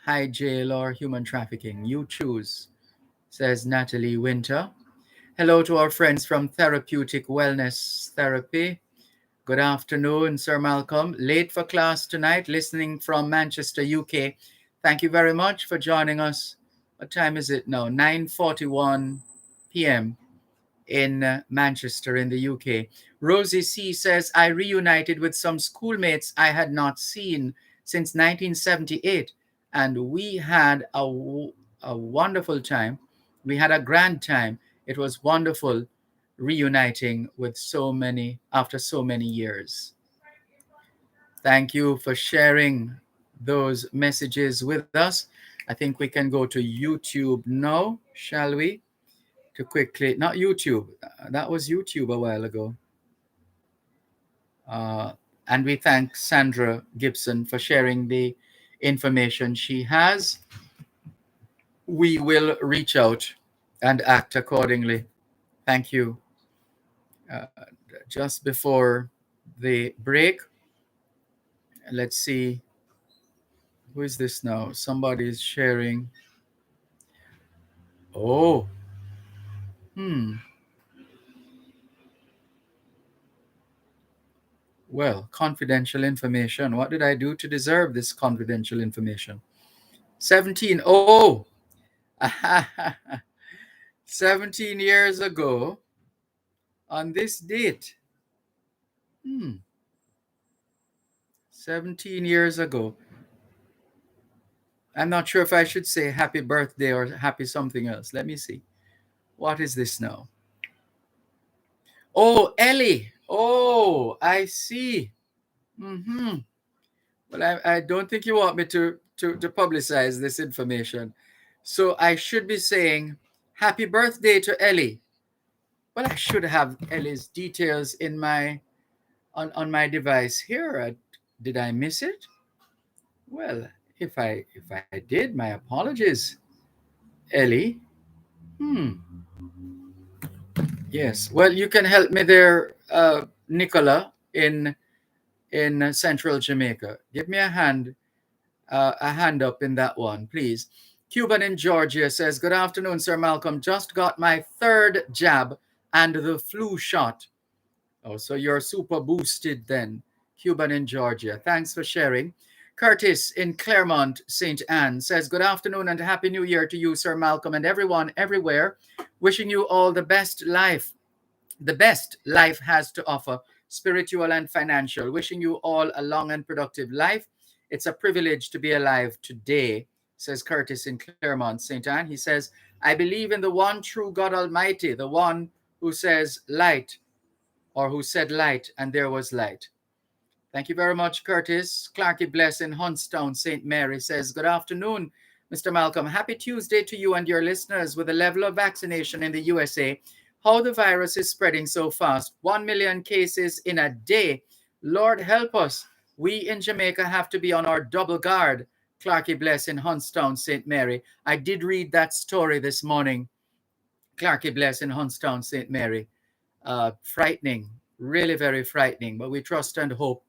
Hi, jail or human trafficking, you choose," says Natalie Winter. Hello to our friends from Therapeutic Wellness Therapy. Good afternoon, Sir Malcolm. Late for class tonight, listening from Manchester, UK. Thank you very much for joining us. What time is it now? 9:41 p.m. in Manchester in the UK. Rosie C says, "I reunited with some schoolmates I had not seen since 1978, and we had a wonderful time. We had a grand time. It was wonderful reuniting with after so many years." Thank you for sharing those messages with us. I think we can go to YouTube now, shall we? To quickly, not YouTube, that was YouTube a while ago. And we thank Sandra Gibson for sharing the information she has. We will reach out and act accordingly. Thank you. Uh, just before the break, let's see, who is this now? Somebody is sharing. Oh, hmm. Well, confidential information. What did I do to deserve this confidential information? 17. Oh, 17 years ago on this date. 17 years ago. I'm not sure if I should say happy birthday or happy something else. Let me see. What is this now? Oh, Ellie. Oh, I see. Well, I don't think you want me to publicize this information. So I should be saying happy birthday to Ellie. Well, I should have Ellie's details in my on my device here. Did I miss it? Well, if I did, my apologies, Ellie. Hmm. Yes. Well, you can help me there, Nicola, in Central Jamaica. Give me a hand up in that one, please. Cuban in Georgia says, "Good afternoon, Sir Malcolm. Just got my third jab and the flu shot." Oh, so you're super boosted then. Cuban in Georgia. Thanks for sharing. Curtis in Claremont, St. Anne says, "Good afternoon and Happy New Year to you, Sir Malcolm, and everyone everywhere. Wishing you all the best life has to offer, spiritual and financial. Wishing you all a long and productive life. It's a privilege to be alive today," says Curtis in Claremont, St. Anne. He says, "I believe in the one true God Almighty, the one who says light, or who said light and there was light. Thank you very much, Curtis. Clarky Bless in Huntstown, St. Mary says, good afternoon, Mr. Malcolm. Happy Tuesday to you and your listeners. With the level of vaccination in the USA, how the virus is spreading so fast. 1 million cases in a day. Lord help us. We in Jamaica have to be on our double guard. Clarky Bless in Huntstown, St. Mary. I did read that story this morning. Clarky Bless in Huntstown, St. Mary. Frightening, really very frightening. But we trust and hope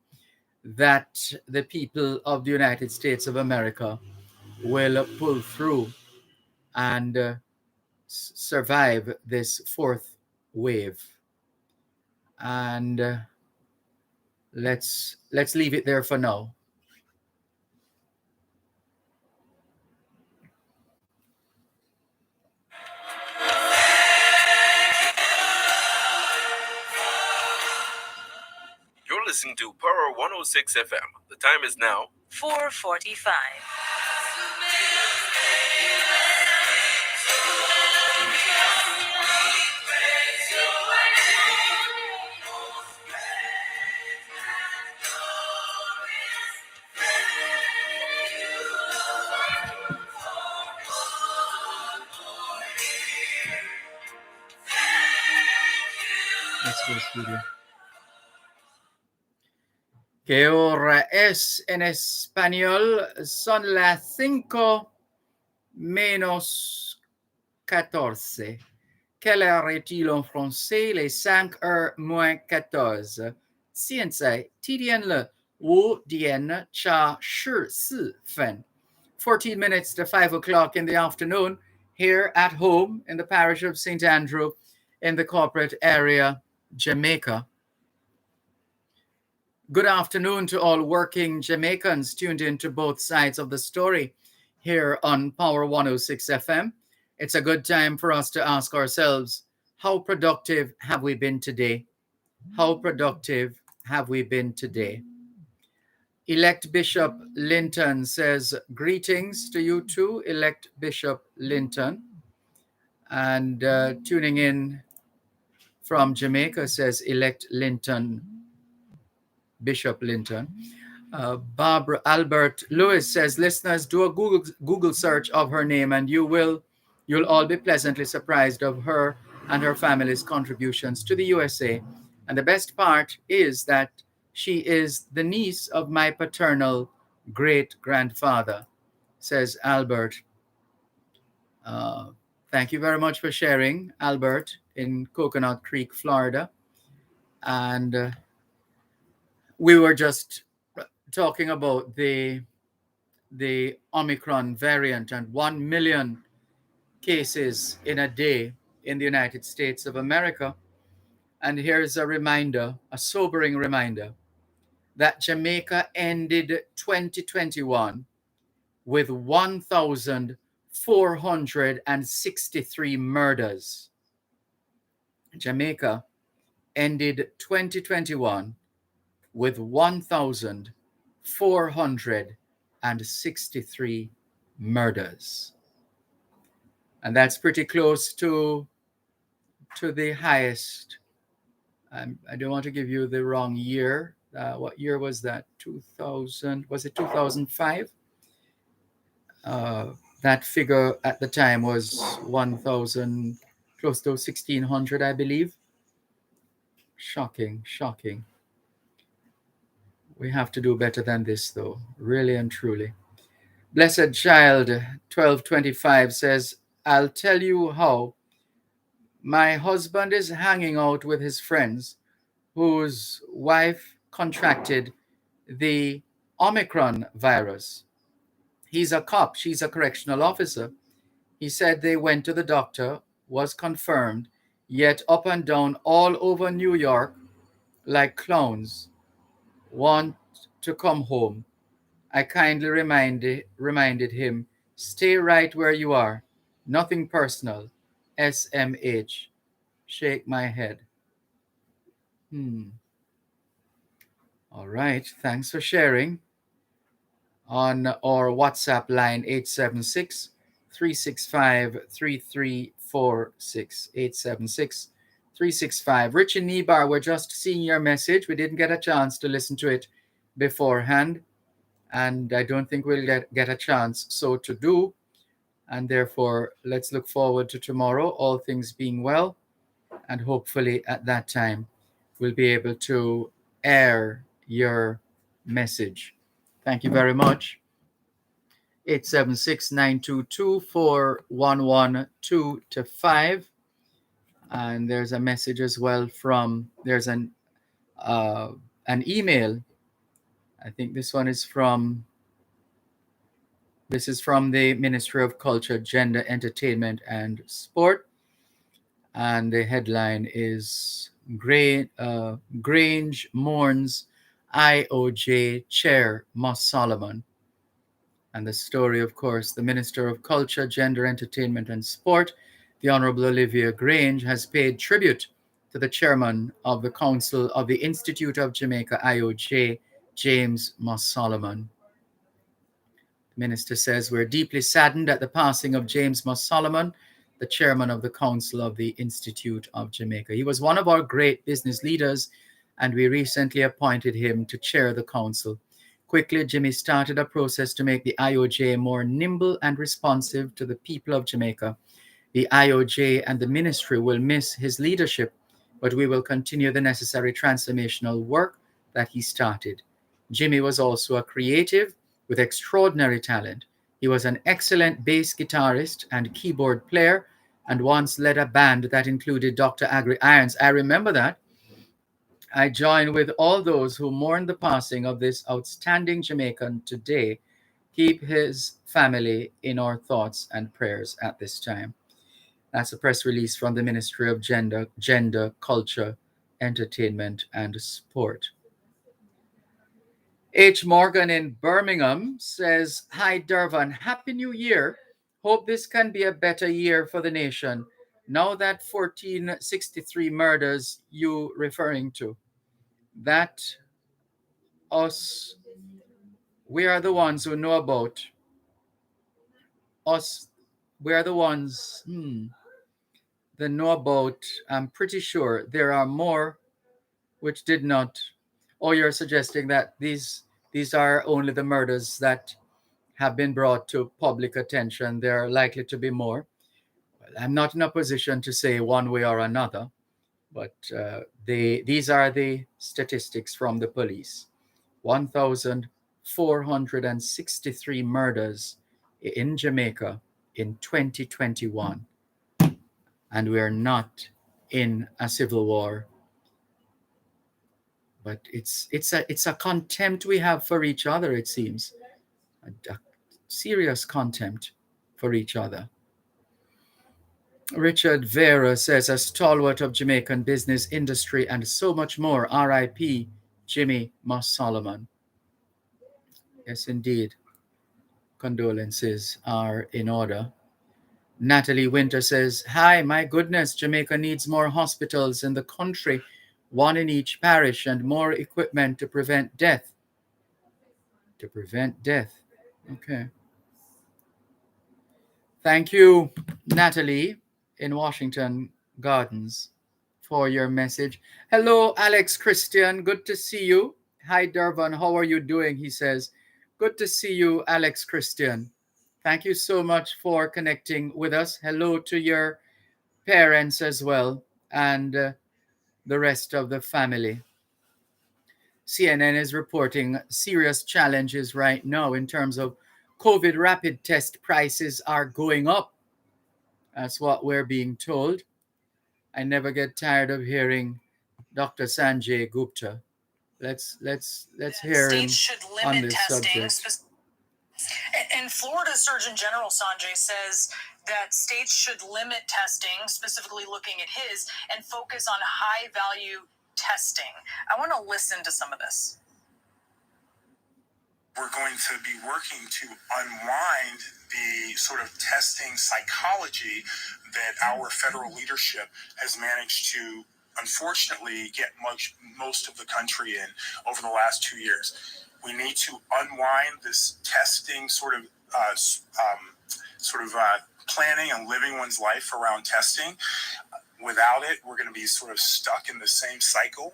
that the people of the United States of America will pull through and survive this fourth wave. And let's leave it there for now. You're listening to Power 106 FM. The time is now 4:45. Let's go, studio. ¿Qué hora es en español? Son las 5 menos 14. Quelle heure est-il en français? Les 5 heures moins 14. 现在几点了？5点差14分. 14 minutes to 5 o'clock in the afternoon here at home in the parish of St. Andrew in the corporate area, Jamaica. Good afternoon to all working Jamaicans tuned into both sides of the story here on Power 106 FM. It's a good time for us to ask ourselves, how productive have we been today? How productive have we been today? Elect Bishop Linton says, greetings to you too, Elect Bishop Linton. And tuning in from Jamaica says, Elect Linton, Bishop Linton. Barbara Albert Lewis says, listeners, do a Google search of her name and you'll all be pleasantly surprised of her and her family's contributions to the USA. And the best part is that she is the niece of my paternal great-grandfather, says Albert. Thank you very much for sharing, Albert, in Coconut Creek, Florida. And we were just talking about the Omicron variant and 1 million cases in a day in the United States of America. And here's a reminder, a sobering reminder, that Jamaica ended 2021 with 1,463 murders. Jamaica ended 2021 with 1,463 murders. And that's pretty close to the highest. I don't want to give you the wrong year. What year was that? 2000? Was it 2005? That figure at the time was 1,000, close to 1,600, I believe. Shocking, shocking. We have to do better than this, though, really and truly. Blessed Child 1225 says, I'll tell you how. My husband is hanging out with his friends whose wife contracted the Omicron virus. He's a cop. She's a correctional officer. He said they went to the doctor, was confirmed, yet up and down all over New York like clowns, want to come home. I kindly reminded him, stay right where you are. Nothing personal. SMH. Shake my head. All right. Thanks for sharing. On our WhatsApp line 876-365-3346. 365. Richie Nebar, we're just seeing your message. We didn't get a chance to listen to it beforehand, and I don't think we'll get a chance so to do. And therefore, let's look forward to tomorrow, all things being well, and hopefully at that time we'll be able to air your message. Thank you very much. 876-922-4112-5. And there's a message as well from, there's an email. I think this one is from, this is from the Ministry of Culture, Gender, Entertainment and Sport. And the headline is Grange mourns IOJ Chair Moss Solomon. And the story, of course, the Minister of Culture, Gender, Entertainment and Sport, the Honorable Olivia Grange, has paid tribute to the chairman of the Council of the Institute of Jamaica, IOJ, James Moss Solomon. The minister says, we're deeply saddened at the passing of James Moss Solomon, the chairman of the Council of the Institute of Jamaica. He was one of our great business leaders, and we recently appointed him to chair the council. Quickly, Jimmy started a process to make the IOJ more nimble and responsive to the people of Jamaica. The IOJ and the ministry will miss his leadership, but we will continue the necessary transformational work that he started. Jimmy was also a creative with extraordinary talent. He was an excellent bass guitarist and keyboard player, and once led a band that included Dr. Agri Irons. I remember that. I join with all those who mourn the passing of this outstanding Jamaican today. Keep his family in our thoughts and prayers at this time. That's a press release from the Ministry of Gender, Culture, Entertainment, and Sport. H. Morgan in Birmingham says, hi, Dervan, Happy New Year. Hope this can be a better year for the nation. Now that 1463 murders you referring to, that us, we are the ones who know about us. We are the ones that know about. I'm pretty sure there are more which did not. Or you're suggesting that these are only the murders that have been brought to public attention. There are likely to be more. I'm not in a position to say one way or another, but these are the statistics from the police. 1,463 murders in Jamaica in 2021. And we are not in a civil war. But it's a contempt we have for each other, it seems. A serious contempt for each other. Richard Vera says, a stalwart of Jamaican business, industry, and so much more. R.I.P. Jimmy Moss Solomon. Yes, indeed. Condolences are in order. Natalie Winter says, hi, my goodness, Jamaica needs more hospitals in the country, one in each parish, and more equipment to prevent death. To prevent death. Okay. Thank you, Natalie in Washington Gardens, for your message. Hello, Alex Christian. Good to see you. Hi, Dervan. How are you doing? He says, good to see you, Alex Christian. Thank you so much for connecting with us. Hello to your parents as well, and the rest of the family. CNN is reporting serious challenges right now in terms of COVID rapid test prices are going up. That's what we're being told. I never get tired of hearing Dr. Sanjay Gupta. Let's hear him on this subject. And Florida Surgeon General Sanjay says that states should limit testing, specifically looking at his, and focus on high-value testing. I want to listen to some of this. We're going to be working to unwind the sort of testing psychology that our federal leadership has managed to, unfortunately, get most of the country in over the last 2 years. We need to unwind this testing sort of planning and living one's life around testing. Without it, we're going to be sort of stuck in the same cycle.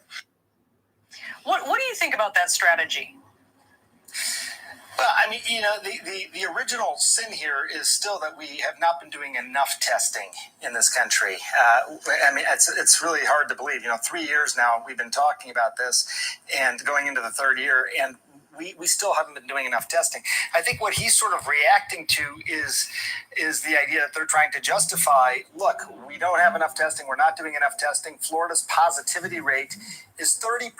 What do you think about that strategy? Well, I mean, the original sin here is still that we have not been doing enough testing in this country. I mean, it's really hard to believe. 3 years now we've been talking about this, and going into the third year, and we still haven't been doing enough testing. I think what he's sort of reacting to is the idea that they're trying to justify, look, we don't have enough testing, we're not doing enough testing. Florida's positivity rate is 30%.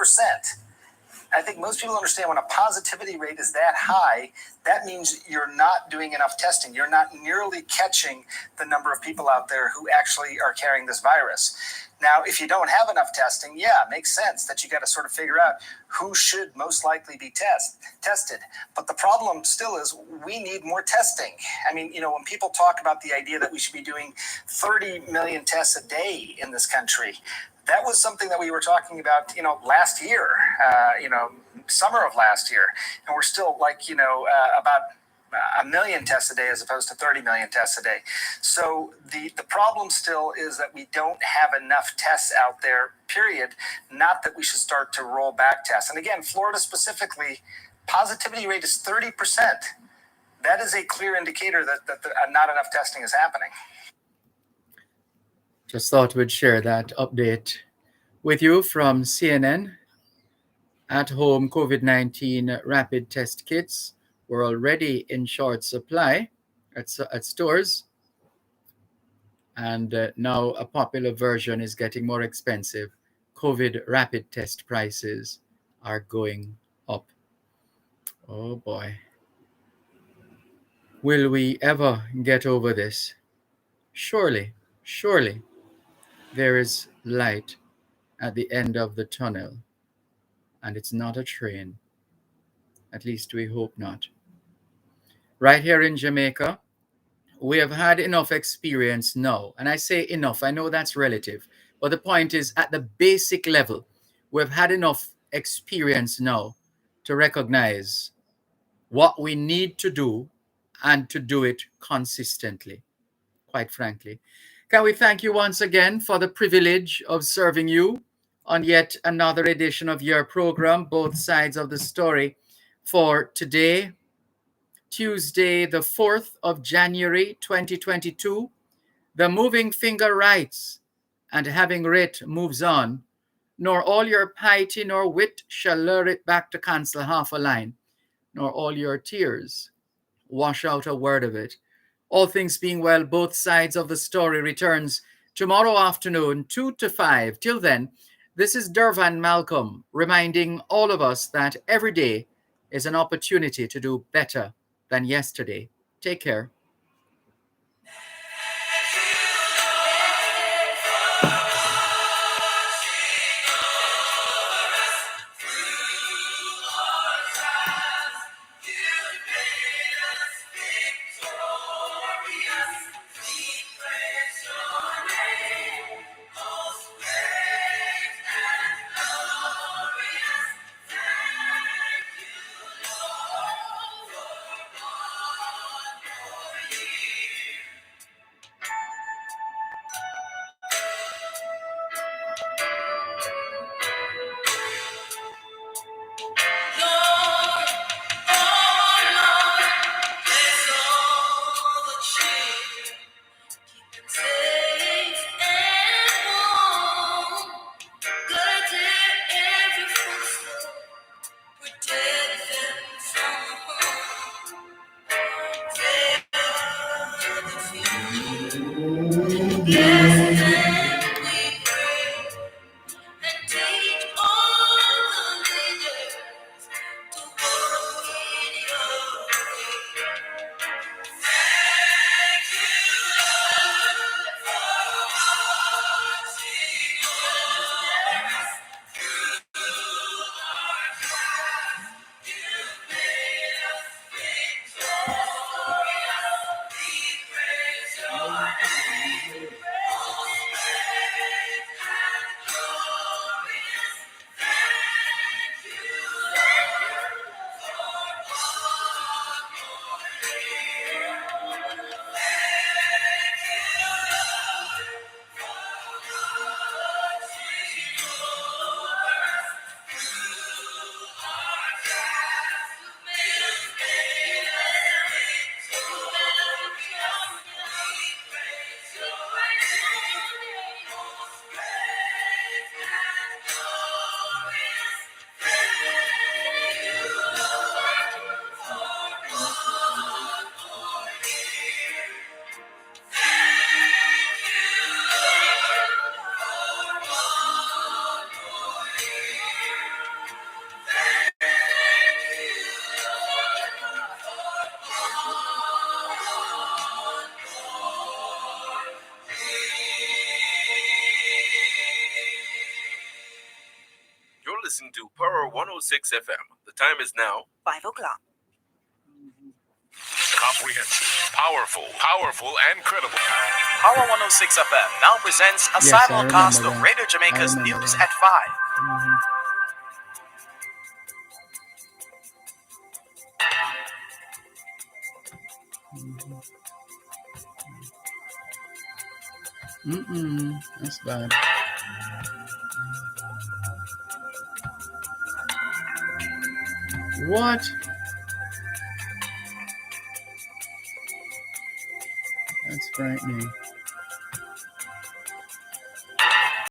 I think most people understand when a positivity rate is that high, that means you're not doing enough testing. You're not nearly catching the number of people out there who actually are carrying this virus. Now, if you don't have enough testing, yeah, it makes sense that you got to sort of figure out who should most likely be tested. But the problem still is we need more testing. I mean, when people talk about the idea that we should be doing 30 million tests a day in this country, that was something that we were talking about, last year, summer of last year. And we're still about 1 million tests a day as opposed to 30 million tests a day. So the problem still is that we don't have enough tests out there, period. Not that we should start to roll back tests. And again, Florida specifically, positivity rate is 30%. That is a clear indicator that not enough testing is happening. Just thought we'd share that update with you from CNN. At home COVID-19 rapid test kits were already in short supply at stores. And now a popular version is getting more expensive. COVID rapid test prices are going up. Oh boy. Will we ever get over this? Surely there is light at the end of the tunnel, and it's not a train. At least we hope not. Right here in Jamaica, we have had enough experience now. And I say enough, I know that's relative. But the point is, at the basic level, we've had enough experience now to recognize what we need to do and to do it consistently, quite frankly. Can we thank you once again for the privilege of serving you on yet another edition of your program, Both Sides of the Story, for today, Tuesday, the 4th of January, 2022. The moving finger writes, and having writ moves on, nor all your piety nor wit shall lure it back to cancel half a line, nor all your tears wash out a word of it. All things being well, Both Sides of the Story returns tomorrow afternoon, 2 to 5. Till then, this is Dervan Malcolm reminding all of us that every day is an opportunity to do better than yesterday. Take care. listening to Power 106 FM. The time is now 5 o'clock. Comprehensive, powerful, and credible. Power 106 FM now presents a Yes, I simulcast remember of that. Radio Jamaica's I remember News that. at 5. That's bad. What? That's frightening.